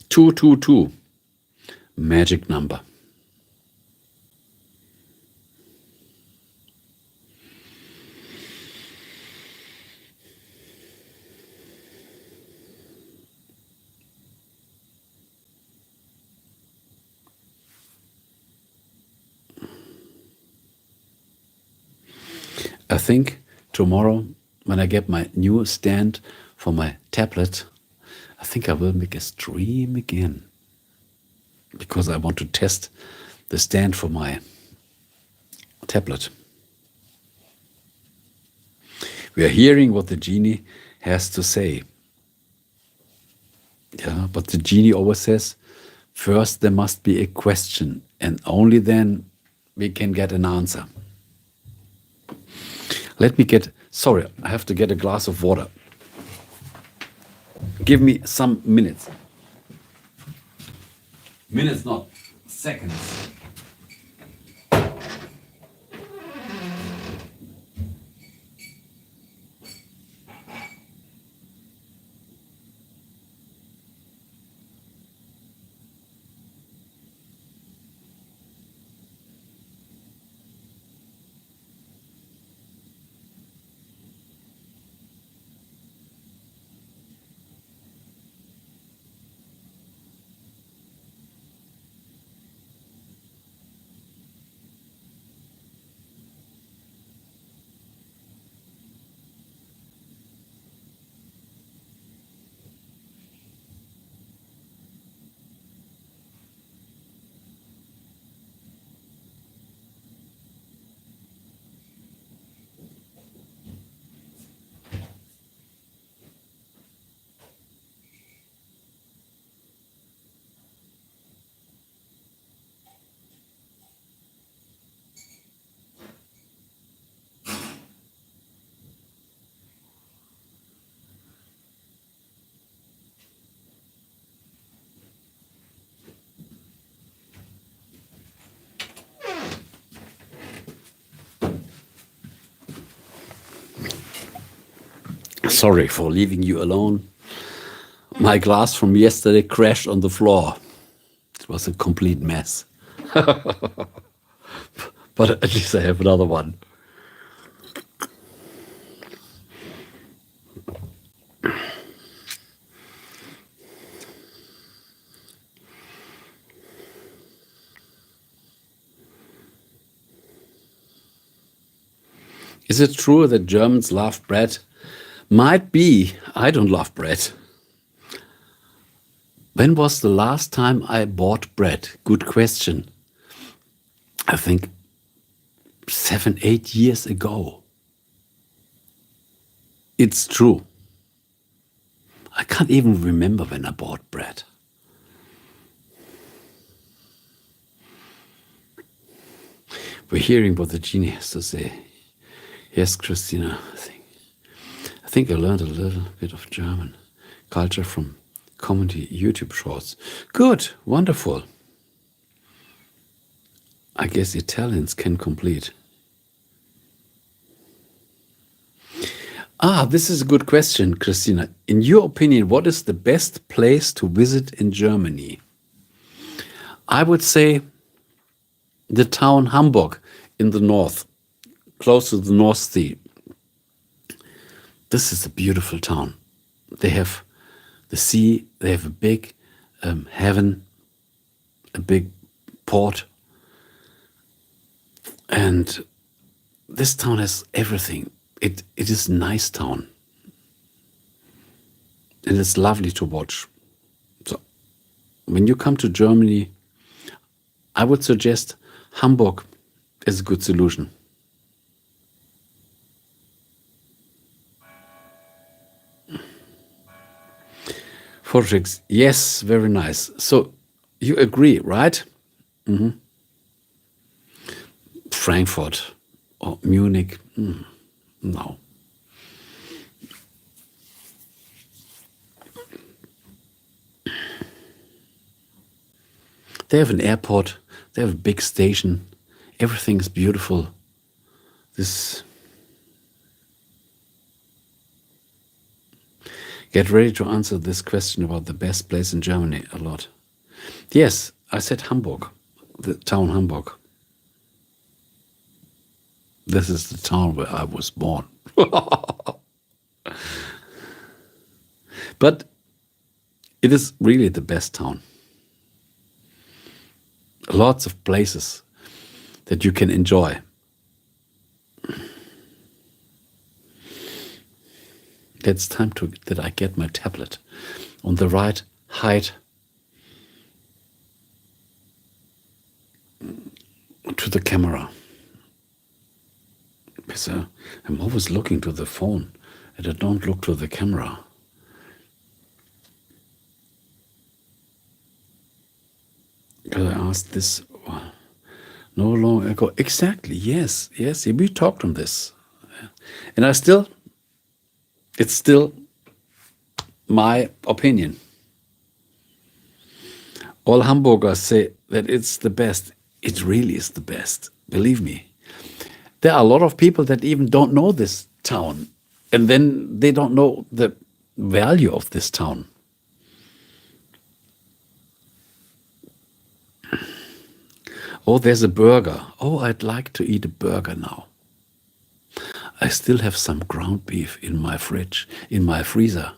222. Magic number. I think tomorrow, when I get my new stand for my tablet, I think I will make a stream again, because I want to test the stand for my tablet. We are hearing what the genie has to say. Yeah, but the genie always says, first there must be a question, and only then we can get an answer. Let me sorry, I have to get a glass of water. Give me some minutes. Minutes, not seconds. Sorry for leaving you alone. My glass from yesterday crashed on the floor. It was a complete mess. But at least I have another one. Is it true that Germans love bread? Might be. I don't love bread. When was the last time I bought bread? Good question. I think 7, 8 years ago. It's true. I can't even remember when I bought bread. We're hearing what the genie has to say. Yes, Christina, I think I learned a little bit of German culture from comedy YouTube shorts. Good, wonderful. I guess Italians can complete. This is a good question, Christina. In your opinion, what is the best place to visit in Germany? I would say the town Hamburg in the north, close to the North Sea. This is a beautiful town. They have the sea, they have a big haven, a big port. And this town has everything. It is a nice town. And it's lovely to watch. So when you come to Germany, I would suggest Hamburg is a good solution. Fortrix, yes, very nice. So you agree, right? Frankfurt or Munich, no. They have an airport, they have a big station, everything is beautiful. Get ready to answer this question about the best place in Germany a lot. Yes, I said Hamburg, the town Hamburg. This is the town where I was born. But it is really the best town. Lots of places that you can enjoy. It's time that I get my tablet on the right height to the camera. Because I'm always looking to the phone and I don't look to the camera. Because I asked this no long ago. Exactly, yes, we talked on this. And it's still my opinion. All Hamburgers say that it's the best. It really is the best, believe me. There are a lot of people that even don't know this town, and then they don't know the value of this town. Oh, there's a burger. Oh, I'd like to eat a burger now. I still have some ground beef in my fridge, in my freezer.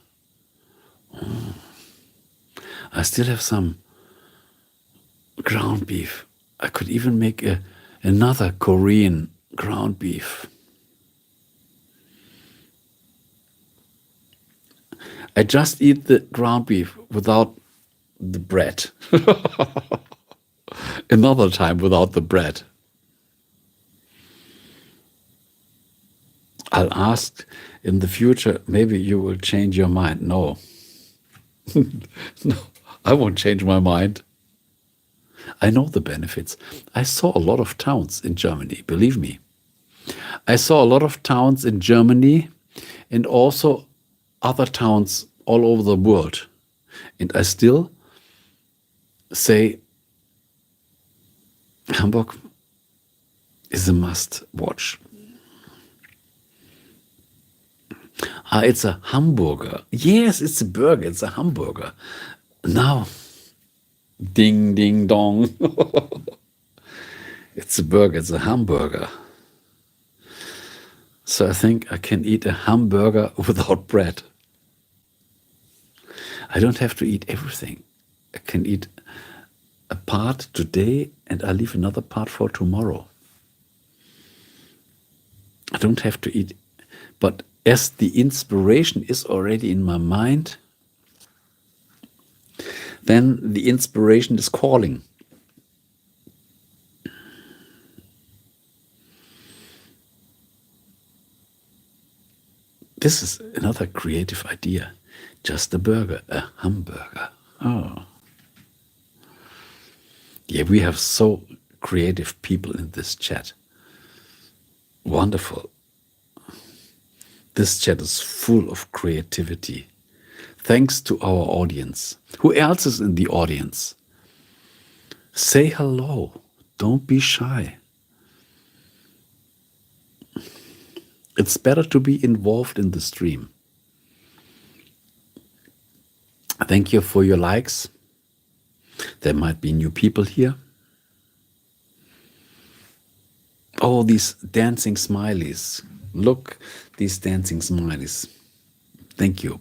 I still have some ground beef. I could even make another Korean ground beef. I just eat the ground beef without the bread. Another time without the bread. I'll ask in the future, maybe you will change your mind. No. No, I won't change my mind. I know the benefits. I saw a lot of towns in Germany, believe me. I saw a lot of towns in Germany and also other towns all over the world. And I still say Hamburg is a must watch. It's a hamburger. Yes, it's a burger. It's a hamburger. Now, ding, ding, dong. It's a burger. It's a hamburger. So I think I can eat a hamburger without bread. I don't have to eat everything. I can eat a part today and I leave another part for tomorrow. I don't have to eat. But as the inspiration is already in my mind, then the inspiration is calling. This is another creative idea. Just a burger, a hamburger. Oh. Yeah, we have so creative people in this chat. Wonderful. This chat is full of creativity. Thanks to our audience. Who else is in the audience? Say hello. Don't be shy. It's better to be involved in the stream. Thank you for your likes. There might be new people here. Oh, these dancing smileys. Look, these dancing smileys. Thank you.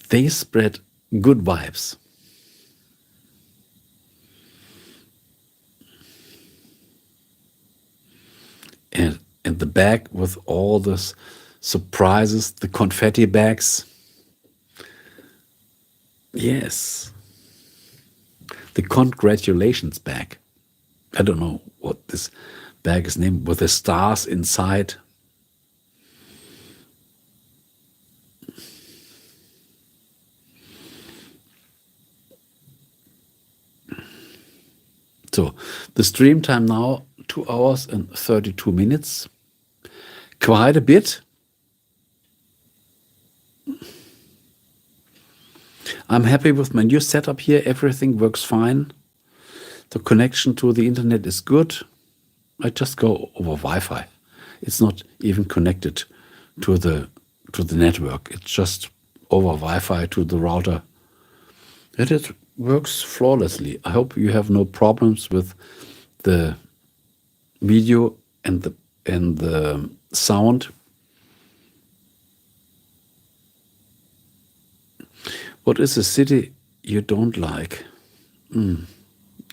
They spread good vibes. And the bag with all the surprises, the confetti bags. Yes. The congratulations bag. I don't know what this bag is named, with the stars inside. So the stream time now, 2 hours and 32 minutes. Quite a bit. I'm happy with my new setup here. Everything works fine. The connection to the internet is good. I just go over Wi-Fi. It's not even connected to the network. It's just over Wi-Fi to the router. And it works flawlessly. I hope you have no problems with the video and the sound. What is a city you don't like?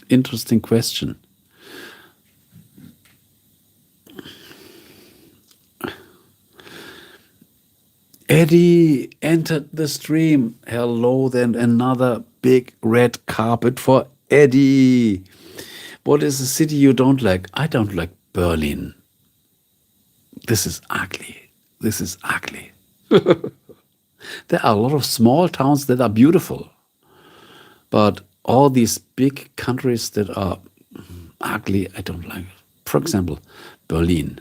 Interesting question. Eddie entered the stream. Hello, then another big red carpet for Eddie. What is a city you don't like? I don't like Berlin. This is ugly. This is ugly. There are a lot of small towns that are beautiful. But all these big countries that are ugly, I don't like. For example, Berlin.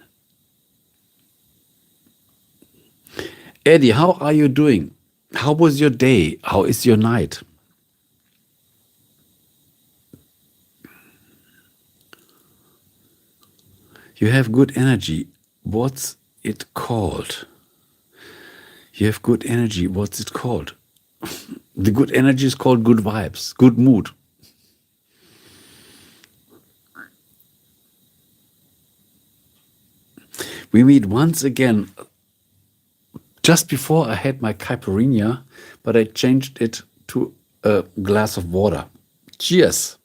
Eddie, how are you doing? How was your day? How is your night? You have good energy. What's it called? You have good energy. What's it called? The good energy is called good vibes, good mood. We meet once again. Just before I had my caipirinha, but I changed it to a glass of water. Cheers.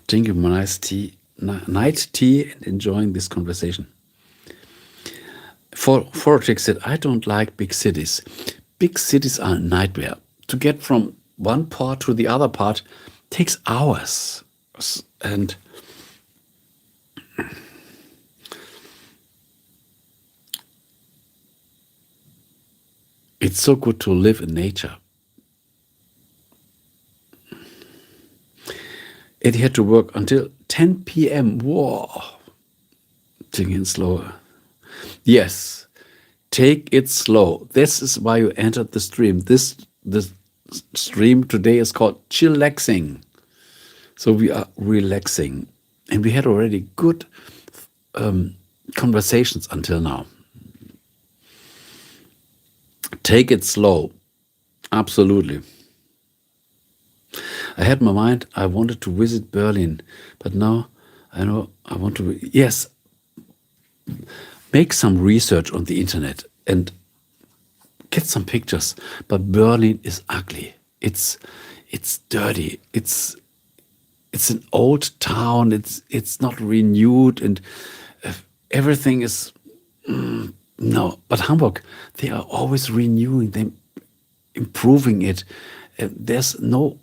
Drinking my nice tea, night tea, and enjoying this conversation. Fortrix said, I don't like big cities. Big cities are a nightmare. To get from one part to the other part takes hours. And it's so good to live in nature. It had to work until 10 p.m. Whoa. Take it slower. Yes. Take it slow. This is why you entered the stream. This stream today is called Chillaxing. So we are relaxing. And we had already good conversations until now. Take it slow. Absolutely. I had in my mind, I wanted to visit Berlin, but now I know I want to, yes, make some research on the internet and get some pictures. But Berlin is ugly. It's dirty. It's an old town. It's not renewed, and everything is no. But Hamburg, they are always renewing them, improving it. There's no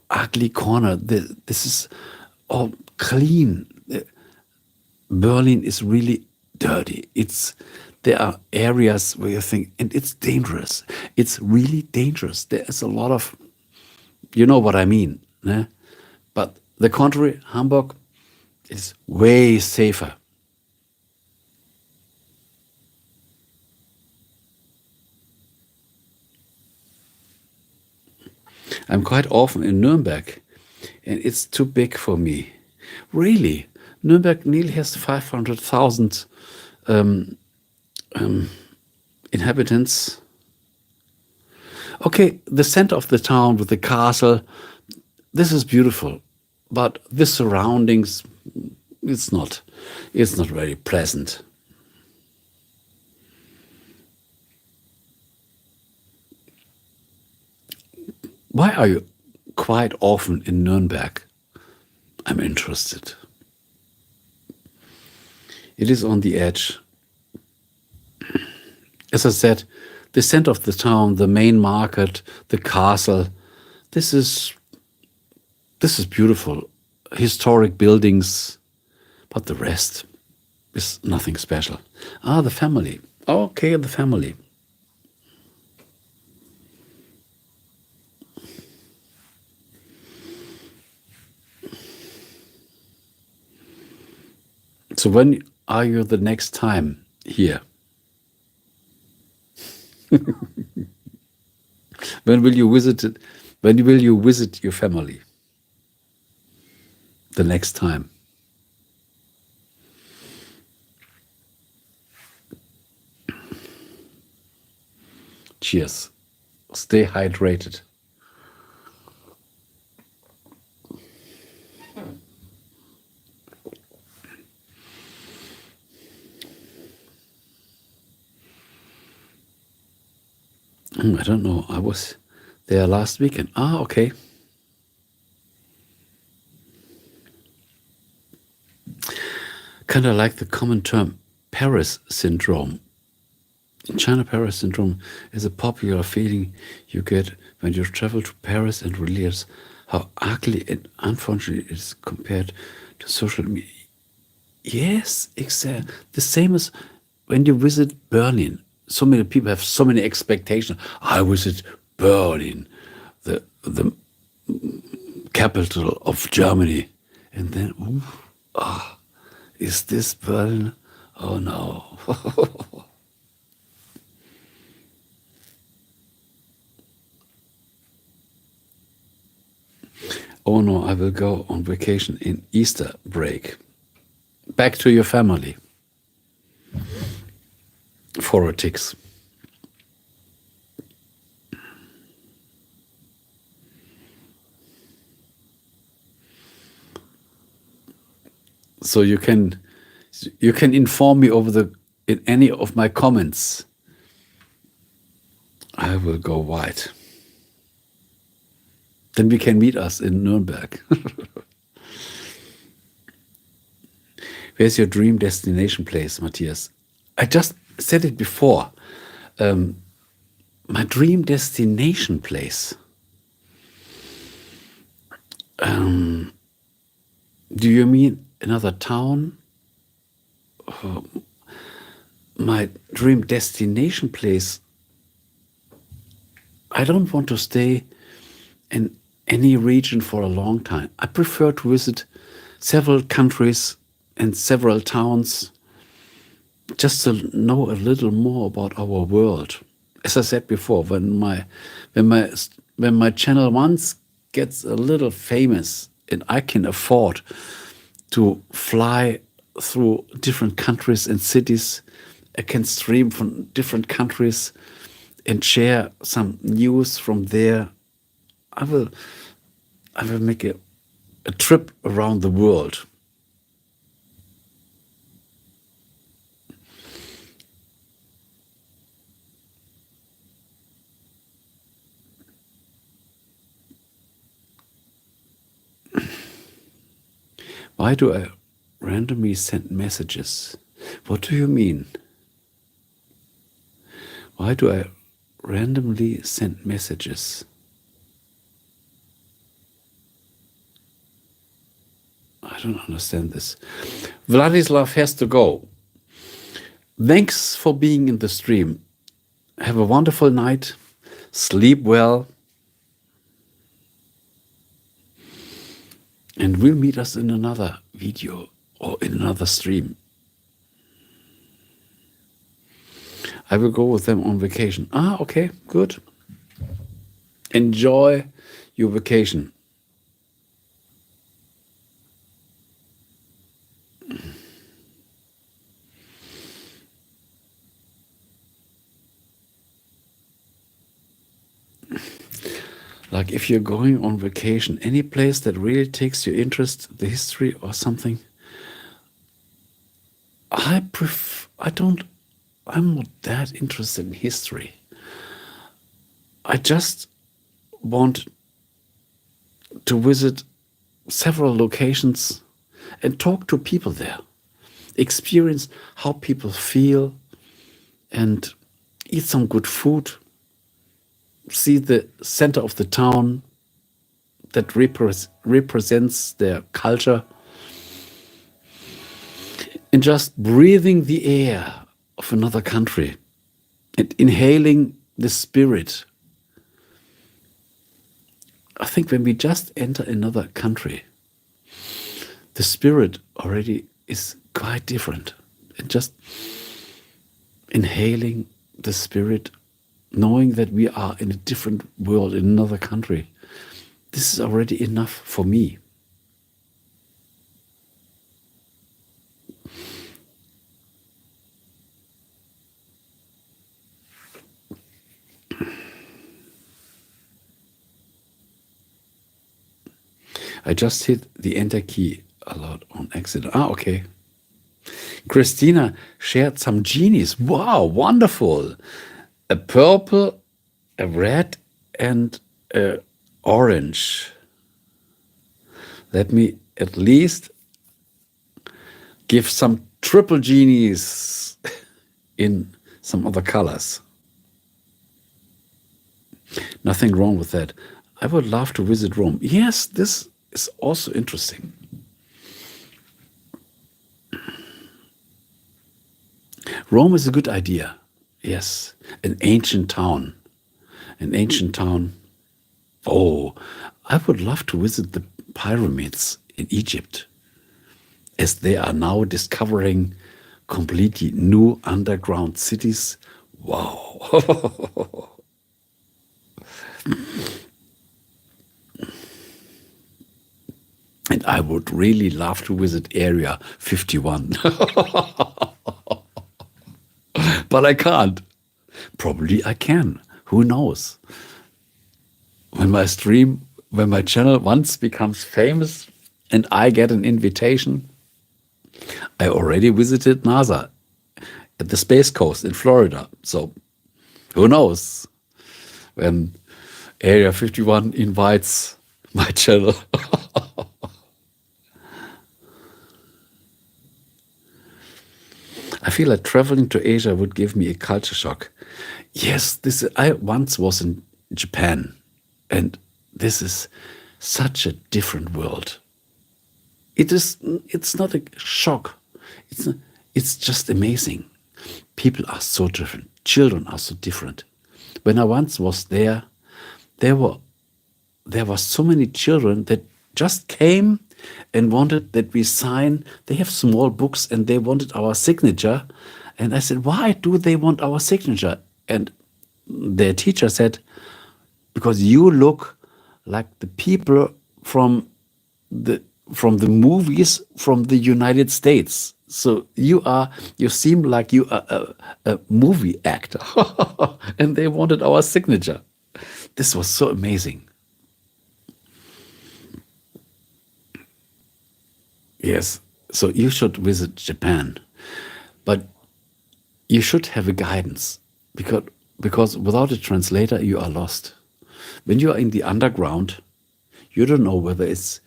ugly corner. This is all clean. Berlin is really dirty. There are areas where you think, and it's dangerous. It's really dangerous. There's a lot of, you know what I mean. Ne? But the contrary, Hamburg is way safer. I'm quite often in Nuremberg, and it's too big for me. Really, Nuremberg nearly has 500,000 inhabitants. Okay, the center of the town with the castle, this is beautiful, but the surroundings, it's not very pleasant. Why are you quite often in Nuremberg? I'm interested. It is on the edge. As I said, the center of the town, the main market, the castle, this is beautiful. Historic buildings, but the rest is nothing special. The family. Okay, the family. So when are you the next time here? When will you visit it? When will you visit your family? The next time. Cheers. Stay hydrated. I don't know. I was there last weekend. Okay. Kind of like the common term Paris syndrome. In China, Paris syndrome is a popular feeling you get when you travel to Paris and realize how ugly and unfortunate it is compared to social media. Yes, exactly. The same as when you visit Berlin. So many people have so many expectations. I visit Berlin, the capital of Germany. And then, is this Berlin? Oh no. Oh no, I will go on vacation in Easter break. Back to your family. Politics. So you can inform me in any of my comments. I will go white. Then we can meet us in Nuremberg. Where's your dream destination place, Matthias? I just said it before. My dream destination place. Do you mean another town? My dream destination place. I don't want to stay in any region for a long time. I prefer to visit several countries and several towns, just to know a little more about our world. As I said before, when my when my channel once gets a little famous and I can afford to fly through different countries and cities, I can stream from different countries and share some news from there. I will make a trip around the world. Why do I randomly send messages? What do you mean? Why do I randomly send messages? I don't understand this. Vladislav has to go. Thanks for being in the stream. Have a wonderful night. Sleep well. And we'll meet us in another video or in another stream. I will go with them on vacation. Ah, okay, good. Enjoy your vacation. Like if you're going on vacation, any place that really takes your interest, the history or something, I'm not that interested in history. I just want to visit several locations and talk to people there, experience how people feel and eat some good food, see the center of the town that represents their culture, and just breathing the air of another country and inhaling the spirit. I think when we just enter another country, the spirit already is quite different. And just inhaling the spirit, knowing that we are in a different world, in another country, this is already enough for me. I just hit the enter key a lot on accident. Ah, okay. Christina shared some genies. Wow, wonderful. A purple, a red, and a orange. Let me at least give some triple genies in some other colors. Nothing wrong with that. I would love to visit Rome. Yes, this is also interesting. Rome is a good idea. Yes, an ancient town. An ancient town. Oh, I would love to visit the pyramids in Egypt, as they are now discovering completely new underground cities. Wow. And I would really love to visit Area 51. But I can't. Probably I can. Who knows? When my channel once becomes famous and I get an invitation, I already visited NASA at the Space Coast in Florida. So who knows when Area 51 invites my channel. I feel like traveling to Asia would give me a culture shock. Yes, I once was in Japan, and this is such a different world. It's not a shock. It's just amazing. People are so different. Children are so different. When I once was there were so many children that just came and wanted that we sign. They have small books and they wanted our signature. And I said, why do they want our signature? And their teacher said, because you look like the people from the movies from the United States. So you seem like you are a movie actor, and they wanted our signature. This was so amazing. Yes, so you should visit Japan, but you should have a guidance, because without a translator you are lost. When you are in the underground, you don't know whether it's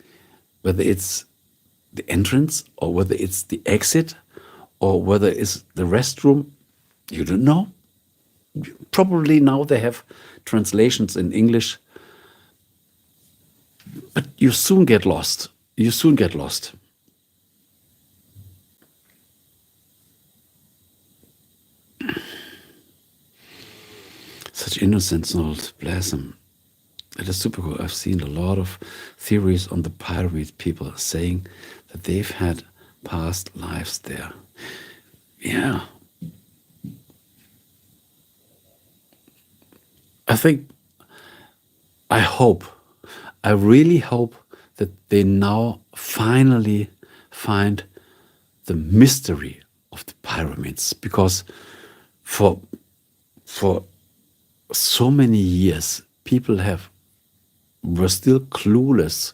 the entrance or whether it's the exit or whether it's the restroom. You don't know. Probably now they have translations in English, but you soon get lost. You soon get lost. Such innocence, old blossom. It is super cool. I've seen a lot of theories on the pyramid people saying that they've had past lives there. Yeah. I really hope that they now finally find the mystery of the pyramids, because for so many years people were still clueless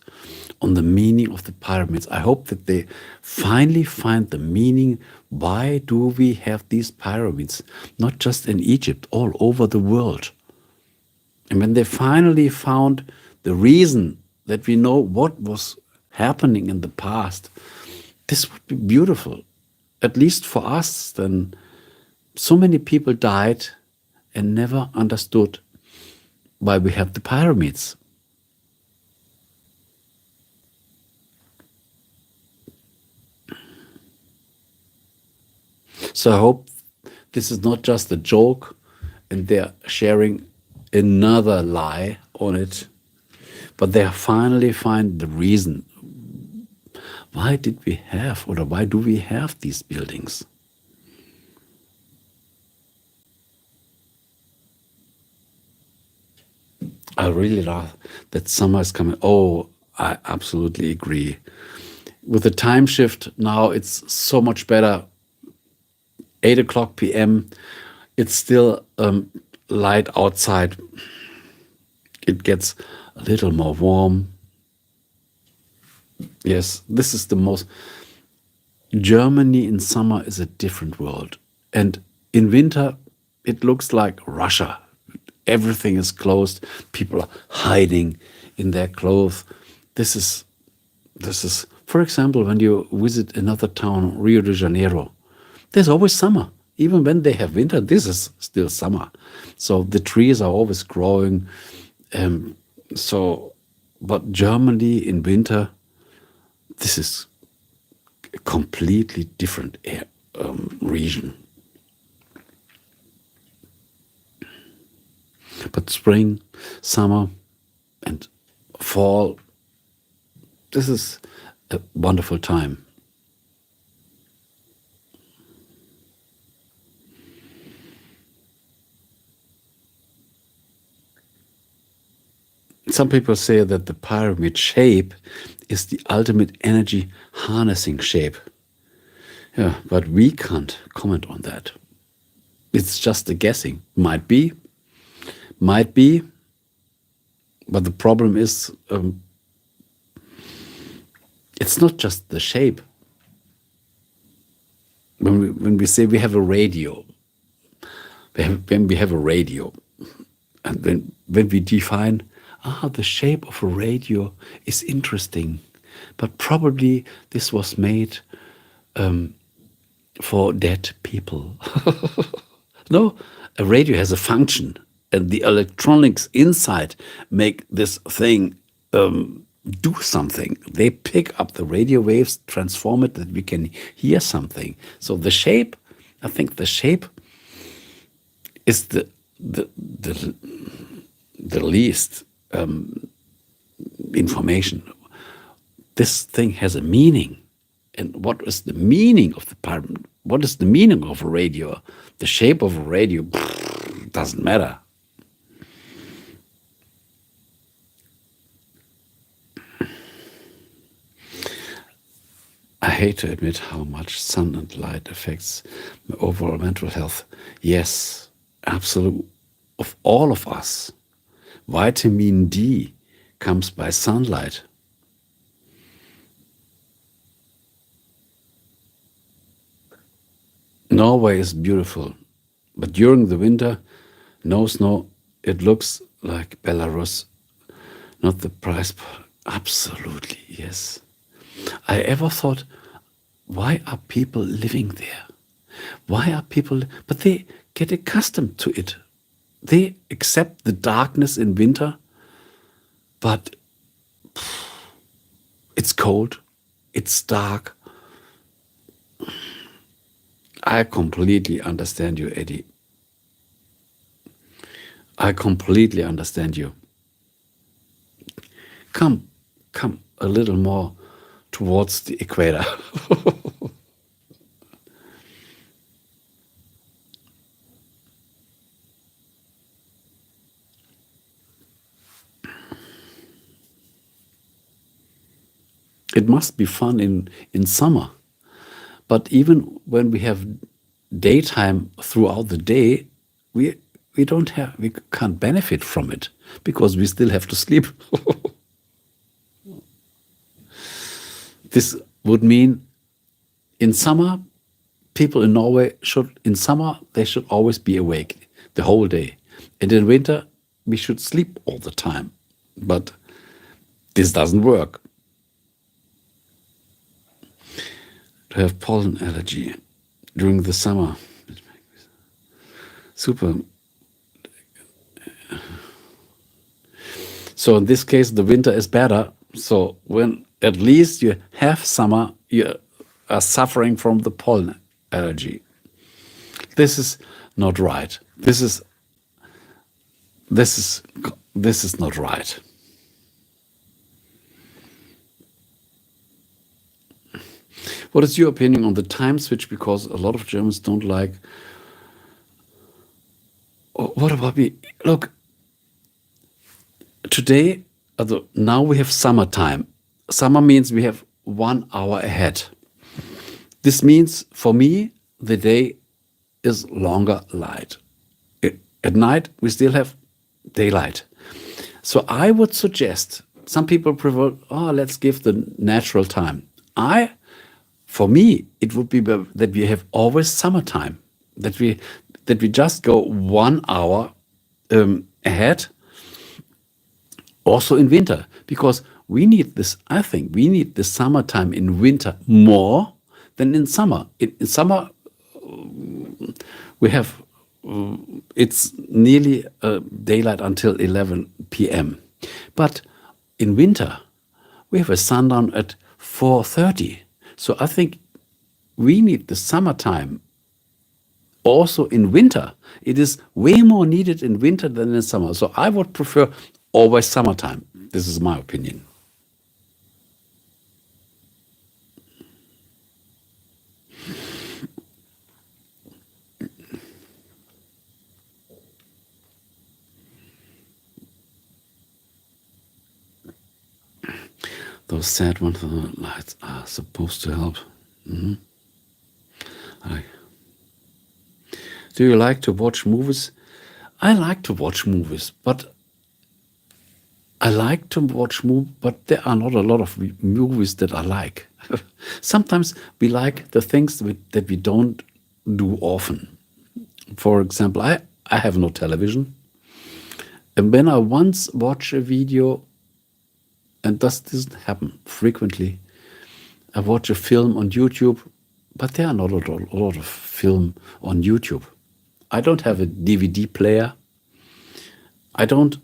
on the meaning of the pyramids. I hope that they finally find the meaning. Why do we have these pyramids? Not just in Egypt, all over the world. And when they finally found the reason, that we know what was happening in the past, this would be beautiful. At least for us, then so many people died and never understood why we have the pyramids. So I hope this is not just a joke and they're sharing another lie on it, but they finally find the reason. Why do we have these buildings? I really love that summer is coming. Oh, I absolutely agree. With the time shift now, it's so much better. 8:00 p.m. It's still light outside. It gets a little more warm. Yes, this is the most. Germany in summer is a different world. And in winter, it looks like Russia. Everything is closed. People are hiding in their clothes. This is, for example, when you visit another town, Rio de Janeiro, there's always summer. Even when they have winter, this is still summer. So the trees are always growing. But Germany in winter, this is a completely different region. But spring, summer, and fall, this is a wonderful time. Some people say that the pyramid shape is the ultimate energy harnessing shape. Yeah, but we can't comment on that. It's just a guessing. Might be, but the problem is it's not just the shape. When we say we have a radio, when we have a radio, and when we define, the shape of a radio is interesting, but probably this was made for dead people. No, a radio has a function, and the electronics inside make this thing do something. They pick up the radio waves, transform it, that we can hear something. So the shape, I think the shape is the least information. This thing has a meaning. And what is the meaning of the pyramid? What is the meaning of a radio? The shape of a radio doesn't matter. I hate to admit how much sun and light affects my overall mental health. Yes, absolute. Of all of us, vitamin D comes by sunlight. Norway is beautiful, but during the winter, no snow. It looks like Belarus, not the price. Absolutely, yes. I ever thought, why are people living there? Why are people? But they get accustomed to it. They accept the darkness in winter, but it's cold, it's dark. I completely understand you, Eddie. I completely understand you. Come a little more towards the equator. It must be fun in summer. But even when we have daytime throughout the day, we can't benefit from it because we still have to sleep. This would mean in summer, people in Norway they should always be awake the whole day. And in winter, we should sleep all the time. But this doesn't work. To have pollen allergy during the summer. Super. So in this case, the winter is better. So when at least you have summer, you are suffering from the pollen allergy. This is not right. This is not right. What is your opinion on the time switch? Because a lot of Germans don't like. What about me? Look, today, now we have summertime. Summer means we have 1 hour ahead. This means for me, the day is longer light. At night, we still have daylight. So I would suggest, some people prefer, let's give the natural time. For me, it would be that we have always summertime, that we just go 1 hour ahead, also in winter, because we need this. I think we need the summertime in winter more than in summer. In summer, we have it's nearly daylight until 11 p.m. But in winter, we have a sundown at 4:30. So I think we need the summertime also in winter. It is way more needed in winter than in summer. So I would prefer always summertime. This is my opinion. Those sad ones, lights are supposed to help. Do you like to watch movies? I like to watch movies, but there are not a lot of movies that I like. Sometimes we like the things that we don't do often. For example, I have no television. And when I once watch a video, and this doesn't happen frequently, I watch a film on YouTube, but there are not a lot of film on YouTube. I don't have a DVD player. I don't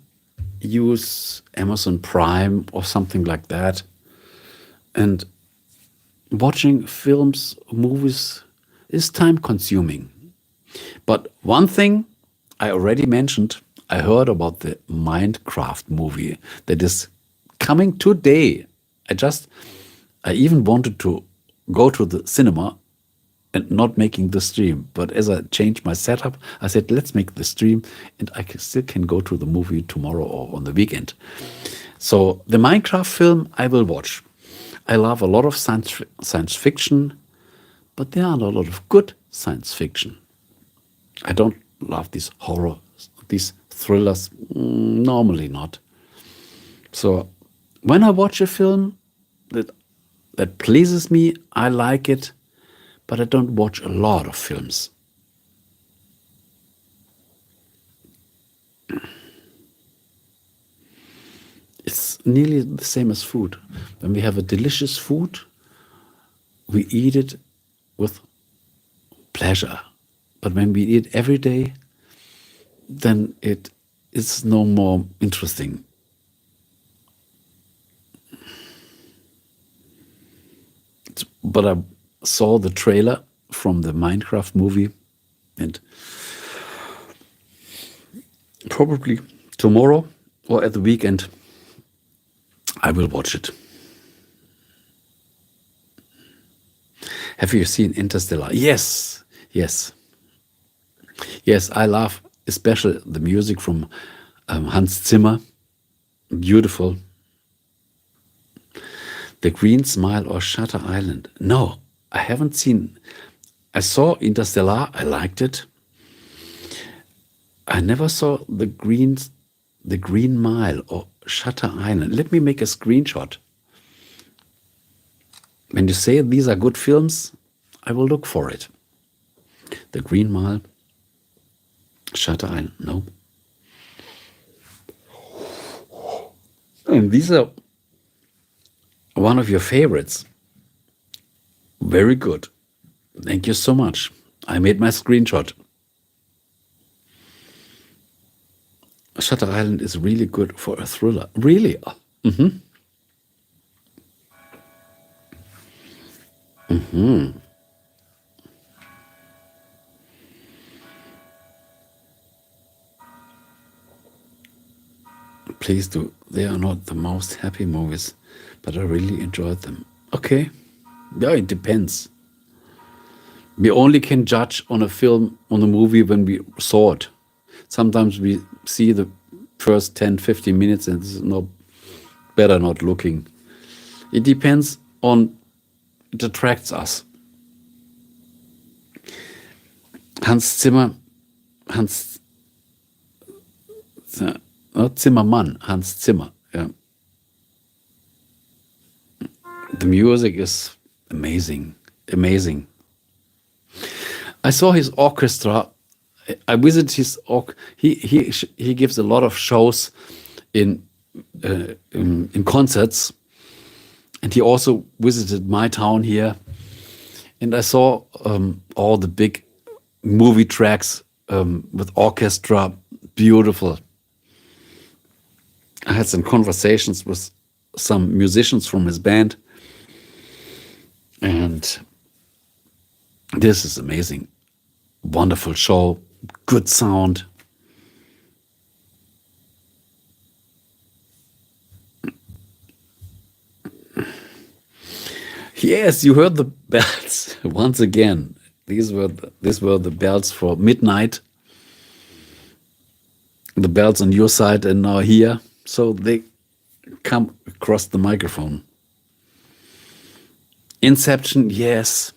use Amazon Prime or something like that. And watching films, movies is time consuming. But one thing I already mentioned, I heard about the Minecraft movie that is coming today. I even wanted to go to the cinema and not making the stream. But as I changed my setup, I said, let's make the stream and I still can go to the movie tomorrow or on the weekend. So the Minecraft film I will watch. I love a lot of science fiction, but there aren't a lot of good science fiction. I don't love these horror, these thrillers, normally not. So when I watch a film that pleases me, I like it, but I don't watch a lot of films. It's nearly the same as food. When we have a delicious food, we eat it with pleasure. But when we eat every day, then it is no more interesting. But I saw the trailer from the Minecraft movie, and probably tomorrow or at the weekend, I will watch it. Have you seen Interstellar? Yes, yes. Yes, I love especially the music from Hans Zimmer. Beautiful. The Green Smile or Shutter Island. No, I haven't seen. I saw Interstellar. I liked it. I never saw the Green Mile or Shutter Island. Let me make a screenshot. When you say these are good films, I will look for it. The Green Mile, Shutter Island. No. And these are one of your favorites. Very good. Thank you so much. I made my screenshot. Shutter Island is really good for a thriller. Really? Mm-hmm. Mm-hmm. Please do. They are not the most happy movies, but I really enjoyed them. Okay. Yeah, it depends. We only can judge on a film, on a movie when we saw it. Sometimes we see the first 10, 15 minutes and it's no better not looking. It depends on, it attracts us. Hans Zimmer, not Zimmermann, Hans Zimmer. Yeah. The music is amazing, amazing. I saw his orchestra. I visited his he gives a lot of shows in concerts, and he also visited my town here. And I saw all the big movie tracks with orchestra, beautiful. I had some conversations with some musicians from his band, and this is amazing. Wonderful show, good sound. Yes, you heard the bells once again. These were the bells for midnight. The bells on your side and now here, so they come across the microphone. Inception, yes.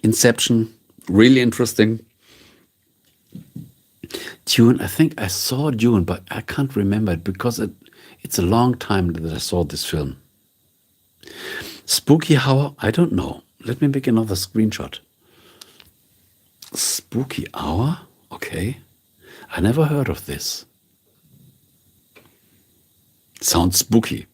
Inception, really interesting. Dune, I think I saw Dune, but I can't remember it because it's a long time that I saw this film. Spooky Hour, I don't know. Let me make another screenshot. Spooky Hour? Okay. I never heard of this. Sounds spooky.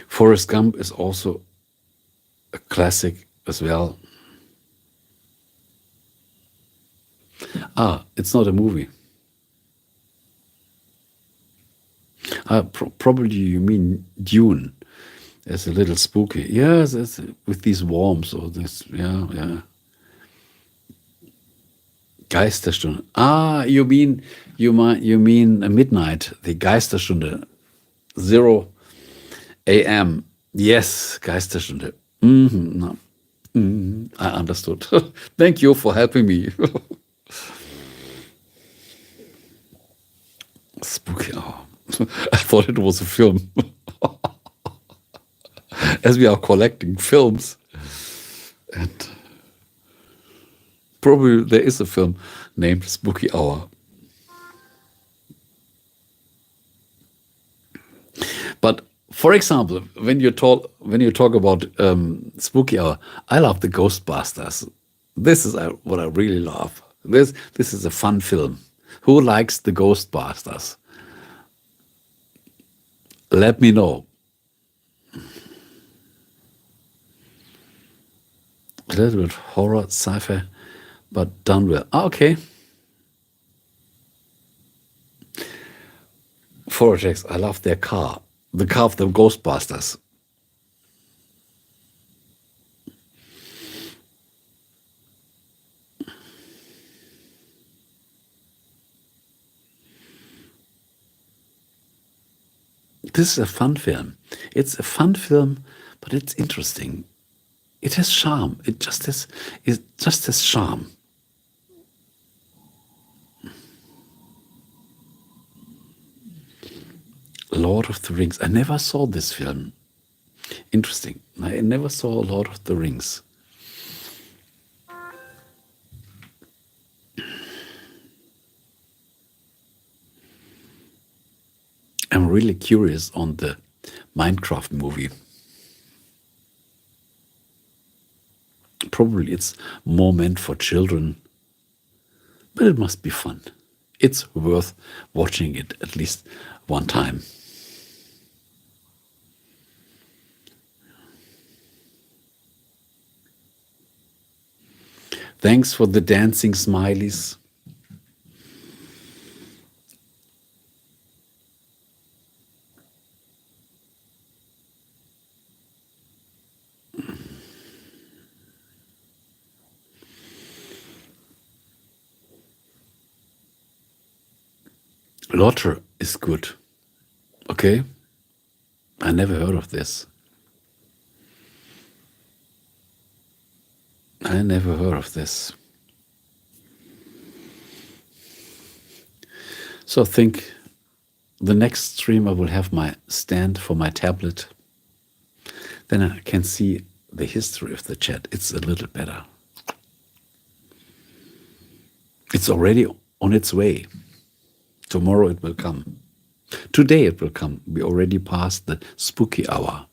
Forrest Gump is also a classic as well. It's not a movie. Probably you mean Dune. It's a little spooky. Yes, it's with these worms or this. Yeah. Geisterstunde. You mean midnight? The Geisterstunde, 0 a.m. Yes, Geisterstunde. No. I understood. Thank you for helping me. Spooky Hour. I thought it was a film. As we are collecting films, and probably there is a film named Spooky Hour. But for example, when you talk about Spooky Hour, I love the Ghostbusters. This is what I really love. This is a fun film. Who likes the Ghostbusters? Let me know. A little bit horror, sci-fi, but done well. Okay. Vortex, I love their car. The car of the Ghostbusters. This is a fun film. It's a fun film, but it's interesting. It has charm. It just has charm. Lord of the Rings. I never saw this film. Interesting. I never saw Lord of the Rings. I'm really curious on the Minecraft movie. Probably it's more meant for children, but it must be fun. It's worth watching it at least one time. Thanks for the dancing smileys. Lotter is good. Okay? I never heard of this. I never heard of this. So I think the next stream I will have my stand for my tablet. Then I can see the history of the chat. It's a little better. It's already on its way. Tomorrow it will come. Today it will come. We already passed the spooky hour.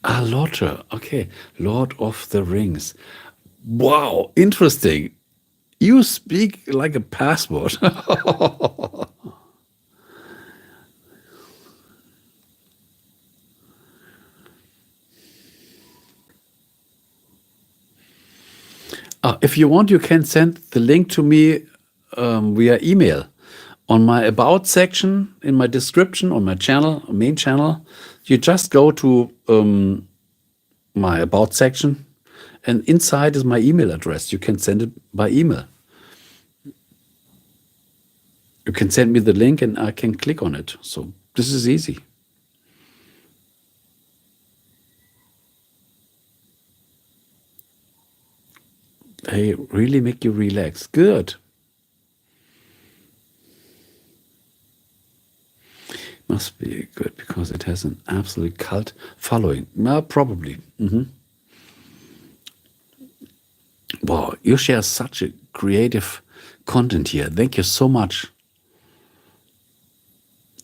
Ah, Lotter. Okay. Lord of the Rings. Wow, interesting. You speak like a passport. If you want, you can send the link to me via email on my About section, in my description, on my channel, main channel. You just go to my About section, and inside is my email address. You can send it by email. You can send me the link, and I can click on it. So this is easy. They really make you relax. Good. Must be good because it has an absolute cult following. Probably. Wow, you share such a creative content here. Thank you so much.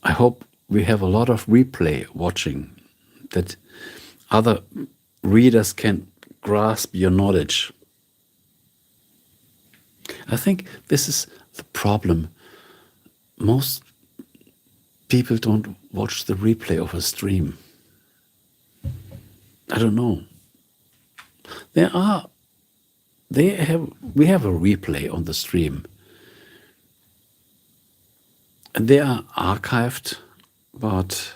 I hope we have a lot of replay watching, that other readers can grasp your knowledge. I think this is the problem. Most people don't watch the replay of a stream. I don't know. We have a replay on the stream. And they are archived, but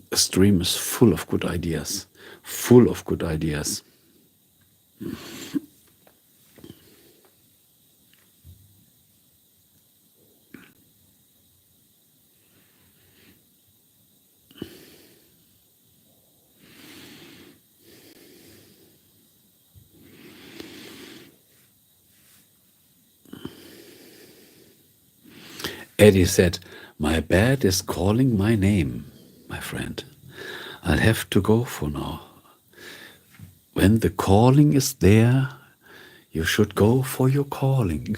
the stream is full of good ideas. Full of good ideas. Eddie said, "My bed is calling my name, my friend. I'll have to go for now. When the calling is there, you should go for your calling."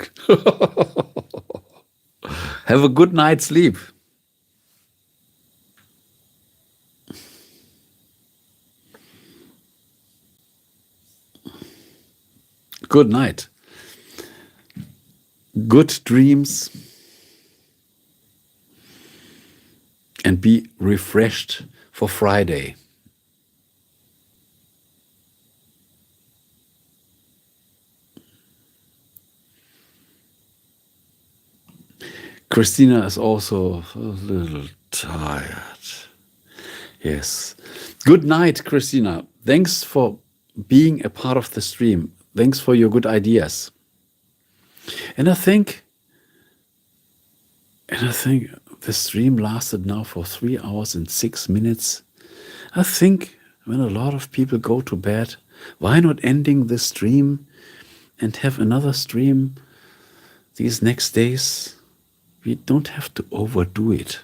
Have a good night's sleep. Good night. Good dreams. And be refreshed for Friday. Christina is also a little tired. Yes. Good night, Christina. Thanks for being a part of the stream. Thanks for your good ideas. And I think the stream lasted now for 3 hours and 6 minutes. I think when a lot of people go to bed, why not ending the stream and have another stream these next days? We don't have to overdo it.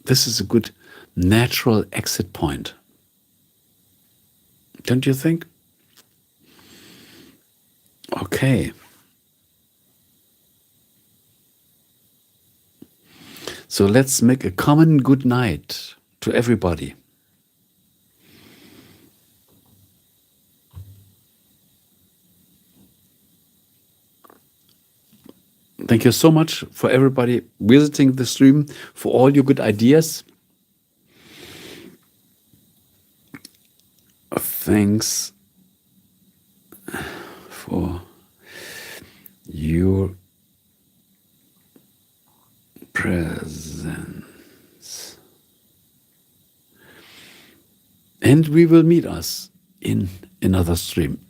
This is a good natural exit point. Don't you think? Okay. So let's make a common good night to everybody. Thank you so much for everybody visiting the stream, for all your good ideas. Thanks for your presence. And we will meet us in another stream.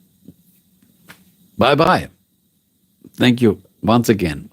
Bye-bye. Thank you once again.